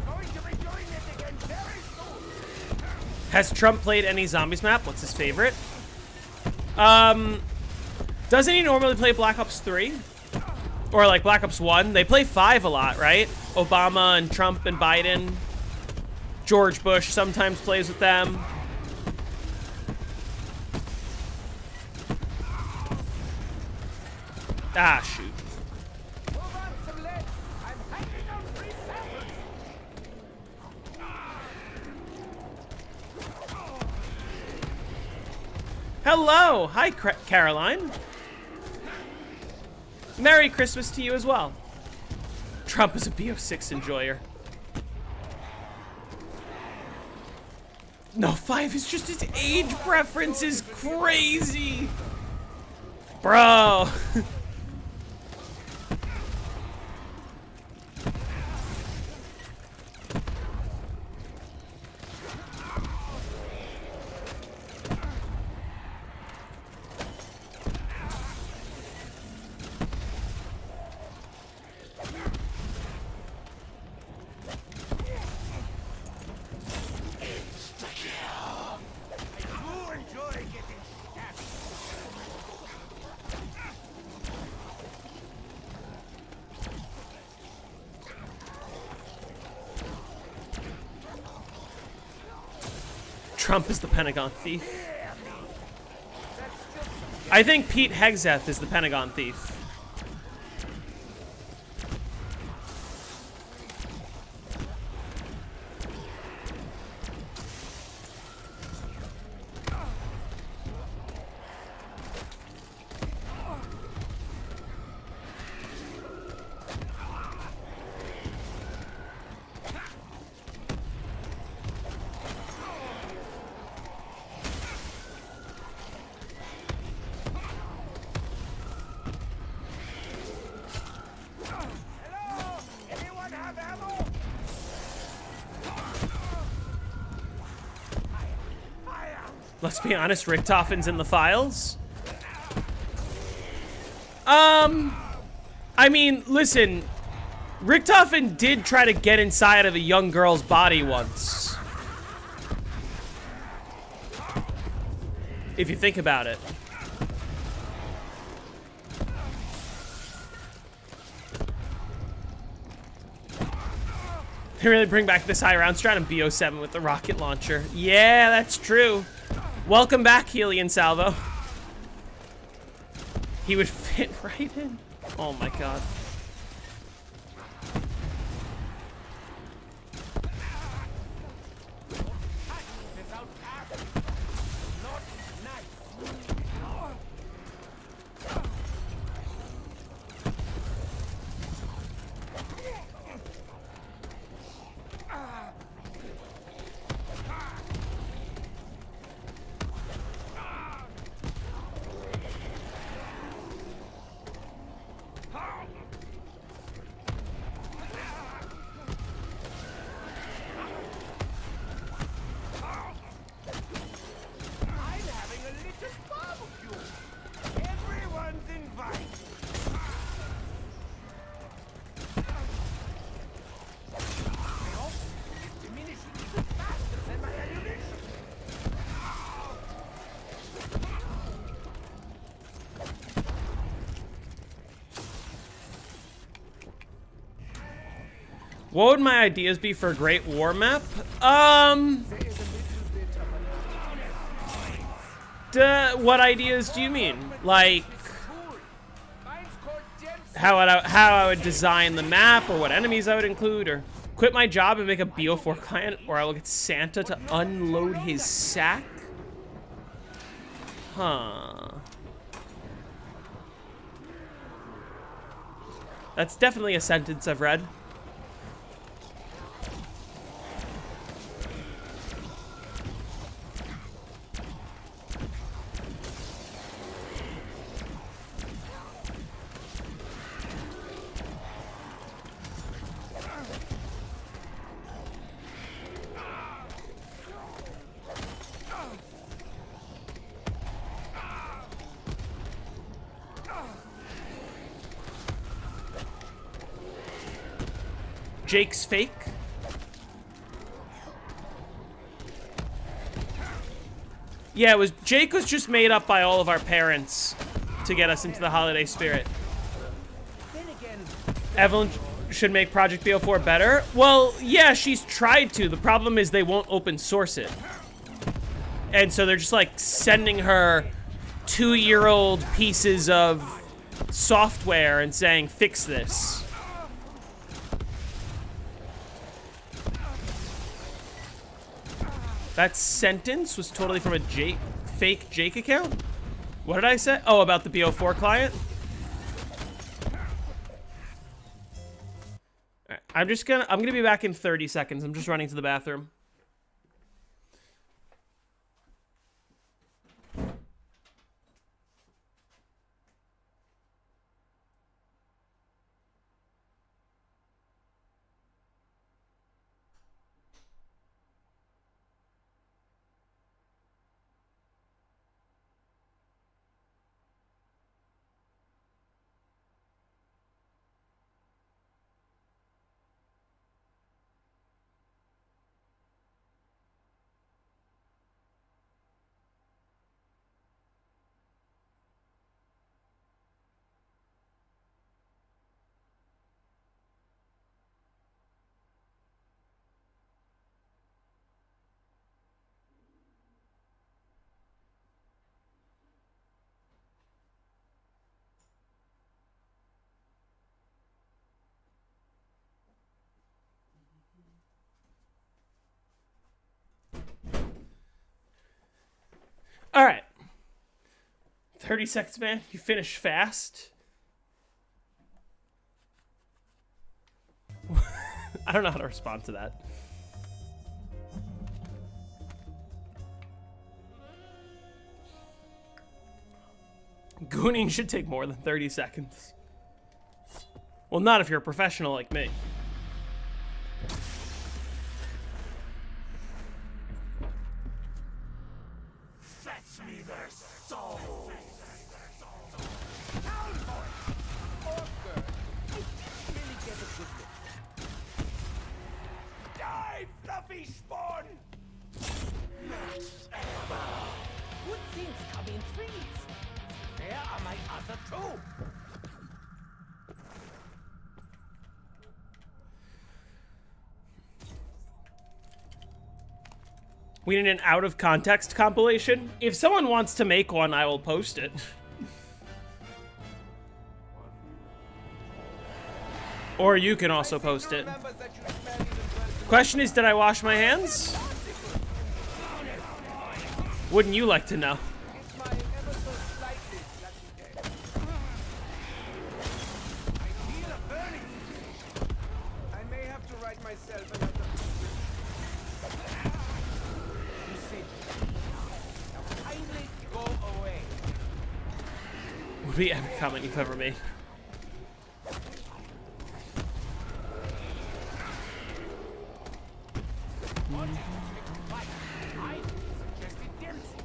Going to be doing it again very soon. Has Trump played any zombies map? What's his favorite? Doesn't he normally play Black Ops 3? Or like Black Ops 1? They play 5 a lot, right? Obama and Trump and Biden. George Bush sometimes plays with them. Ah, shoot. Move on some lead. I'm hanging on free samples. Hello! Hi, Caroline. Merry Christmas to you as well. Trump is a BO6 enjoyer. No, 5 is just his age preference is crazy. Bro. I do enjoy getting stabbed. Trump is the Pentagon thief. I think Pete Hegseth is the Pentagon thief. Hello? Anyone have ammo? Fire! Let's be honest, Richtofen's in the files. I mean, listen, Richtofen did try to get inside of a young girl's body once. If you think about it. They really bring back this high round strat in BO7 with the rocket launcher. Yeah, that's true. Welcome back, Helion Salvo. He would fit right in. Oh my god. What would my ideas be for a great war map? What ideas do you mean? Like, how I would design the map, or what enemies I would include, or quit my job and make a BO4 client, or I will get Santa to unload his sack? Huh. That's definitely a sentence I've read. Jake's fake. Yeah, Jake was just made up by all of our parents to get us into the holiday spirit. Evelyn should make Project BO4 better. Well, yeah, she's tried to. The problem is they won't open source it. And so they're just like sending her 2-year-old pieces of software and saying, fix this. That sentence was totally from a fake Jake account? What did I say? Oh, about the BO4 client? All right, I'm gonna be back in 30 seconds. I'm just running to the bathroom. All right. 30 seconds, man. You finished fast. I don't know how to respond to that. Gooning should take more than 30 seconds. Well, not if you're a professional like me. We need an out of context compilation. If someone wants to make one, I will post it. Or you can also post it. Remember that you smell even worse. Question is, did I wash my hands? Wouldn't you like to know? It's my ever so slightly lucky day. I feel a burning. I may have to write myself another prescription. You see, now kindly go away. Would be every comment you've ever made. I suggested Dempsey.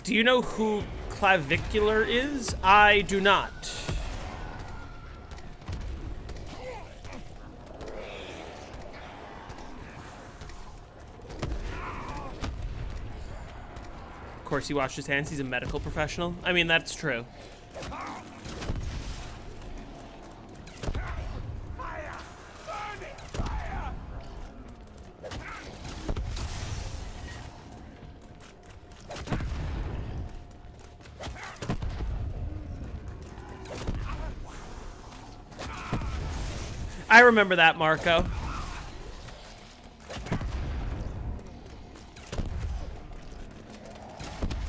Do you know who Clavicular is? I do not. Of course, he washed his hands. He's a medical professional. I mean, that's true. Fire! Burning fire! I remember that, Marco.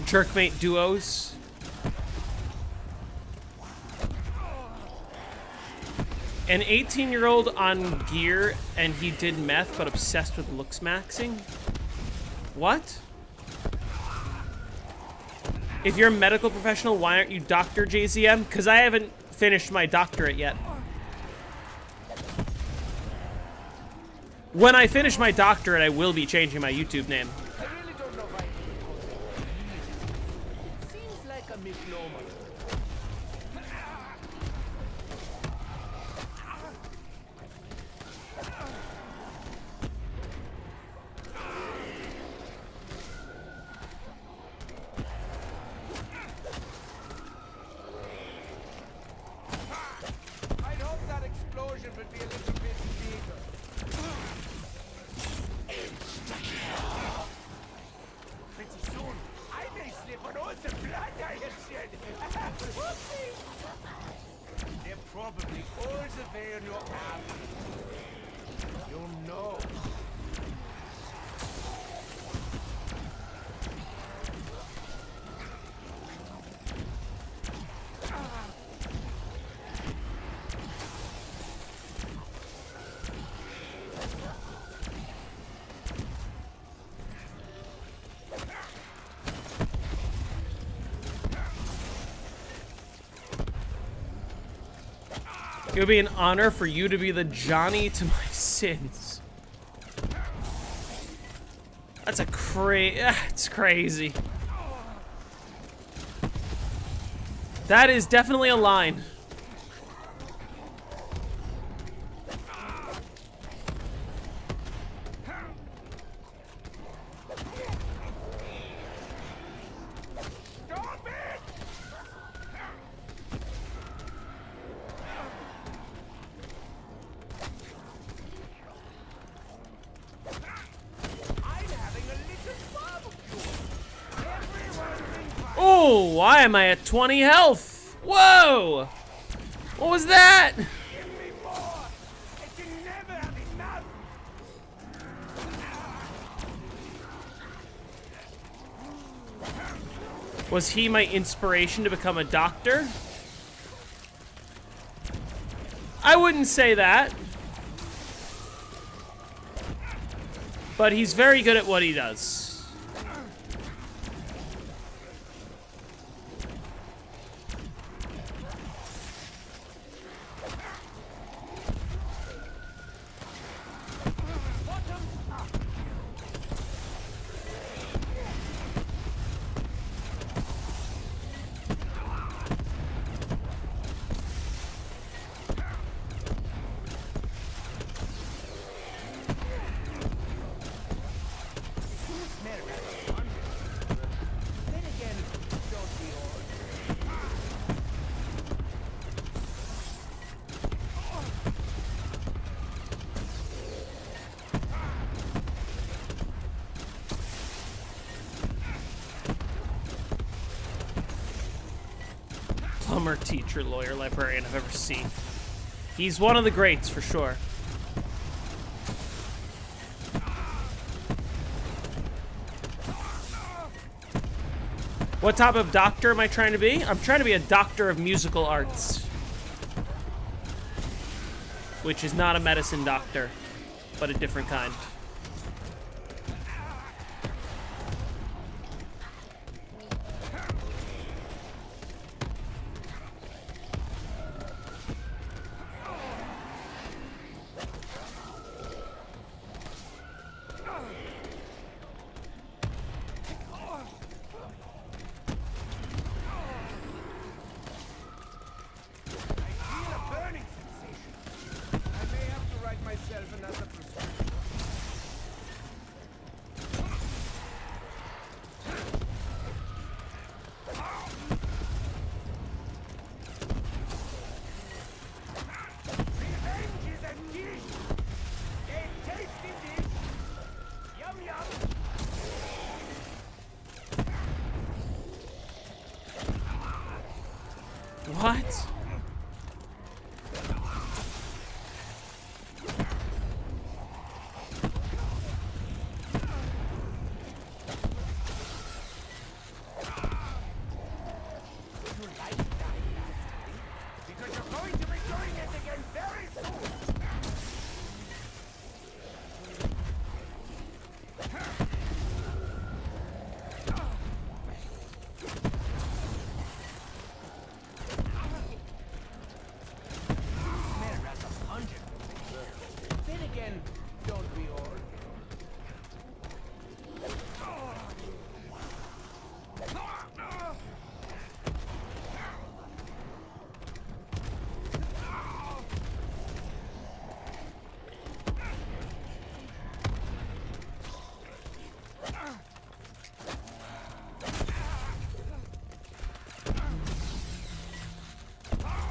Jerkmate duos. An 18-year-old on gear and he did meth but obsessed with looks maxing? What? If you're a medical professional, why aren't you Dr. JZM? Because I haven't finished my doctorate yet. When I finish my doctorate, I will be changing my YouTube name. I really don't know why. Seems like a misnomer. I'd hope that explosion would be a little bit bigger. Pretty soon, I may slip on all the blood I have shed. Whoopsie! They're probably all the way on your arm. You know. It would be an honor for you to be the Johnny to my sins. That's a it's crazy. That is definitely a line. Stop it! I'm having a little barbecue. Everyone's invited. Oh, why am I at 20 health? Whoa! What was that? Give me more. I can never have enough. Was he my inspiration to become a doctor? I wouldn't say that. But he's very good at what he does. performer, teacher, lawyer, librarian I've ever seen. He's one of the greats for sure. What type of doctor am I trying to be? I'm trying to be a doctor of musical arts. Which is not a medicine doctor, but a different kind. What? Because you're going to be doing it again very soon. Then again, don't we all?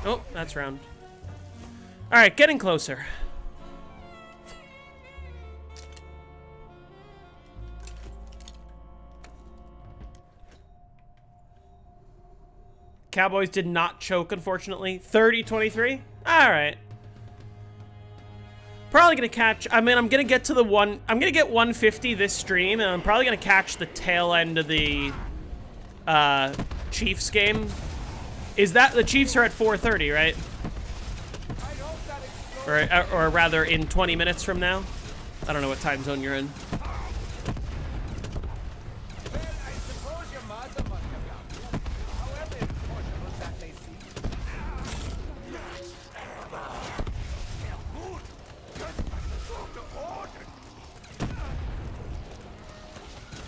Oh, that's round. All right, getting closer. Cowboys did not choke, unfortunately. 30-23? All right. Probably gonna catch, I mean, I'm gonna get to the I'm gonna get 150 this stream, and I'm probably gonna catch the tail end of the Chiefs game. Is that, the Chiefs are at 4:30, right? Or rather, in 20 minutes from now? I don't know what time zone you're in. Well, I suppose your mother must have come. However impossible that may seem. They're good. Just like the order.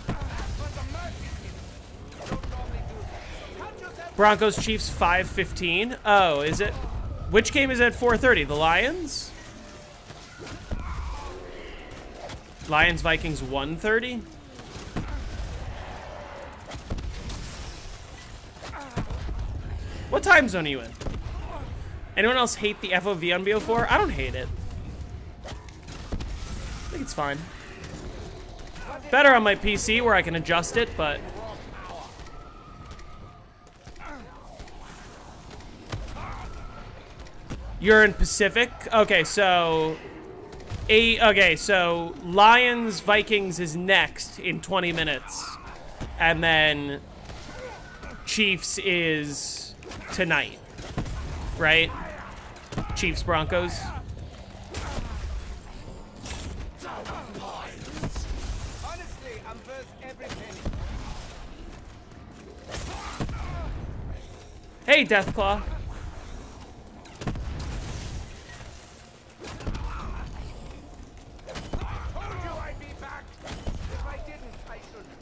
That was a mercy kill. You don't normally do that. Cut yourself. Broncos Chiefs 5:15. Oh, is it? Which game is at 4:30? The Lions? Lions Vikings 1:30? What time zone are you in? Anyone else hate the FOV on BO4? I don't hate it. I think it's fine. Better on my PC where I can adjust it, but you're in Pacific? Okay, so so Lions Vikings is next in 20 minutes. And then Chiefs is tonight. Right? Chiefs Broncos. Honestly, I'm worth every penny. Hey, Deathclaw. Told you I'd be back. If I didn't, I shouldn't.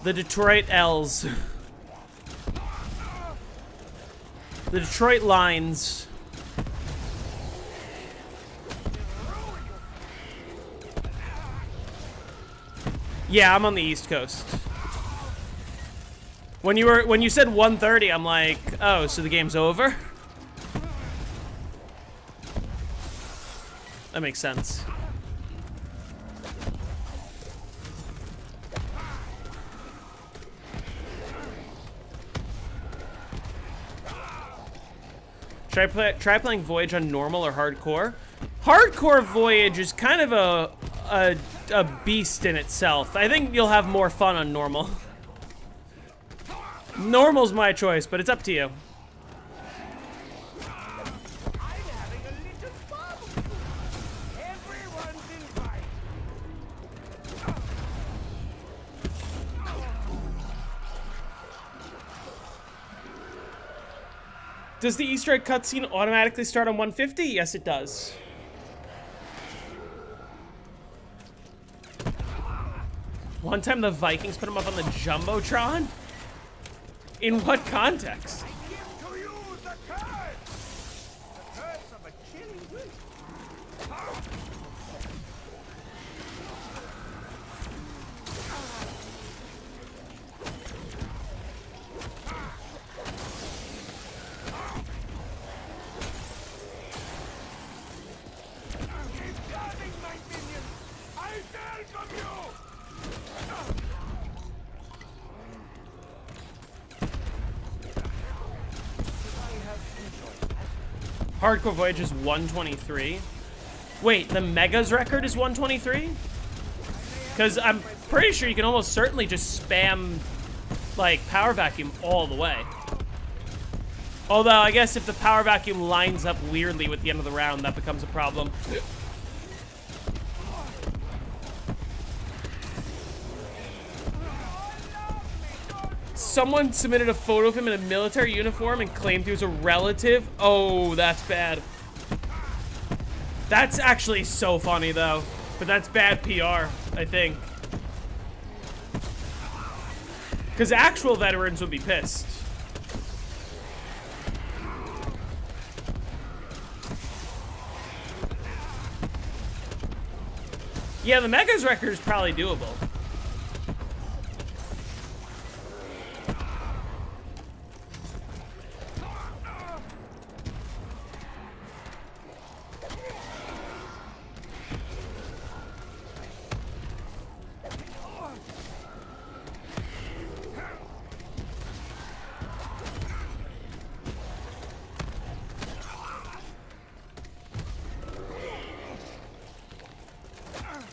The Detroit L's. The Detroit Lions. Yeah, I'm on the East Coast. When you said 1:30, I'm like, oh, so the game's over? That makes sense. Should I try playing Voyage on normal or hardcore? Hardcore Voyage is kind of a beast in itself. I think you'll have more fun on normal. Normal's my choice, but it's up to you. I'm having a little barbecue. Everyone's invited. Does the Easter egg cutscene automatically start on 150? Yes, it does. One time the Vikings put him up on the Jumbotron? In what context? Give to you the curse. The curse of a killing wind. Keep guarding my minions. I welcome you. Hardcore Voyage is 123. Wait, the Megas record is 123? Because I'm pretty sure you can almost certainly just spam, like, Power Vacuum all the way. Although, I guess if the Power Vacuum lines up weirdly with the end of the round, that becomes a problem. Someone submitted a photo of him in a military uniform and claimed he was a relative. Oh, that's bad. That's actually so funny, though. But that's bad PR, I think. Because actual veterans would be pissed. Yeah, the Megas record is probably doable.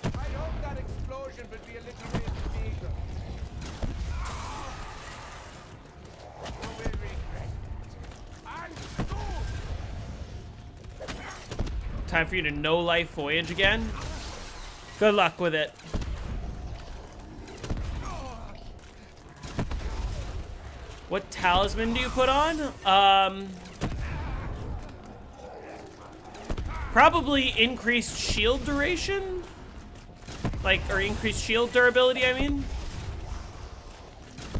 I hope that explosion would be a little bit bigger. You will regret it. And soon. Time for you to no-life Voyage again. Good luck with it. What talisman do you put on? Probably increased shield duration? Like, or increased shield durability, I mean?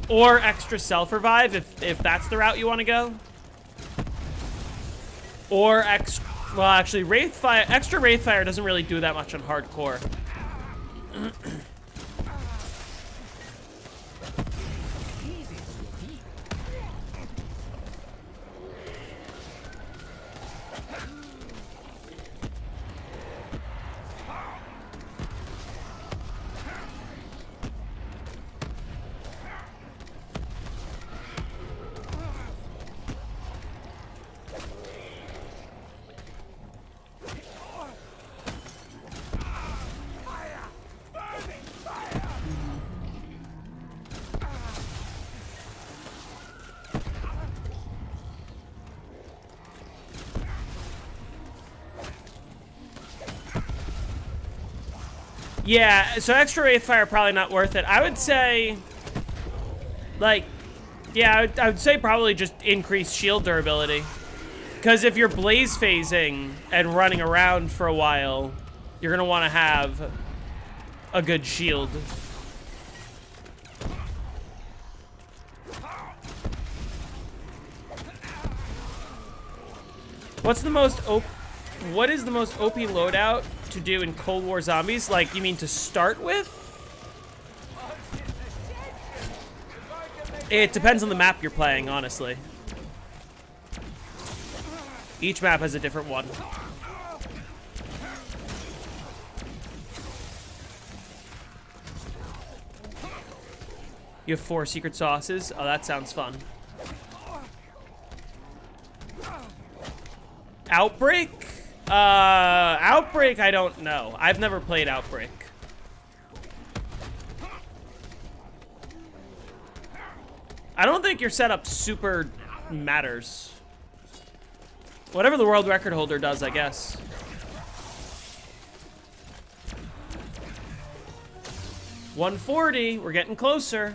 Or extra self-revive, if that's the route you want to go. Or well, actually, extra Wraithfire doesn't really do that much on hardcore. Yeah, so extra Wraithfire probably not worth it. I would say, like, yeah, I would say probably just increase shield durability. Because if you're blaze phasing and running around for a while, you're going to want to have a good shield. What is the most OP loadout to do in Cold War Zombies? Like, you mean to start with? It depends on the map you're playing, honestly. Each map has a different one. You have 4 secret sauces? Oh, that sounds fun. Outbreak? Outbreak, I don't know. I've never played Outbreak. I don't think your setup super matters. Whatever the world record holder does, I guess. $140, we're getting closer.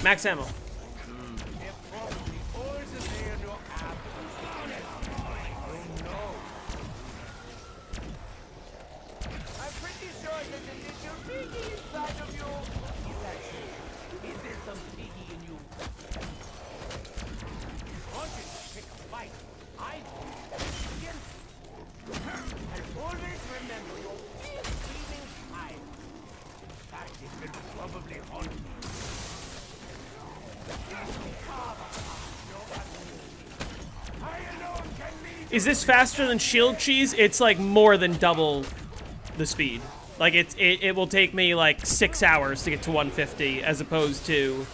Max ammo. I'm pretty sure there's a little piggy inside of you. Is there some piggy in you? Wanted to pick a fight. I against you. And always remember your screaming child. In fact, it will probably haunt me. Is this faster than shield cheese? It's like more than double the speed. Like it will take me like 6 hours to get to 150 as opposed to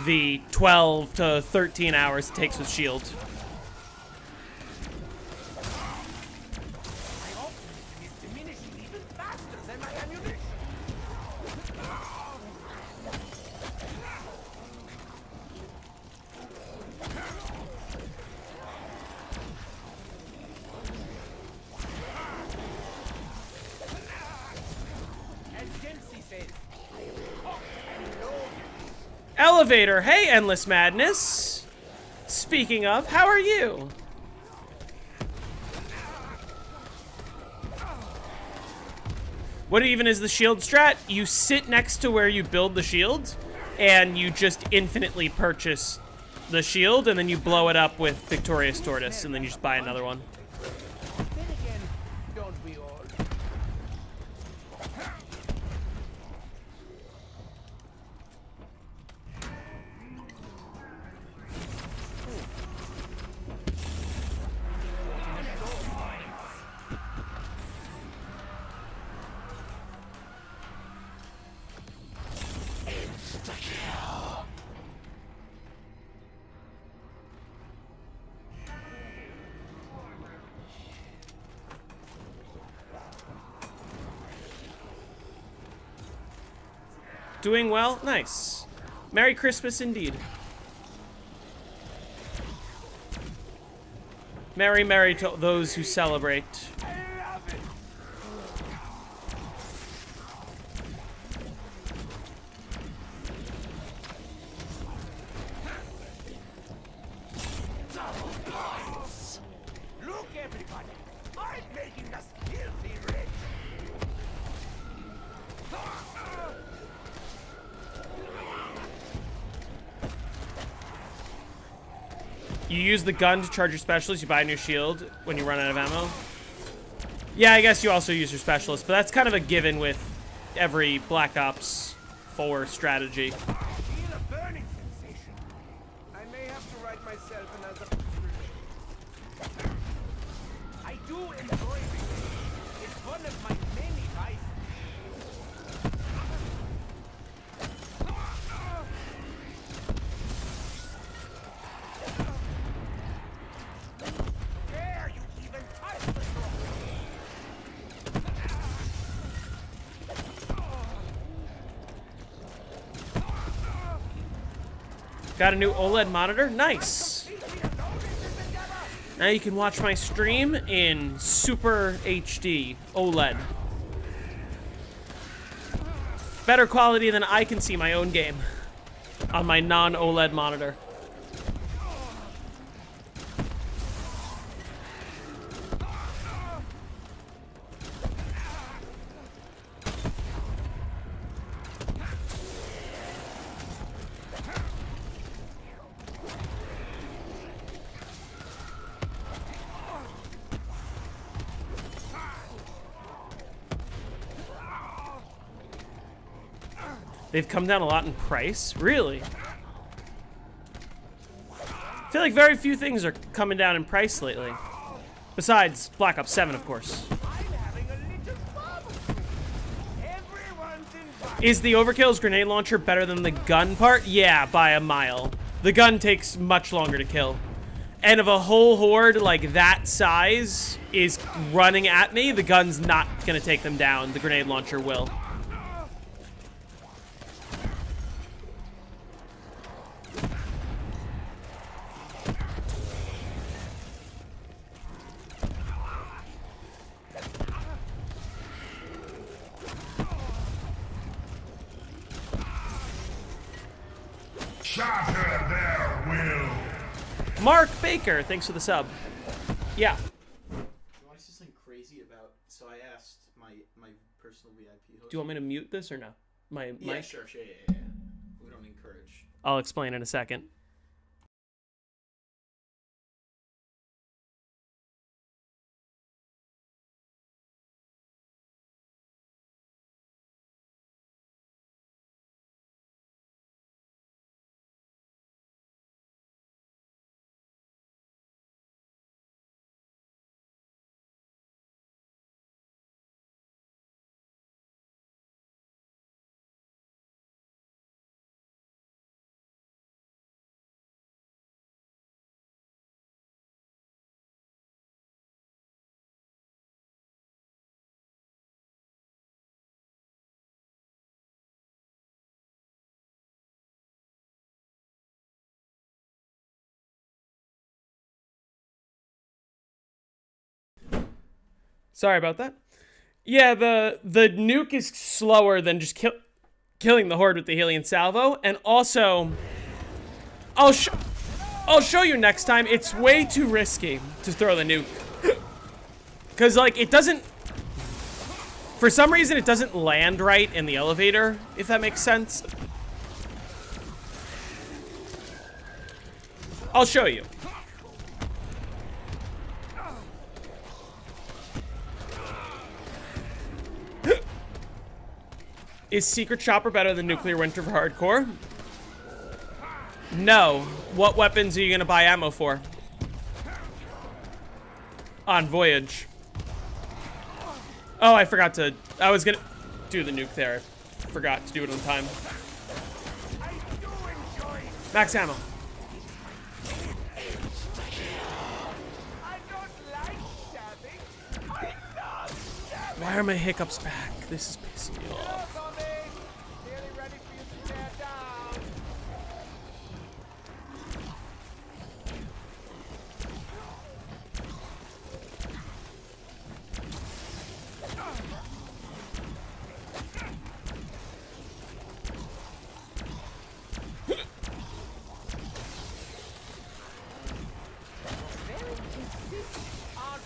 the 12 to 13 hours it takes with shield. My optimism is diminishing even faster than my ammunition. As Dempsey says, I am cocked and loaded. Elevator, hey Endless Madness. Speaking of, how are you? What even is the shield strat? You sit next to where you build the shield, and you just infinitely purchase the shield, and then you blow it up with Victorious Tortoise, and then you just buy another one. Then again, don't we all? Doing well? Nice. Merry Christmas indeed. Merry, merry to those who celebrate. Look, everybody! I'm making us filthy rich! You use the gun to charge your specialist, you buy a new shield when you run out of ammo. Yeah, I guess you also use your specialist, but that's kind of a given with every Black Ops 4 strategy. Feel a burning sensation. I may have to write myself another prescription. I do enjoy reading. It's one of my many vices. Dare you even touch the throne? Got a new OLED monitor? Nice. Now you can watch my stream in Super HD OLED. Better quality than I can see my own game on my non-OLED monitor. They've come down a lot in price? Really? I feel like very few things are coming down in price lately. Besides Black Ops 7, of course. I'm having a little barbecue. Everyone's invited. Is the Overkill's grenade launcher better than the gun part? Yeah, by a mile. The gun takes much longer to kill. And if a whole horde like that size is running at me, the gun's not gonna take them down. The grenade launcher will. Shatter their will. Mark Baker, thanks for the sub. Yeah. You want to say something crazy about? So I asked my personal VIP host. Do you want me to mute this or no? My Yeah, mic? sure, yeah. We don't encourage. I'll explain in a second. Sorry about that. Yeah, the nuke is slower than just killing the horde with the Helion salvo, and also, I'll show you next time. It's way too risky to throw the nuke, because like it doesn't. For some reason, it doesn't land right in the elevator. If that makes sense. I'll show you. Is Secret Chopper better than Nuclear Winter for hardcore? No. What weapons are you gonna buy ammo for? On Voyage. Oh, I forgot to... I was gonna do the nuke there. I forgot to do it on time. Max ammo. I don't like stabbing. I love stabbing. Why are my hiccups back? This is pissing me off. Nearly ready for you to tear down. Very consistent, aren't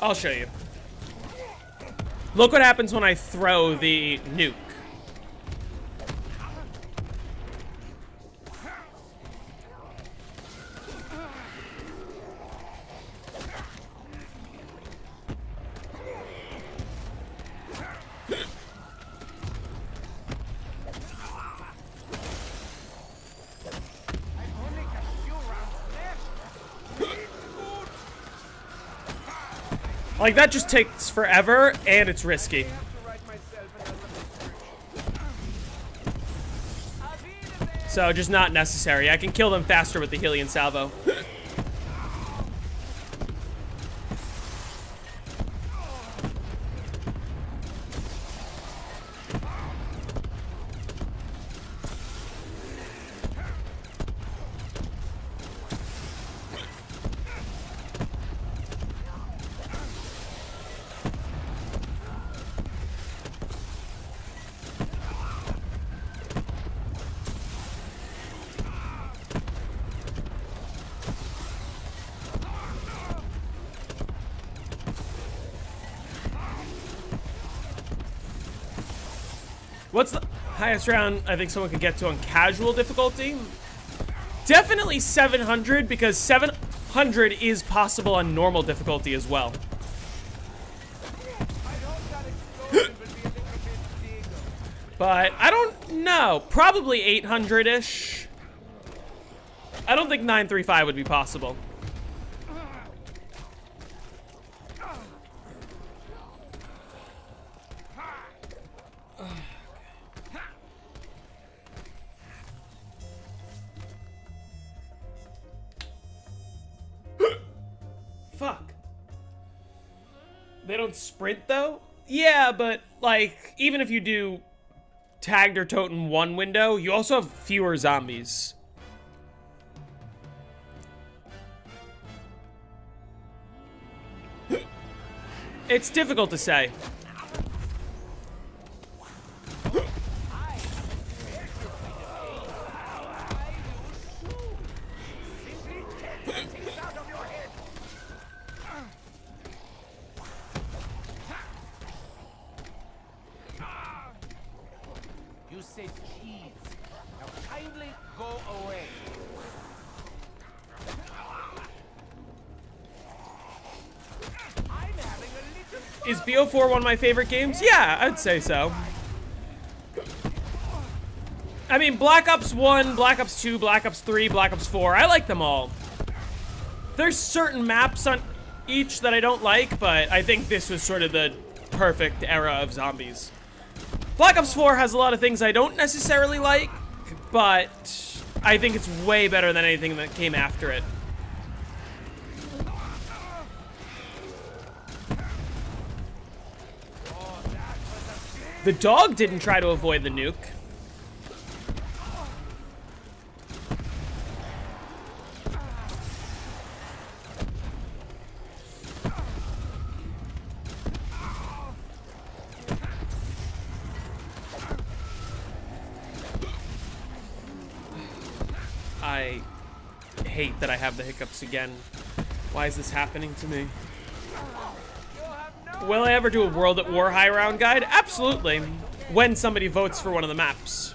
I'll show you. Look what happens when I throw the nuke. only got a few rounds left. Like, that just takes forever, and it's risky. To write myself another prescription. So, just not necessary. I can kill them faster with the Helion salvo. What's the... Highest round I think someone could get to on casual difficulty. Definitely 700, because 700 is possible on normal difficulty as well. But I don't know. Probably 800-ish. I don't think 935 would be possible. Fuck. They don't sprint though? Yeah, but like, even if you do tagged or tote in one window, you also have fewer zombies. It's difficult to say. You said cheese. Now kindly go away. I'm having a little... Is BO4 one of my favorite games? Yeah, I'd say so. I mean, Black Ops 1, Black Ops 2, Black Ops 3, Black Ops 4, I like them all. There's certain maps on each that I don't like, but I think this was sort of the perfect era of zombies. Black Ops 4 has a lot of things I don't necessarily like, but I think it's way better than anything that came after it. The dog didn't try to avoid the nuke. I hate that I have the hiccups again. Why is this happening to me? Will I ever do a World at War high round guide? Absolutely. When somebody votes for one of the maps.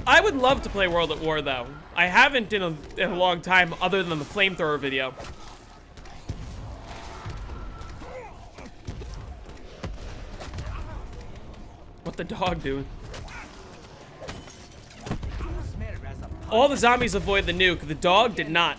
I would love to play World at War though. I haven't in a long time other than the flamethrower video. What the dog doing? All the zombies avoid the nuke. The dog did not.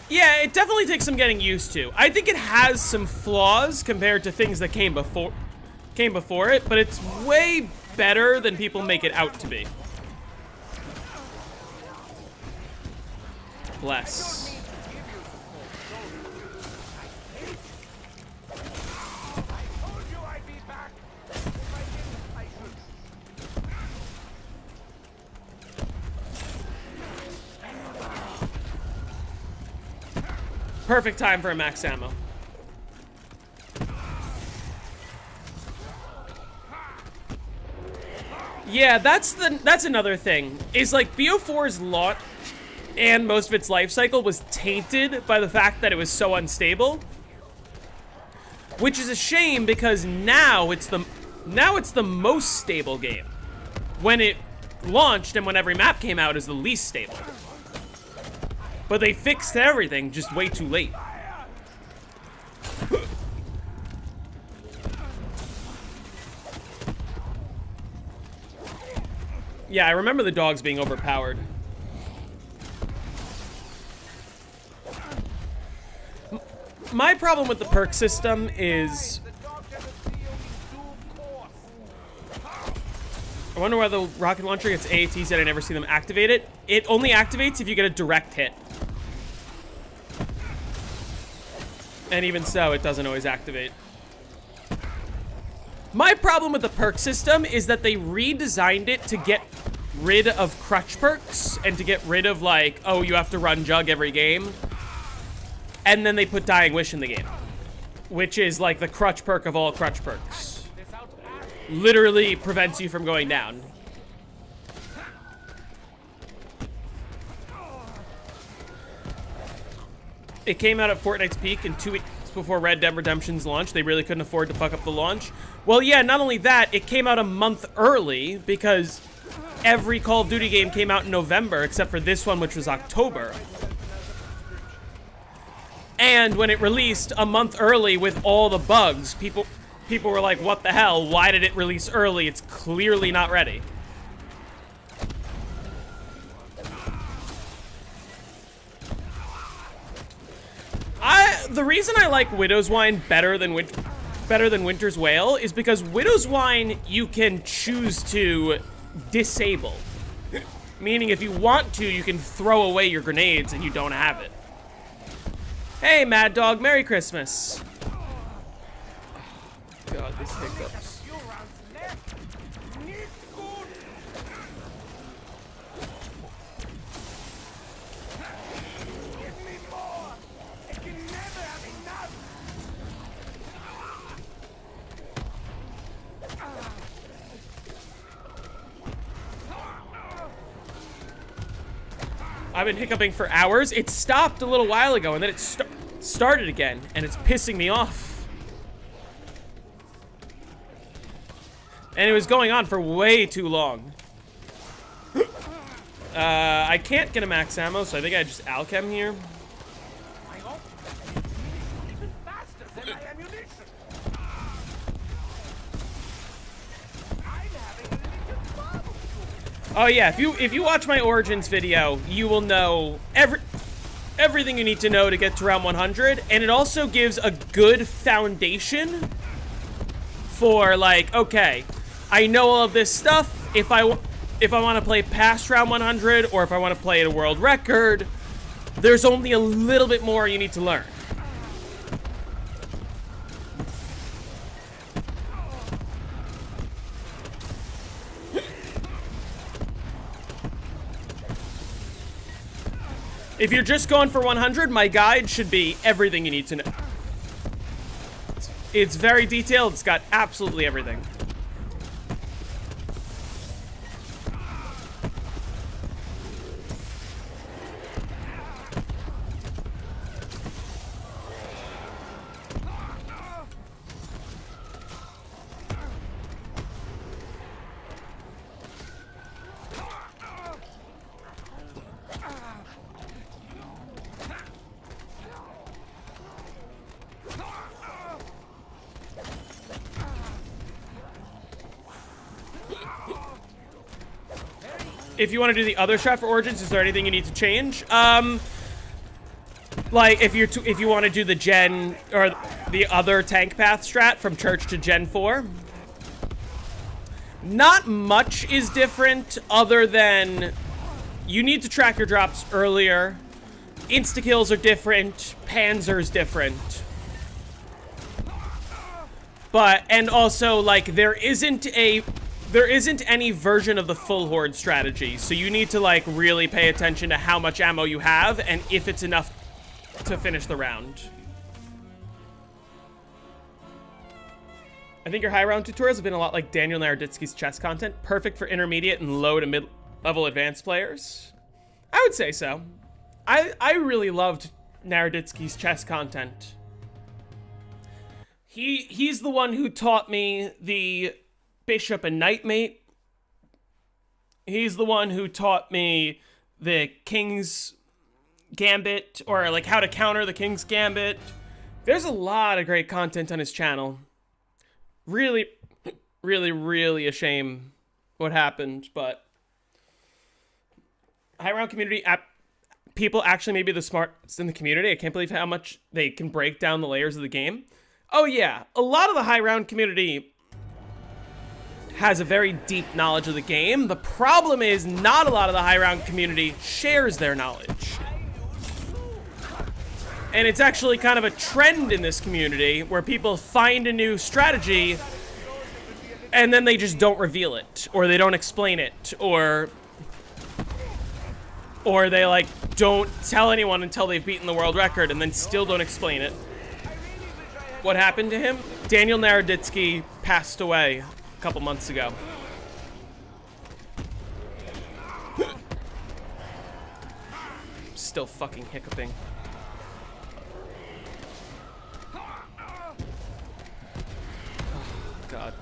Yeah, it definitely takes some getting used to. I think it has some flaws compared to things that came before it, but it's way better than people make it out to be. Bless. Perfect time for a max ammo. Yeah, that's another thing. Is like BO4's launch and most of its life cycle was tainted by the fact that it was so unstable. Which is a shame because now it's the most stable game. When it launched and when every map came out is the least stable. But they fixed everything just way too late. Yeah, I remember the dogs being overpowered. My problem with the perk system is... I wonder why the rocket launcher gets AATs and I never see them activate it. It only activates if you get a direct hit. And even so, it doesn't always activate. My problem with the perk system is that they redesigned it to get rid of crutch perks and to get rid of like, oh, you have to run jug every game. And then they put Dying Wish in the game, which is like the crutch perk of all crutch perks. literally prevents you from going down. It came out at Fortnite's peak and 2 weeks before Red Dead Redemption's launch. They really couldn't afford to fuck up the launch. Well, yeah, not only that, it came out a month early because every Call of Duty game came out in November except for this one, which was October. And when it released a month early with all the bugs, people were like, what the hell? Why did it release early? It's clearly not ready. The reason I like Widow's Wine better than Winter's Wail is because Widow's Wine you can choose to disable. Meaning if you want to, you can throw away your grenades and you don't have it. Hey, Mad Dog, Merry Christmas. God, these hiccups. I've been hiccuping for hours. It stopped a little while ago, and then it started again, and it's pissing me off. And it was going on for way too long. I can't get a max ammo, so I think I just alchem here. Even faster than my ammunition. I'm having a little barbecue. Oh yeah, if you watch my Origins video, you will know everything you need to know to get to round 100, and it also gives a good foundation for like, okay, I know all of this stuff. If I want to play past round 100, or if I want to play at a world record, there's only a little bit more you need to learn. If you're just going for 100, my guide should be everything you need to know. It's very detailed. It's got absolutely everything. If you want to do the other strat for Origins, is there anything you need to change? Like if you want to do the Gen or the other tank path strat from Church to Gen 4, not much is different other than you need to track your drops earlier. Insta kills are different. Panzer's different. But and also like there isn't any version of the full horde strategy, so you need to like really pay attention to how much ammo you have and if it's enough to finish the round. I think your high round tutorials have been a lot like Daniel Naroditsky's chess content, perfect for intermediate and low to mid-level advanced players. I would say so. I really loved Naroditsky's chess content. He's the one who taught me the Bishop and Knight mate. He's the one who taught me the King's Gambit, or like how to counter the King's Gambit. There's a lot of great content on his channel. Really, really, really a shame what happened, but high round community people actually may be the smartest in the community. I can't believe how much they can break down the layers of the game. Oh yeah, a lot of the high round community has a very deep knowledge of the game. The problem is not a lot of the high round community shares their knowledge. And it's actually kind of a trend in this community where people find a new strategy and then they just don't reveal it, or they don't explain it, or they like don't tell anyone until they've beaten the world record and then still don't explain it. What happened to him? Daniel Naroditsky passed away a couple months ago. Still fucking hiccuping. Oh, God.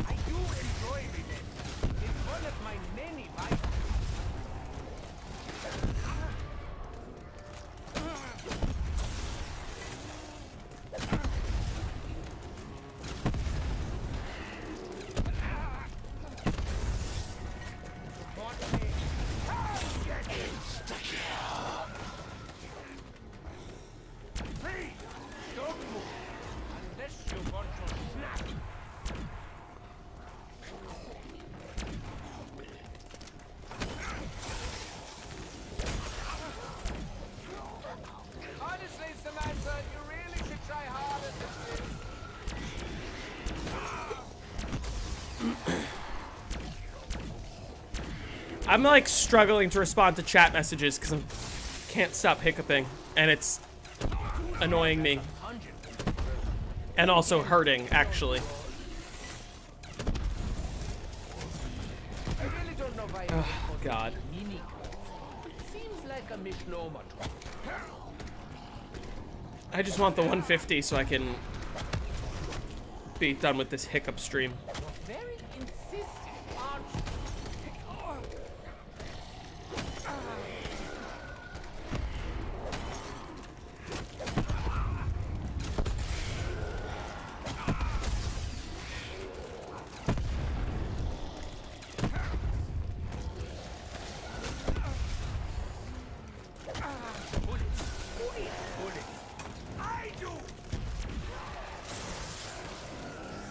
I do enjoy revenge. It's one of my many vices. Please, don't move unless you want to snap. Honestly, Samantha, you really should try harder than this. I'm like struggling to respond to chat messages because I can't stop hiccuping, and it's annoying me. And also hurting, actually. I really don't know why. Oh, God. Mini. It seems like a misnomer to me. I just want the 150 so I can be done with this hiccup stream. You're very insistent, aren't you? I do.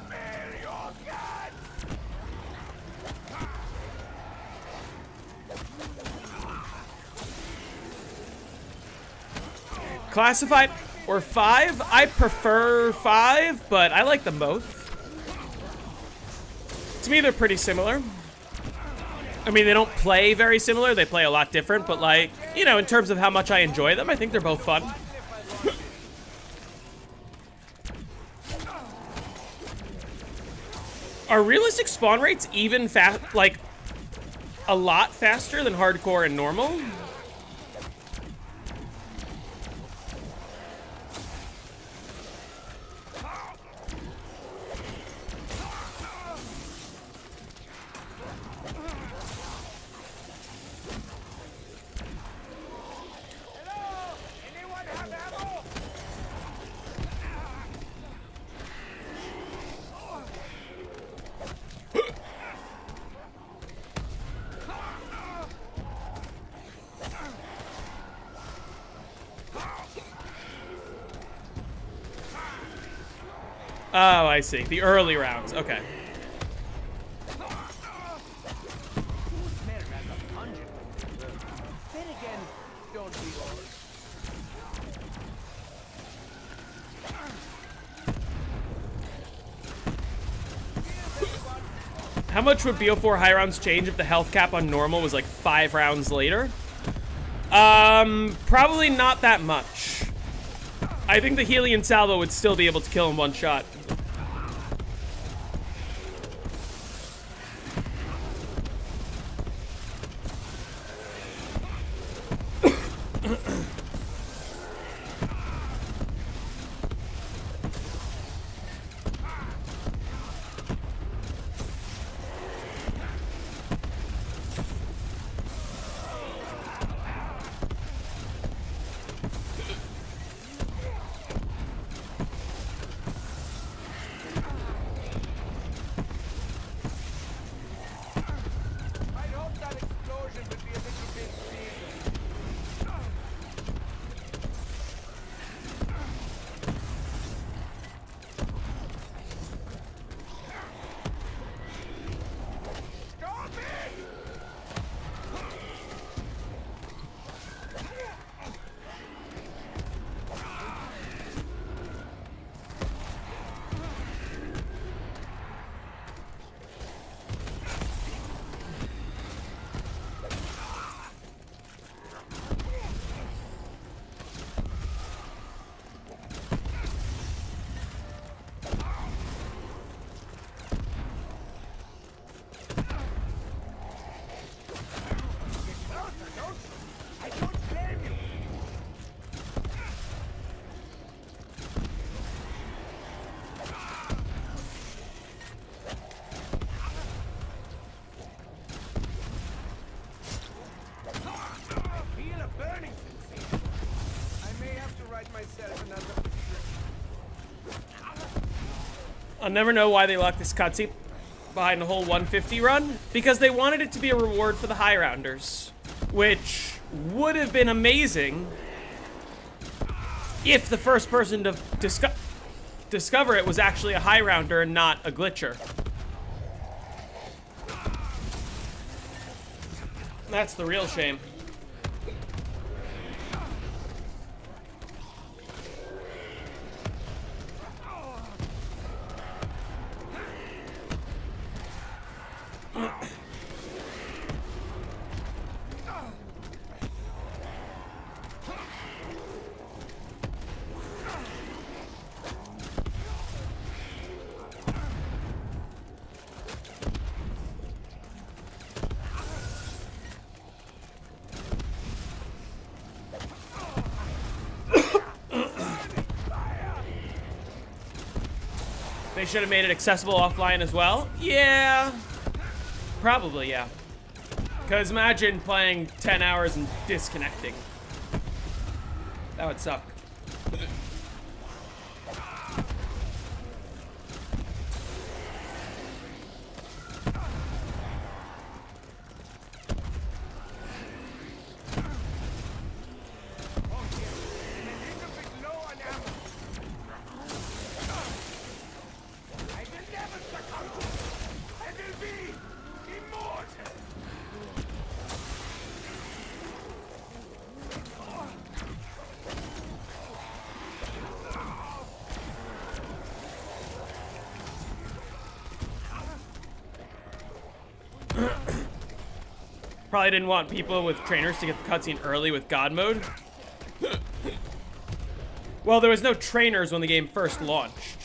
Spare your guts. Classified or 5? I prefer 5, but I like them both. To me, they're pretty similar. I mean, they don't play very similar. They play a lot different, but like, you know, in terms of how much I enjoy them, I think they're both fun. Are realistic spawn rates even fast, like, a lot faster than hardcore and normal? Hello? Anyone have ammo? Oh, I see. The early rounds. Okay. You smell rather pungent. Then again, don't we all? How much would BO4 high rounds change if the health cap on normal was like 5 rounds later? Probably not that much. I think the Helion Salvo would still be able to kill in one shot. myself another I'll never know why they locked this cutscene behind a whole 150 run, because they wanted it to be a reward for the high rounders, which would have been amazing if the first person to discover it was actually a high rounder and not a glitcher. That's the real shame. They should have made it accessible offline as well. Yeah. Probably, yeah. Because imagine playing 10 hours and disconnecting. That would suck. Probably didn't want people with trainers to get the cutscene early with God mode. Well, there was no trainers when the game first launched.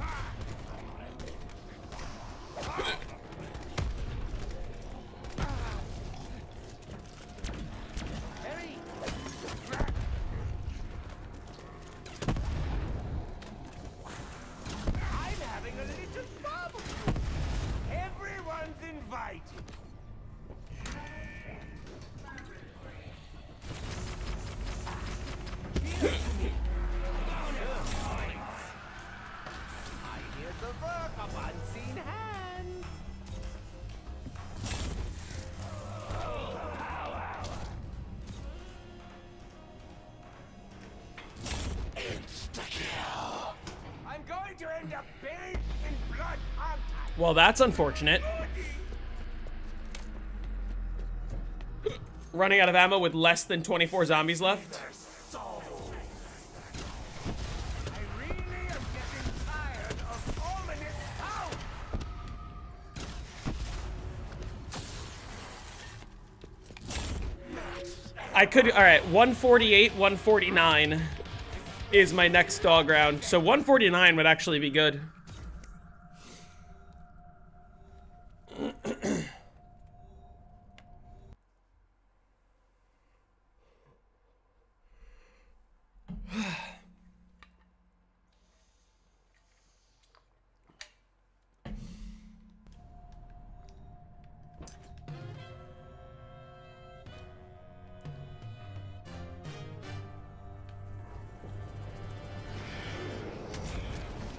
I'm having a little barbecue. Everyone's invited. Ideas of work of unseen hands. I'm going to end up buried in blood, aren't I? Well, that's unfortunate. Running out of ammo with less than 24 zombies left. I really am getting tired of ominous sound. I could, all right, 148, 149 is my next dog round. So 149 would actually be good.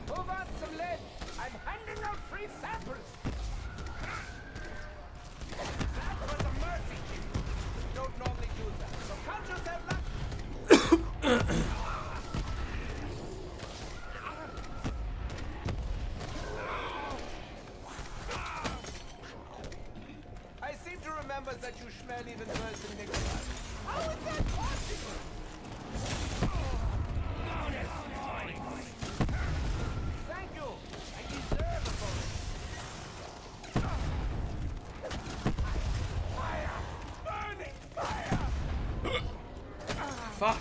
Who wants some lead? I'm handing out free samples. That was a mercy kill. Don't normally do that. So count yourself lucky. I seem to remember that you smell even worse than Nicholas. How is that possible? Thank you. I deserve a bonus. Fire! Burning fire! Fuck.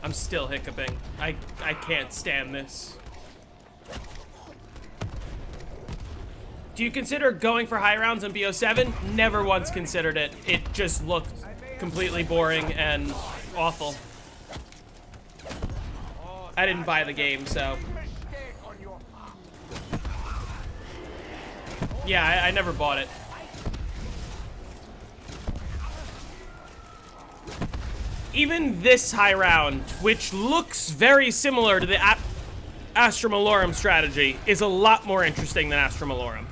I'm still hiccuping. I can't stand this. Do you consider going for high rounds on BO7? Never once considered it. It just looked completely boring and awful. I didn't buy the game, so... Yeah, I never bought it. Even this high round, which looks very similar to the Astra Malorum strategy, is a lot more interesting than Astra Malorum.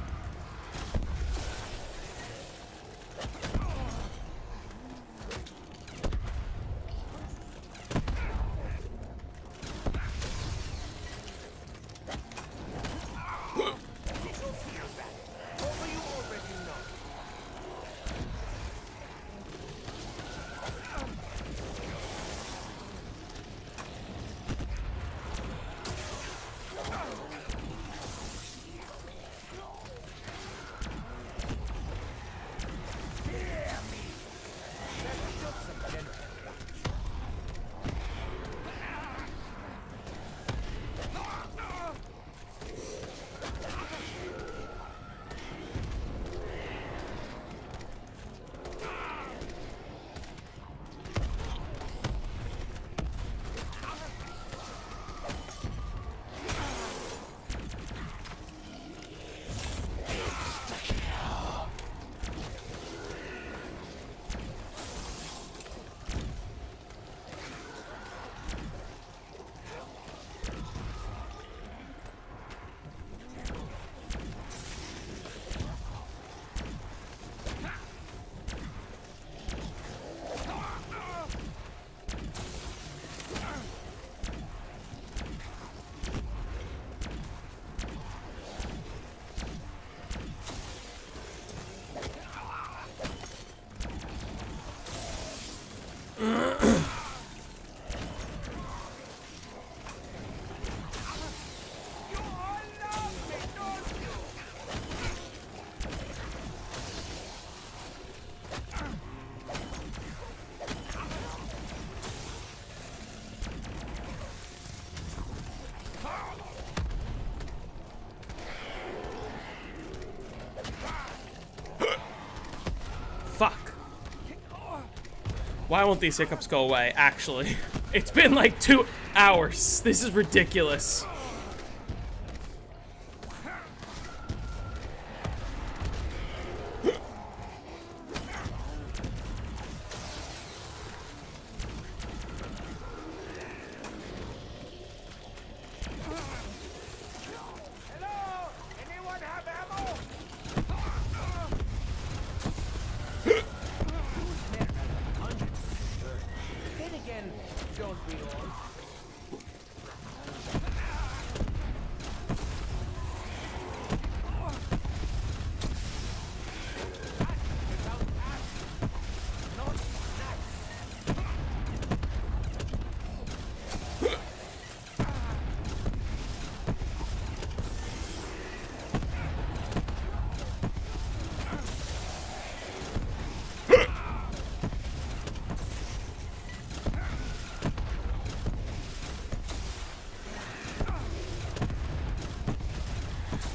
Fuck. Why won't these hiccups go away, actually? It's been like 2 hours. This is ridiculous. Hello? Anyone have ammo? Then again, don't we all?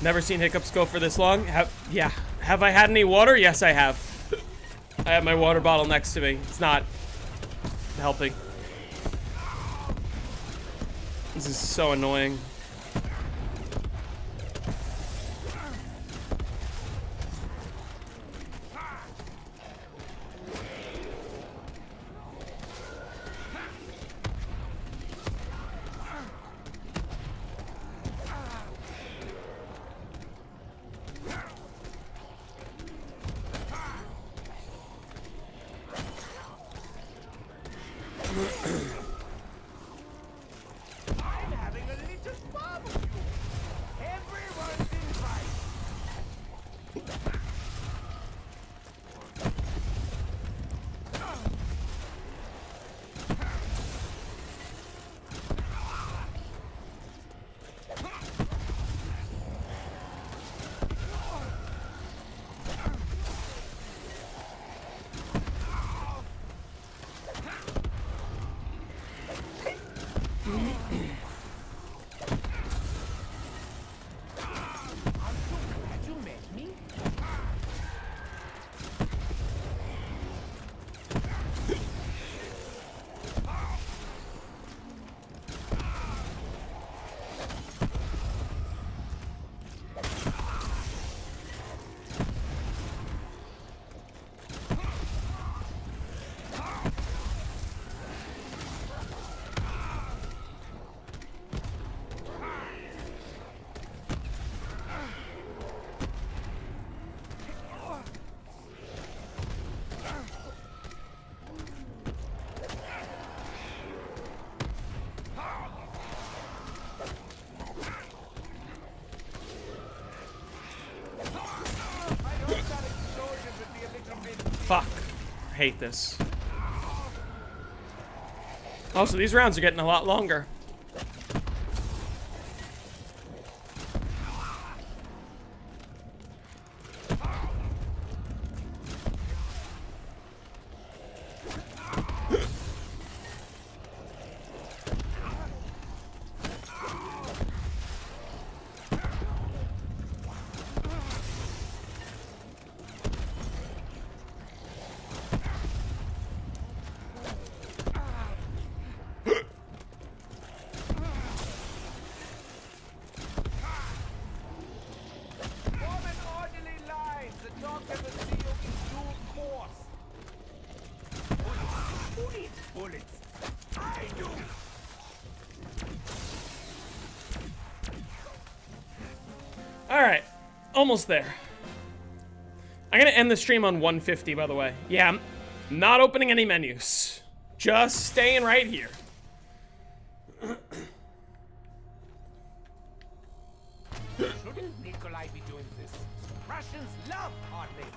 Never seen hiccups go for this long. Yeah. Have I had any water? Yes, I have. I have my water bottle next to me. It's not helping. This is so annoying. I'm having a little barbecue. Everyone's invited. hate this. Also, these rounds are getting a lot longer. Form an orderly line. The doctor will see you in due course. Who needs bullets? I do. Alright, almost there. I'm gonna end the stream on 150, by the way. Yeah, I'm not opening any menus. Just staying right here. Shouldn't Nikolai be doing this? Russians love hard labor.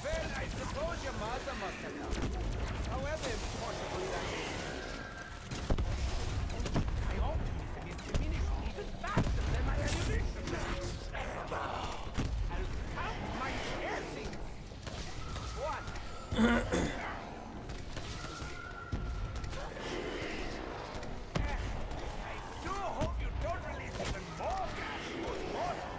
Well, I suppose your mother must have done. However important that is. I hope it is diminished even faster than my ammunition. I'll count my blessings. One. I do hope you don't release even more gas post-mortem.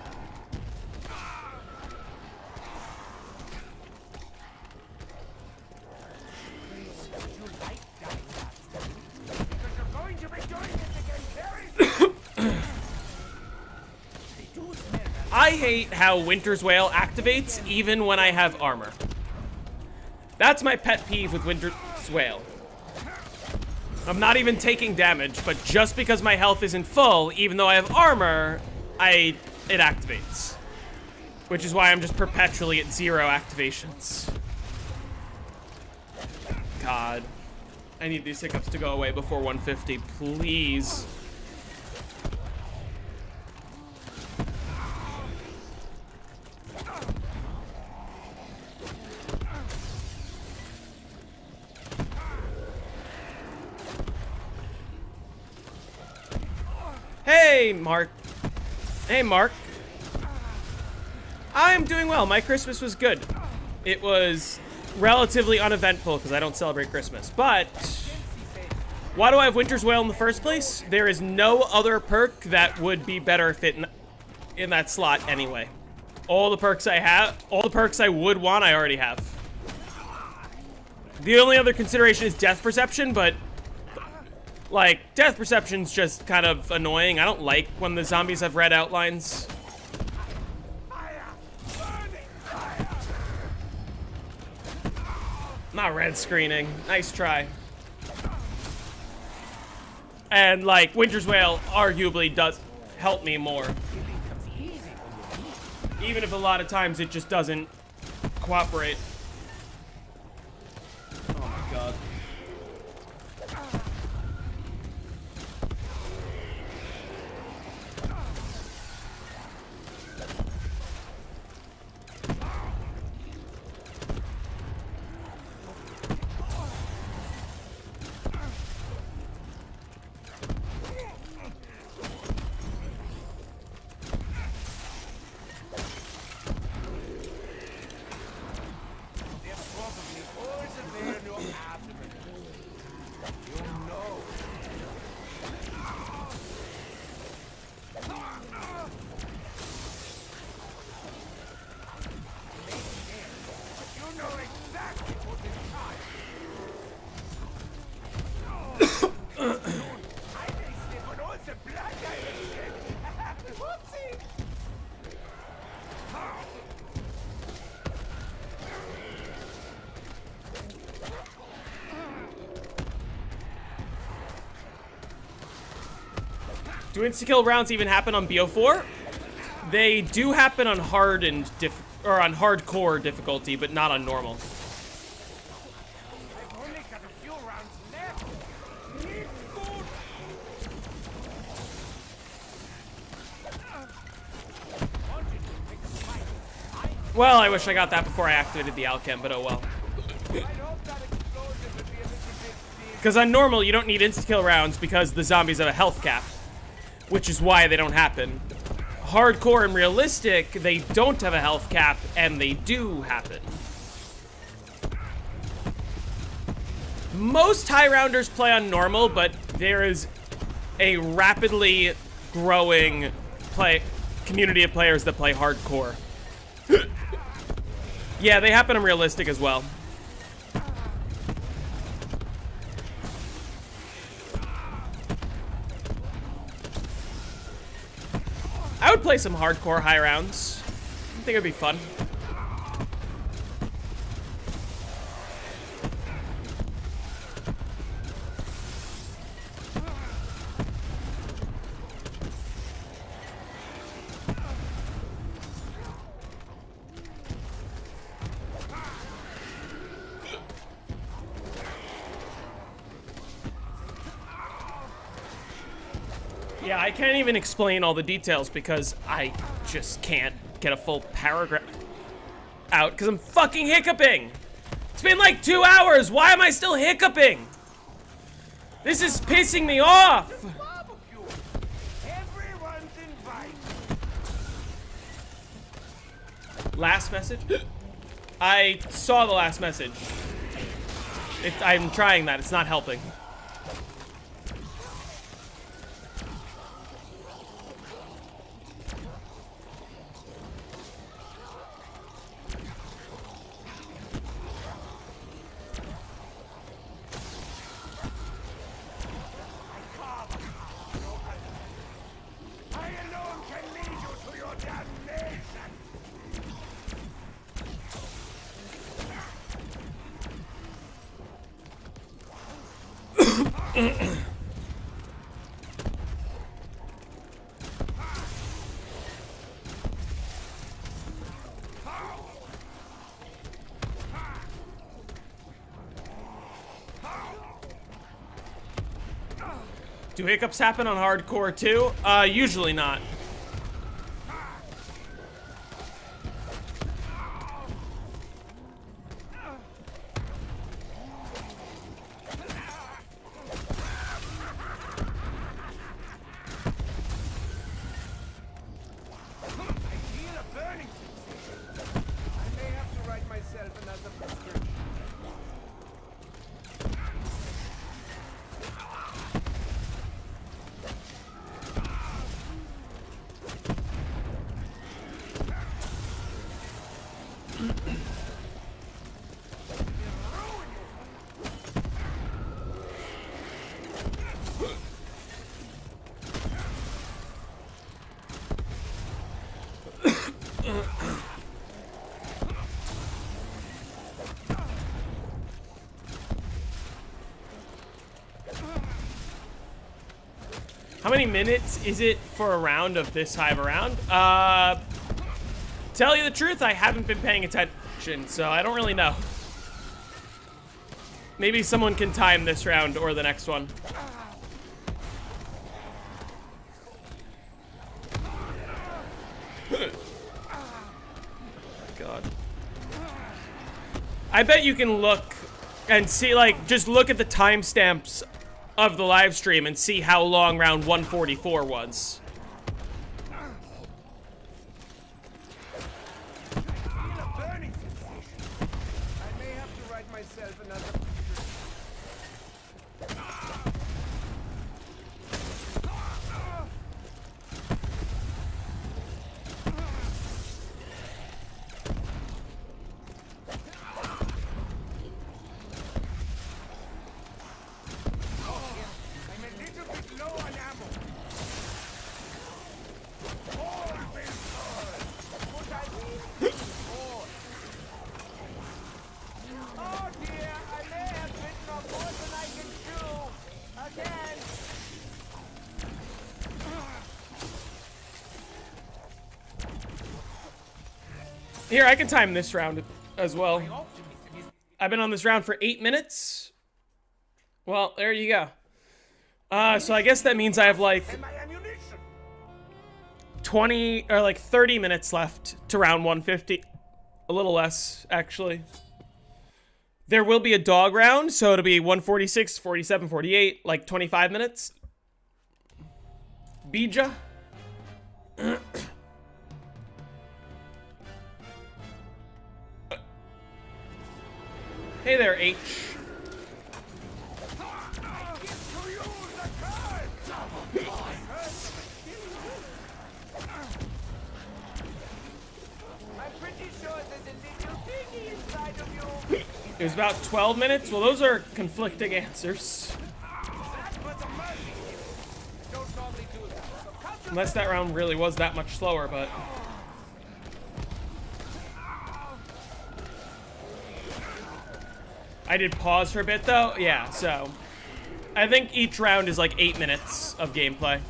You like dying last time? Because you're going to be doing it again very soon. They do smell that. I hate how Winter's Wail activates even when I have armor. That's my pet peeve with Winter's Wail. I'm not even taking damage, but just because my health isn't full, even though I have armor, it activates. Which is why I'm just perpetually at 0 activations. God. I need these hiccups to go away before 150, please. Hey, Mark. Hey, Mark. I'm doing well. My Christmas was good. It was relatively uneventful because I don't celebrate Christmas. But why do I have Winter's Wail in the first place? There is no other perk that would be better fit in that slot anyway. All the perks I would want, I already have. The only other consideration is death perception, but like, death perception's just kind of annoying. I don't like when the zombies have red outlines. Not red screening. Nice try. And, like, Winter's Wail arguably does help me more. Even if a lot of times it just doesn't cooperate. Oh my god. Do insta-kill rounds even happen on BO4? They do happen on hard and on hardcore difficulty, but not on normal. I've only got a few rounds left. Need food. Well, I wish I got that before I activated the alchem, but oh well. I'd hope that explosion would be a little bit big. Because on normal, you don't need insta-kill rounds because the zombies have a health cap, which is why they don't happen. Hardcore and realistic, they don't have a health cap, and they do happen. Most high rounders play on normal, but there is a rapidly growing community of players that play hardcore. Yeah, they happen on realistic as well. I would play some hardcore high rounds. I think it'd be fun. Yeah, I can't even explain all the details because I just can't get a full paragraph out because I'm fucking hiccuping. It's been like 2 hours. Why am I still hiccuping? This is pissing me off. Barbecue. Everyone's invited. Last message? I saw the last message. I'm trying that. It's not helping. I alone can lead you to your damnation. Do hiccups happen on hardcore too? Usually not. I feel a burning sensation. I may have to write myself another prescription. How many minutes is it for a round of this high of a round? Tell you the truth, I haven't been paying attention, so I don't really know. Maybe someone can time this round or the next one. God. I bet you can look and see, like, just look at the timestamps of the live stream and see how long round 144 was. I feel a burning sensation. I may have to write myself another prescription. I'm a little bit low on ammo. All will burn. But I need more. Oh dear, I may have bitten off more than I can chew. Again. Here, I can time this round as well. I've been on this round for 8 minutes. Well, there you go. So I guess that means I have like My ammunition. 20 or like 30 minutes left to round 150. A little less, actually. There will be a dog round, so it'll be 146, 47, 48, like 25 minutes. Bija. Hey there, H. I'm pretty sure there's a little piggy inside of you. It was about 12 minutes. Well, those are conflicting answers. That was a mercy. Don't normally do that. So come to Unless that round really was that much slower, but... I did pause for a bit, though. Yeah, so... I think each round is like 8 minutes of gameplay.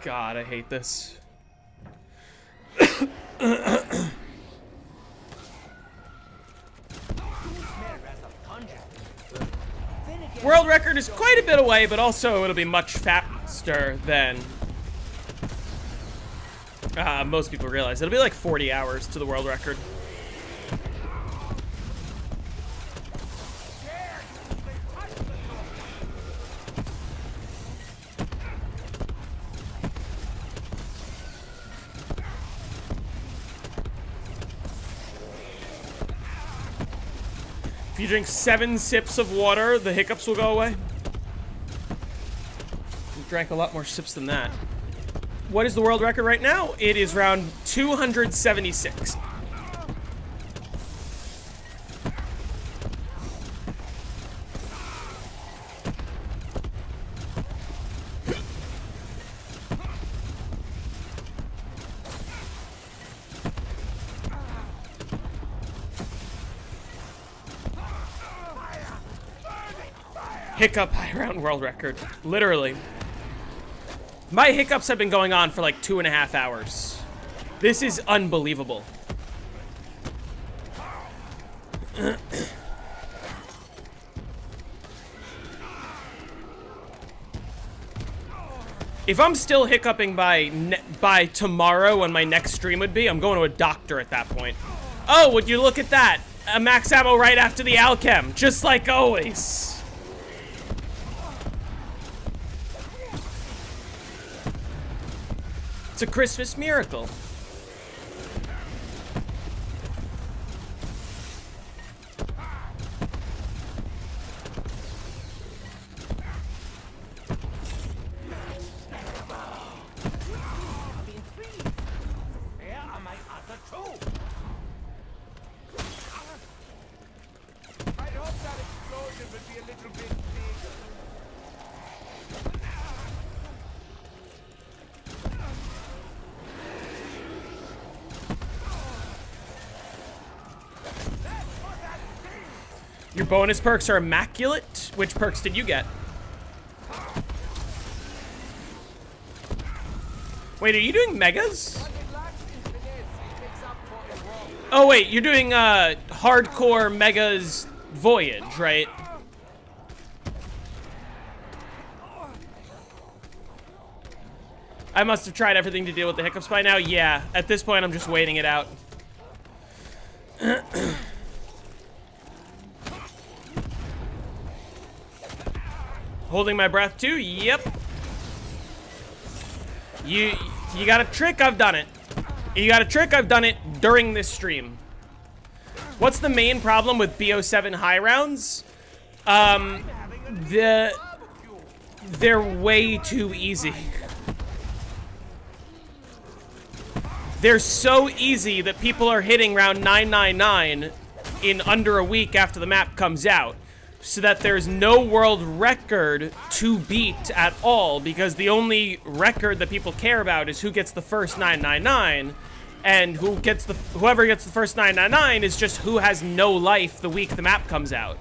God, I hate this. World record is quite a bit away, but also it'll be much faster than most people realize. It'll be like 40 hours to the world record. If you drink 7 sips of water, the hiccups will go away. You drank a lot more sips than that. What is the world record right now? It is round 276. Hiccup high round world record. Literally. My hiccups have been going on for like 2.5 hours. This is unbelievable. If I'm still hiccuping by tomorrow when my next stream would be, I'm going to a doctor at that point. Oh, would you look at that? A max ammo right after the alchem, just like always. It's a Christmas miracle. Where are my other two? I hope that explosion will be a little bit bigger. Your bonus perks are immaculate. Which perks did you get? Wait, are you doing megas? But it lacks in finesse. It makes up for it wrong. Oh wait, you're doing hardcore megas voyage, right? I must have tried everything to deal with the hiccups by now. Yeah, at this point I'm just waiting it out. Holding my breath too? Yep. You got a trick? I've done it. You got a trick? I've done it during this stream. What's the main problem with BO7 high rounds? They're way too easy. They're so easy that people are hitting round 999 in under a week after the map comes out, so that there's no world record to beat at all, because the only record that people care about is who gets the first 999, and whoever gets the first 999 is just who has no life the week the map comes out.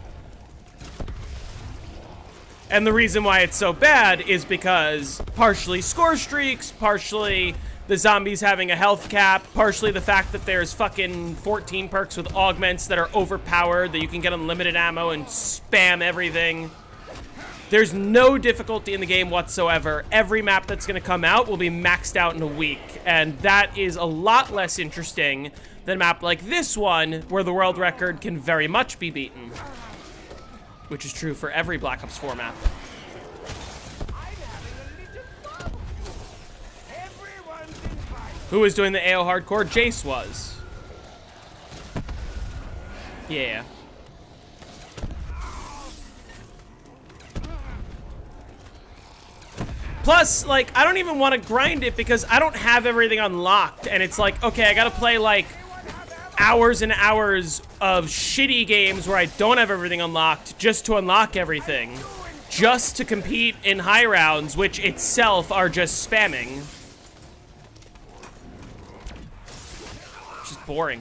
And the reason why it's so bad is because partially score streaks, partially the zombies having a health cap, partially the fact that there's fucking 14 perks with augments that are overpowered, that you can get unlimited ammo and spam everything. There's no difficulty in the game whatsoever. Every map that's gonna come out will be maxed out in a week, and that is a lot less interesting than a map like this one, where the world record can very much be beaten. Which is true for every Black Ops 4 map. Who was doing the AO hardcore? Jace was. Yeah. Plus, like, I don't even want to grind it because I don't have everything unlocked. And it's like, okay, I gotta play, like, hours and hours of shitty games where I don't have everything unlocked just to unlock everything. Just to compete in high rounds, which itself are just spamming. Boring.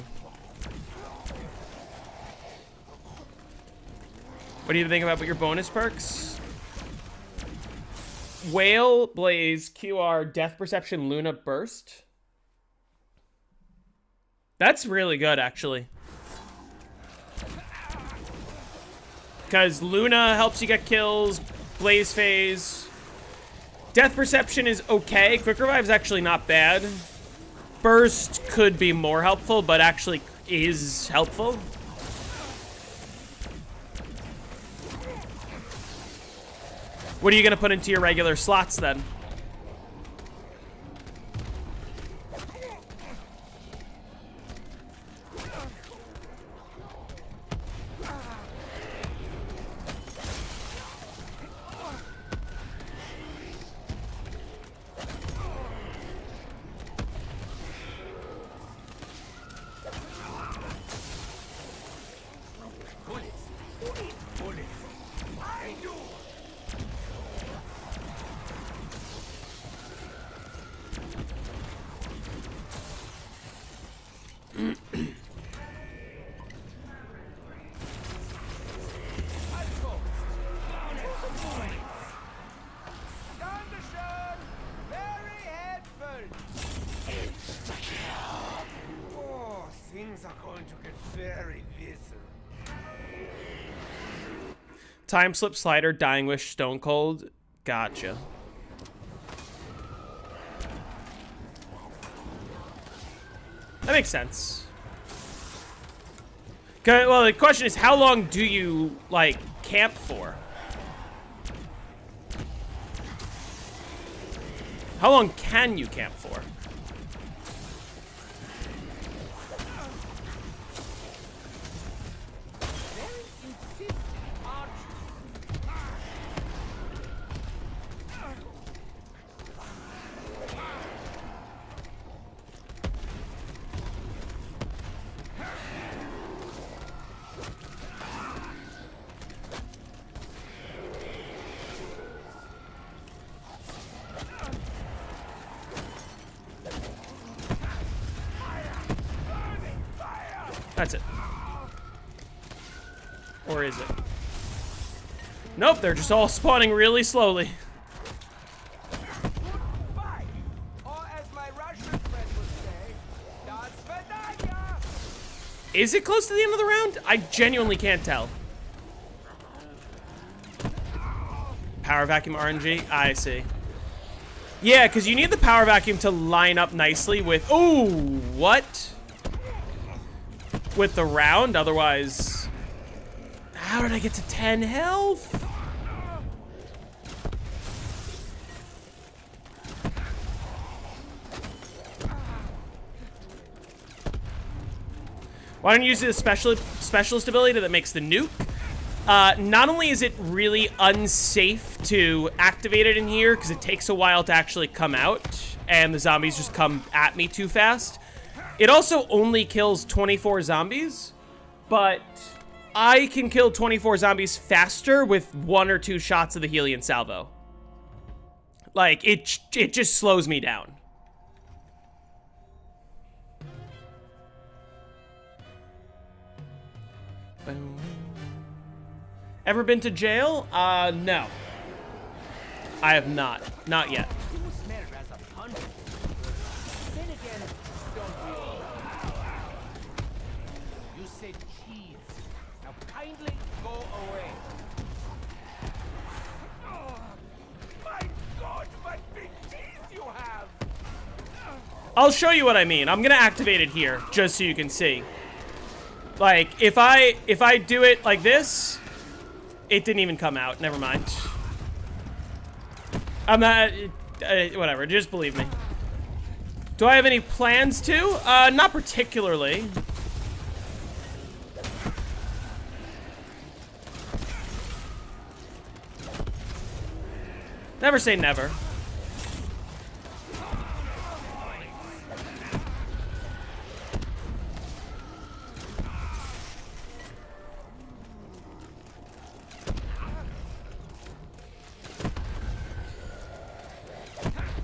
What do you think about your bonus perks? Whale, Blaze, QR, Death Perception, Luna, Burst. That's really good, actually. Because Luna helps you get kills, Blaze Phase. Death Perception is okay. Quick Revive is actually not bad. Burst could be more helpful, but actually is helpful. What are you gonna put into your regular slots then? Time Slip Slider, Dying Wish, Stone Cold. Gotcha. That makes sense. Okay, well, the question is, how long do you, like, camp for? How long can you camp for? That's it. Or is it? Nope, they're just all spawning really slowly. Or as my Russian friend would say, Das Vidanya. Is it close to the end of the round? I genuinely can't tell. Power vacuum RNG? I see. Yeah, because you need the power vacuum to line up nicely with... Ooh, what? With the round, otherwise... How did I get to 10 health? Why don't you use the specialist ability that makes the nuke? Not only is it really unsafe to activate it in here, because it takes a while to actually come out, and the zombies just come at me too fast, it also only kills 24 zombies, but I can kill 24 zombies faster with 1 or 2 shots of the Helion salvo. Like, it just slows me down. Ever been to jail? No. I have not. Not yet. said cheese. Now kindly go away. Oh, my God, what big teeth you have! I'll show you what I mean. I'm gonna activate it here, just so you can see. Like, if I do it like this, it didn't even come out. Never mind. I'm not... whatever, just believe me. Do I have any plans to? Not particularly. Never say never.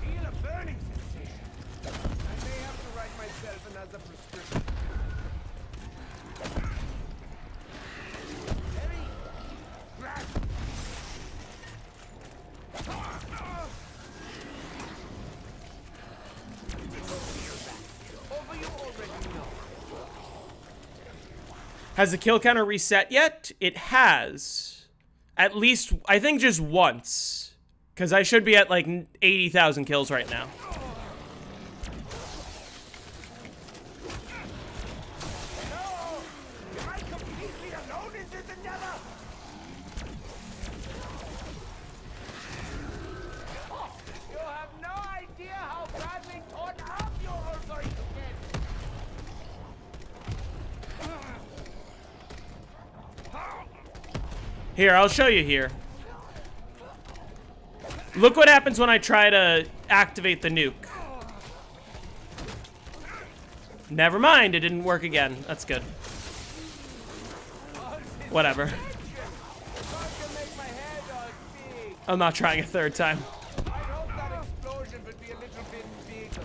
Feel a burning sensation. I may have to write myself another prescription. Heavy. Grab. Over you already know. Has the kill counter reset yet? It has. At least, I think just once. Because I should be at like 80,000 kills right now. No! Am I completely alone in this endeavor? You have no idea how badly torn up you're all going to get. Here, I'll show you here. Look what happens when I try to activate the nuke. Never mind, it didn't work again. That's good. Whatever. I'm not trying a third time. I hope that explosion would be a little bit bigger.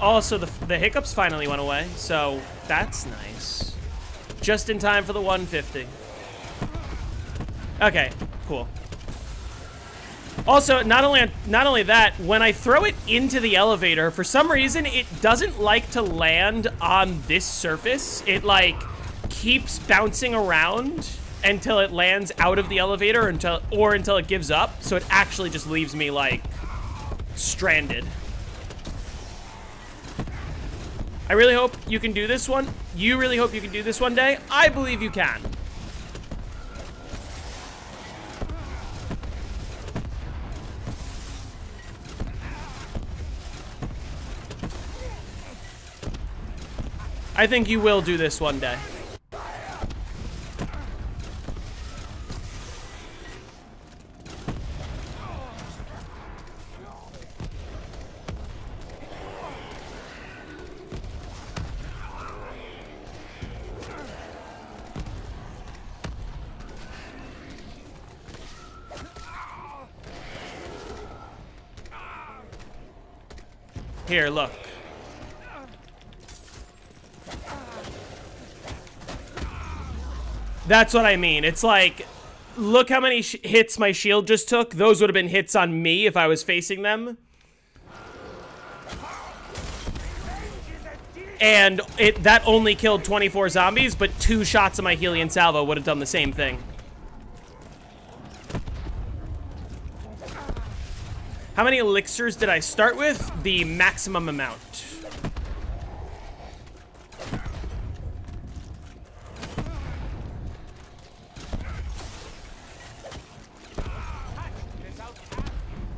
Also, the hiccups finally went away, so that's nice. Just in time for the 150. Okay, cool. Also, not only that, when I throw it into the elevator, for some reason, it doesn't like to land on this surface. It, like, keeps bouncing around until it lands out of the elevator until it gives up. So it actually just leaves me, like, stranded. I really hope you can do this one. You really hope you can do this one day. I believe you can. I think you will do this one day. Here, look. That's what I mean. It's like, look how many hits my shield just took. Those would have been hits on me if I was facing them. And that only killed 24 zombies, but 2 shots of my Helion Salvo would have done the same thing. How many elixirs did I start with? The maximum amount.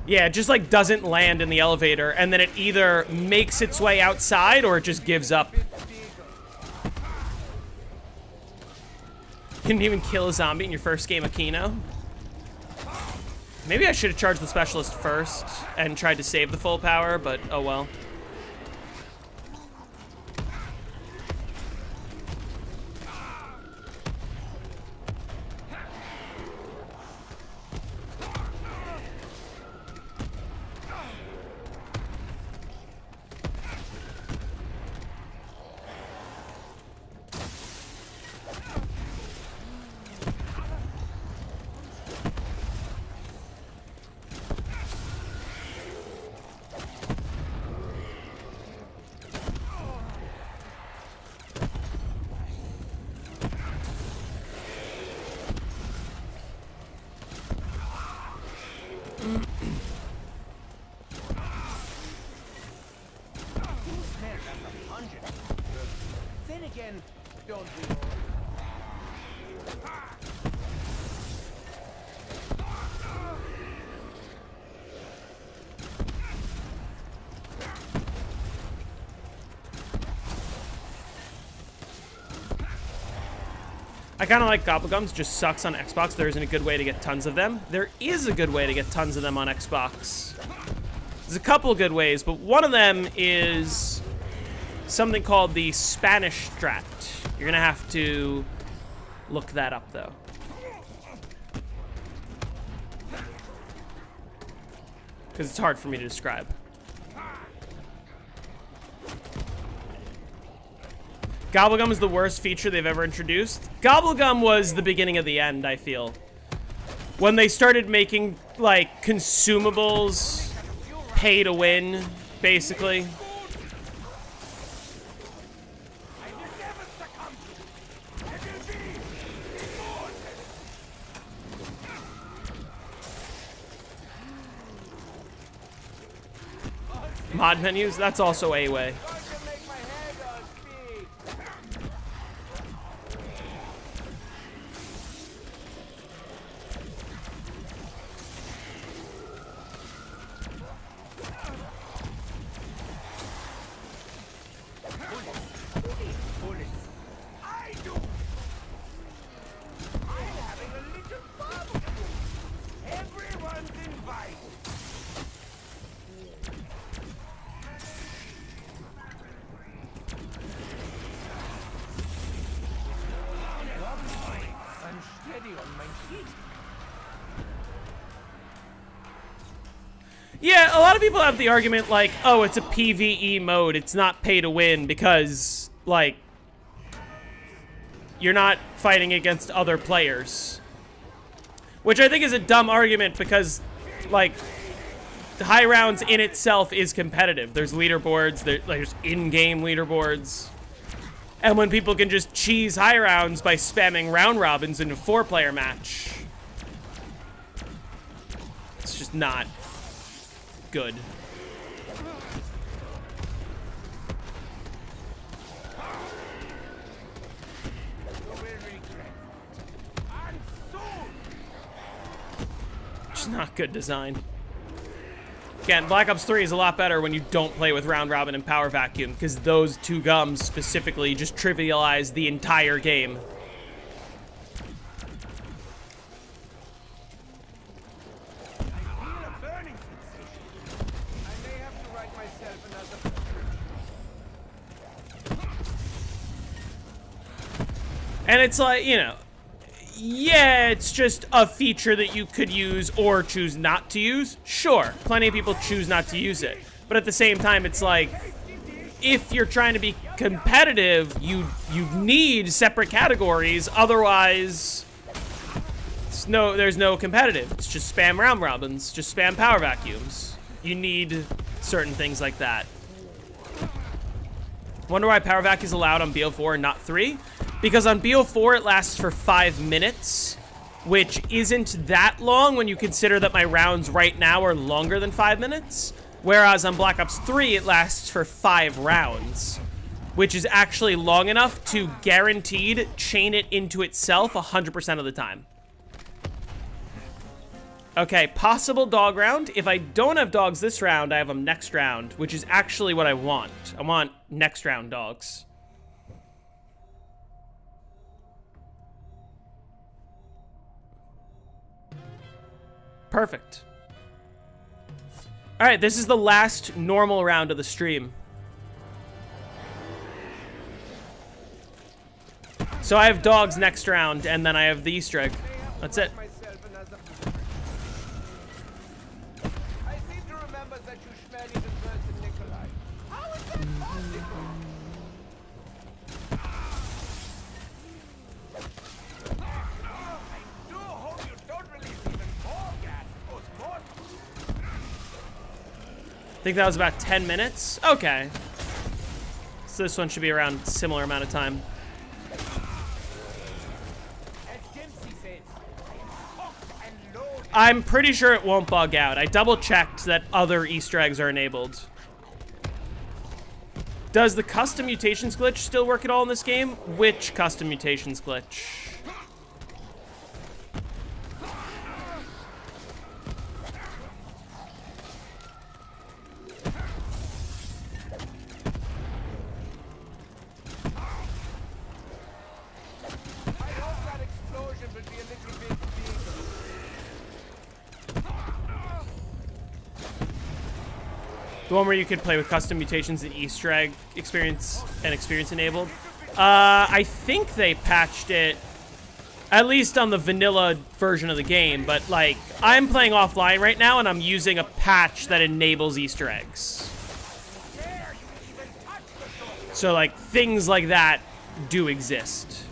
Yeah, it just like doesn't land in the elevator, and then it either makes its way outside or it just gives up. You didn't even kill a zombie in your first game of Kino. Maybe I should have charged the specialist first and tried to save the full power, but oh well. I kind of like Gobblegums, just sucks on Xbox. There isn't a good way to get tons of them. There is a good way to get tons of them on Xbox. There's a couple good ways, but one of them is something called the Spanish strat. You're gonna have to look that up, though. Because it's hard for me to describe. Gobblegum is the worst feature they've ever introduced. Gobblegum was the beginning of the end, I feel. When they started making, like, consumables pay to win, basically. Mod menus, that's also a way. Yeah, a lot of people have the argument like, oh, it's a PvE mode, it's not pay to win because, like, you're not fighting against other players. Which I think is a dumb argument because, like, high rounds in itself is competitive. There's leaderboards, there's in-game leaderboards. And when people can just cheese high rounds by spamming round robins in a 4-player match, it's just not good. Just not good design. Again, Black Ops 3 is a lot better when you don't play with Round Robin and Power Vacuum, because those two gums specifically just trivialize the entire game. And it's like, you know, yeah, it's just a feature that you could use or choose not to use. Sure, plenty of people choose not to use it. But at the same time, it's like, if you're trying to be competitive, you need separate categories. Otherwise, there's no competitive. It's just spam round robins, just spam power vacuums. You need certain things like that. Wonder why power vac is allowed on BO4 and not 3? Because on BO4 it lasts for 5 minutes, which isn't that long when you consider that my rounds right now are longer than 5 minutes. Whereas on Black Ops 3 it lasts for 5 rounds, which is actually long enough to guaranteed chain it into itself 100% of the time. Okay, possible dog round. If I don't have dogs this round, I have them next round, which is actually what I want. I want next round dogs. Perfect. All right, this is the last normal round of the stream. So I have dogs next round, and then I have the Easter egg. That's it. I think that was about 10 minutes. Okay. So this one should be around a similar amount of time. I'm pretty sure it won't bug out. I double-checked that other Easter eggs are enabled. Does the custom mutations glitch still work at all in this game? Which custom mutations glitch? The one where you could play with custom mutations and Easter egg experience enabled. I think they patched it, at least on the vanilla version of the game, but like, I'm playing offline right now and I'm using a patch that enables Easter eggs. So like, things like that do exist.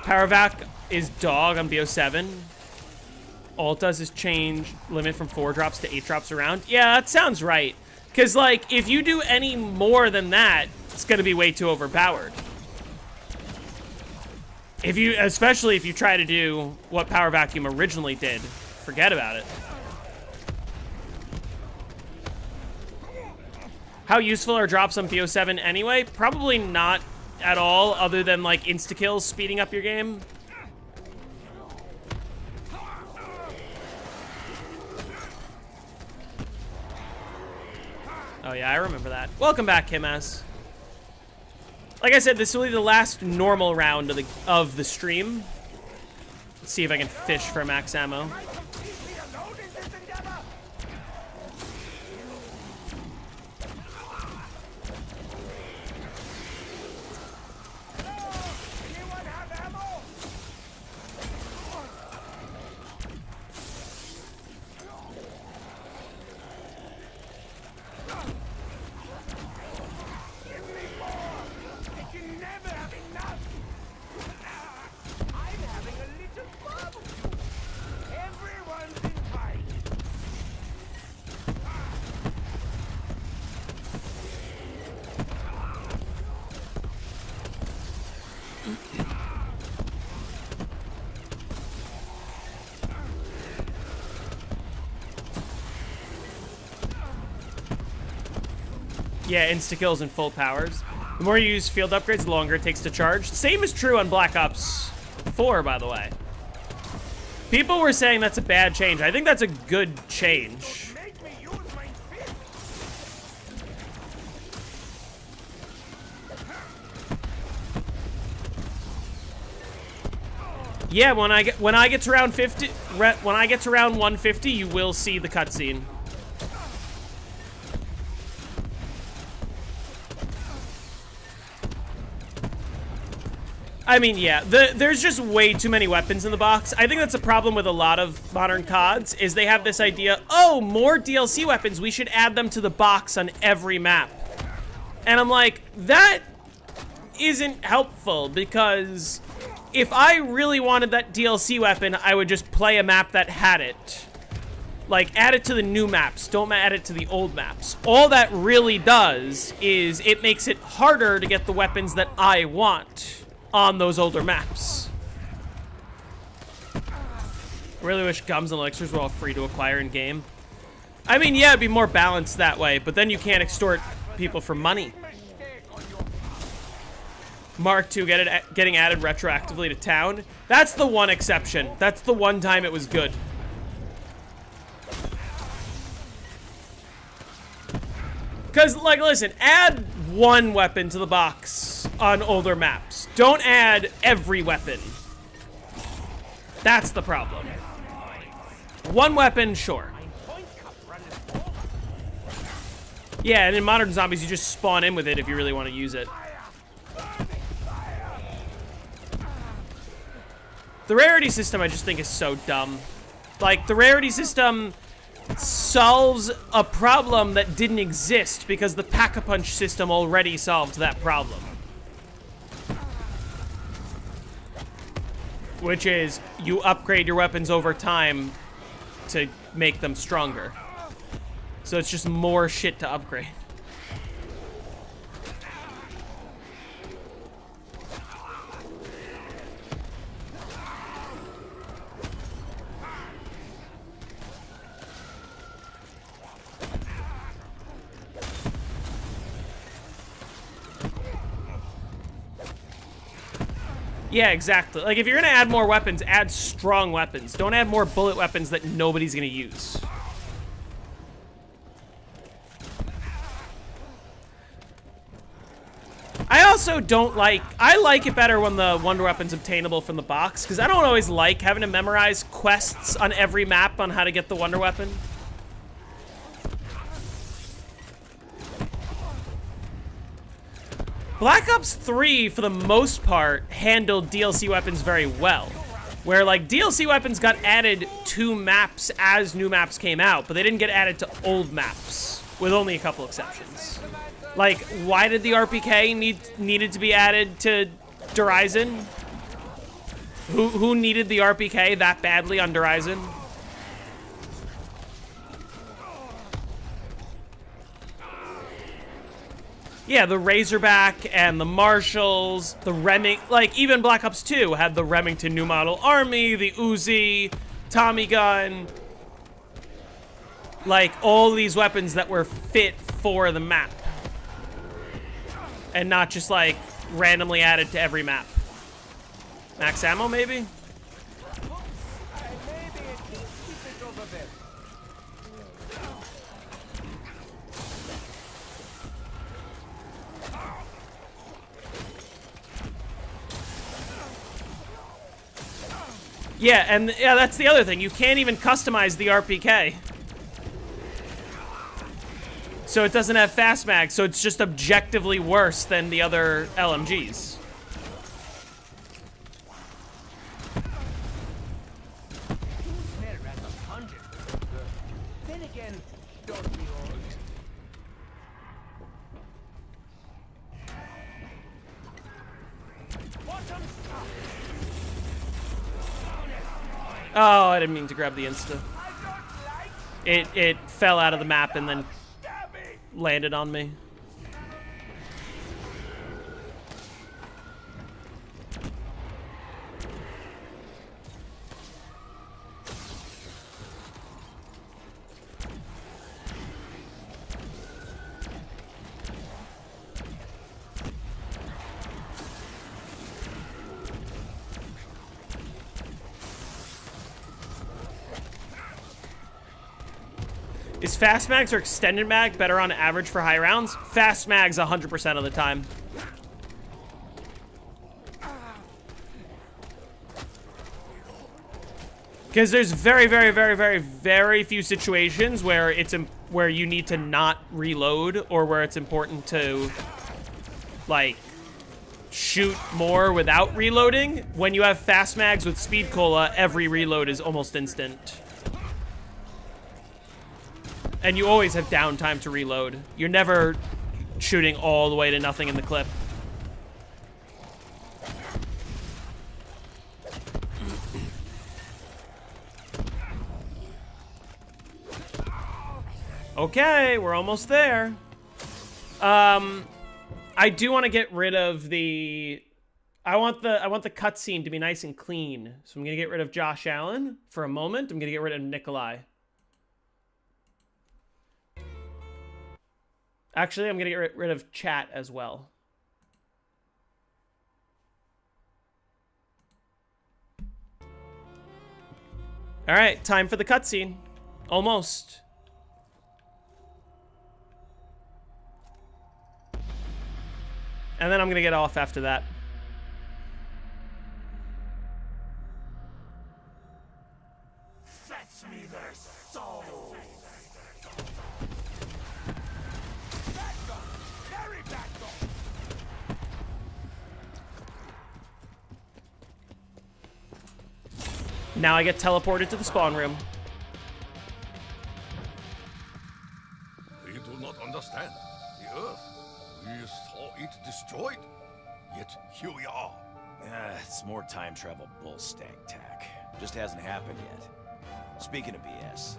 Powervac is dog on BO7. All it does is change limit from 4 drops to 8 drops around. Yeah, that sounds right. Because, like, if you do any more than that, it's going to be way too overpowered. Especially if you try to do what Power Vacuum originally did, forget about it. How useful are drops on BO7 anyway? Probably not at all, other than like insta-kills speeding up your game. Oh yeah, I remember that. Welcome back, Kim-S. Like I said, this will be the last normal round of the stream. Let's see if I can fish for max ammo. Yeah, insta-kills and full powers. The more you use field upgrades, the longer it takes to charge. Same is true on Black Ops 4, by the way. People were saying that's a bad change. I think that's a good change. Yeah, when I get to round 50, when I get to round 150, you will see the cutscene. I mean, yeah, there's just way too many weapons in the box. I think that's a problem with a lot of modern CODs, is they have this idea, oh, more DLC weapons, we should add them to the box on every map. And I'm like, that isn't helpful, because if I really wanted that DLC weapon, I would just play a map that had it. Like, add it to the new maps, don't add it to the old maps. All that really does is it makes it harder to get the weapons that I want on those older maps. I really wish gums and elixirs were all free to acquire in game. I mean, yeah, it'd be more balanced that way, but then you can't extort people for money. Mark II getting added retroactively to town. That's the one exception. That's the one time it was good. Because, like, listen, add one weapon to the box on older maps. Don't add every weapon. That's the problem. One weapon, sure. Yeah, and in Modern Zombies, you just spawn in with it if you really want to use it. The rarity system, I just think, is so dumb. Like, the rarity system solves a problem that didn't exist because the Pack-a-Punch system already solved that problem. Which is, you upgrade your weapons over time to make them stronger. So it's just more shit to upgrade. Yeah, exactly. Like, if you're gonna add more weapons, add strong weapons. Don't add more bullet weapons that nobody's gonna use. also don't like... I like it better when the wonder weapon's obtainable from the box, because I don't always like having to memorize quests on every map on how to get the wonder weapon. Black Ops 3, for the most part, handled DLC weapons very well. Where, like, DLC weapons got added to maps as new maps came out, but they didn't get added to old maps, with only a couple exceptions. Like, why did the RPK needed to be added to Horizon? Who needed the RPK that badly on Horizon? Yeah, the Razorback and the Marshals, the like even Black Ops 2 had the Remington New Model Army, the Uzi, Tommy gun. Like all these weapons that were fit for the map. And not just like randomly added to every map. Max ammo maybe? Yeah, and yeah, that's the other thing. You can't even customize the RPK. So it doesn't have fast mag, so it's just objectively worse than the other LMGs. Then again, don't we all? Oh, I didn't mean to grab the insta. It fell out of the map and then landed on me. Is fast mags or extended mag better on average for high rounds? Fast mags 100% of the time. Because there's very few situations where where you need to not reload or where it's important to like shoot more without reloading. When you have fast mags with speed cola, every reload is almost instant. And you always have downtime to reload. You're never shooting all the way to nothing in the clip. Okay, we're almost there. I do want to get rid of the... I want the cutscene to be nice and clean. So I'm gonna get rid of Josh Allen for a moment. I'm gonna get rid of Nikolai. Actually, I'm gonna get rid of chat as well. All right, time for the cutscene. Almost. And then I'm gonna get off after that. Fetch me their souls. Now I get teleported to the spawn room. We do not understand the Earth. We saw it destroyed. Yet here we are. It's more time travel bull stag tack. Just hasn't happened yet. Speaking of BS.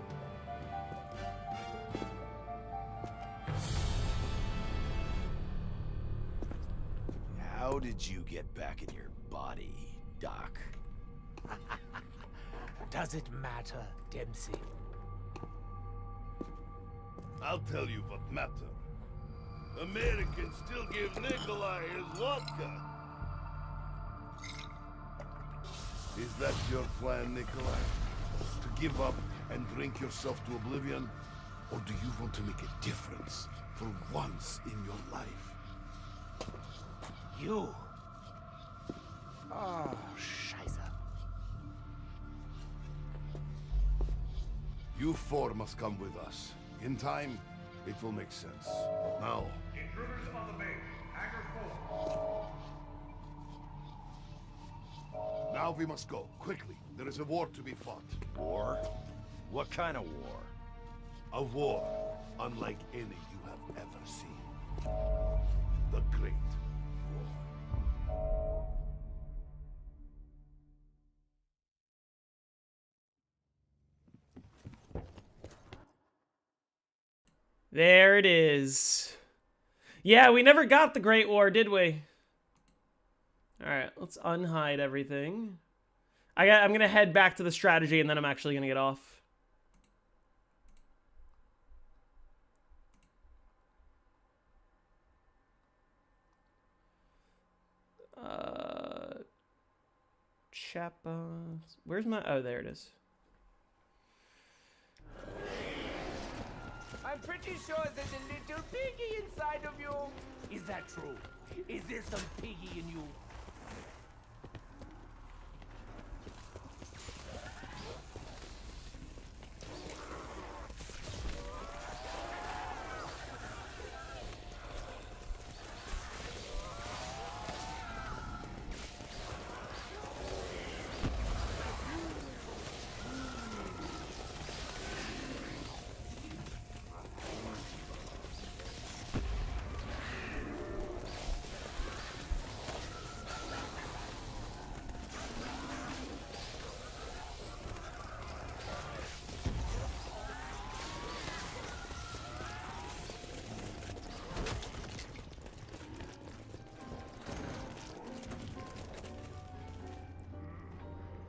How did you get back in your body, Doc? Does it matter, Dempsey? I'll tell you what matter. Americans still give Nikolai his vodka. Is that your plan, Nikolai? To give up and drink yourself to oblivion? Or do you want to make a difference for once in your life? You. Oh, Scheiße. You four must come with us. In time, it will make sense. But now... Intruders on the base. Hacker 4. Now we must go, quickly. There is a war to be fought. War? What kind of war? A war unlike any you have ever seen. The Great War. There it is. Yeah, we never got the Great War, did we? Alright, let's unhide everything. I'm gonna head back to the strategy and then I'm actually gonna get off. Chappa. Where's my... Oh, there it is. I'm pretty sure there's a little piggy inside of you. Is that true? Is there some piggy in you?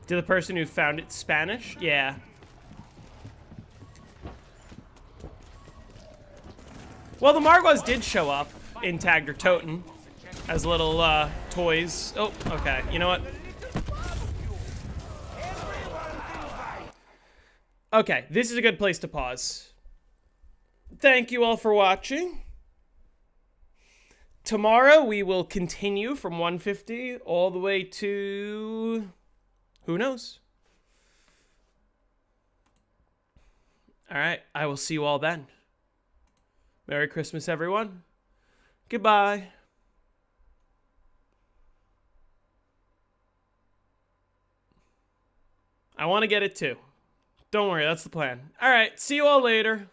To the person who found it Spanish? Yeah. Well, the Margwas did show up in Tagged or Toten as little toys. Oh, okay. You know what? Okay, this is a good place to pause. Thank you all for watching. Tomorrow we will continue from 150 all the way to... who knows? All right, I will see you all then. Merry Christmas, everyone. Goodbye. I want to get it too. Don't worry, that's the plan. All right, see you all later.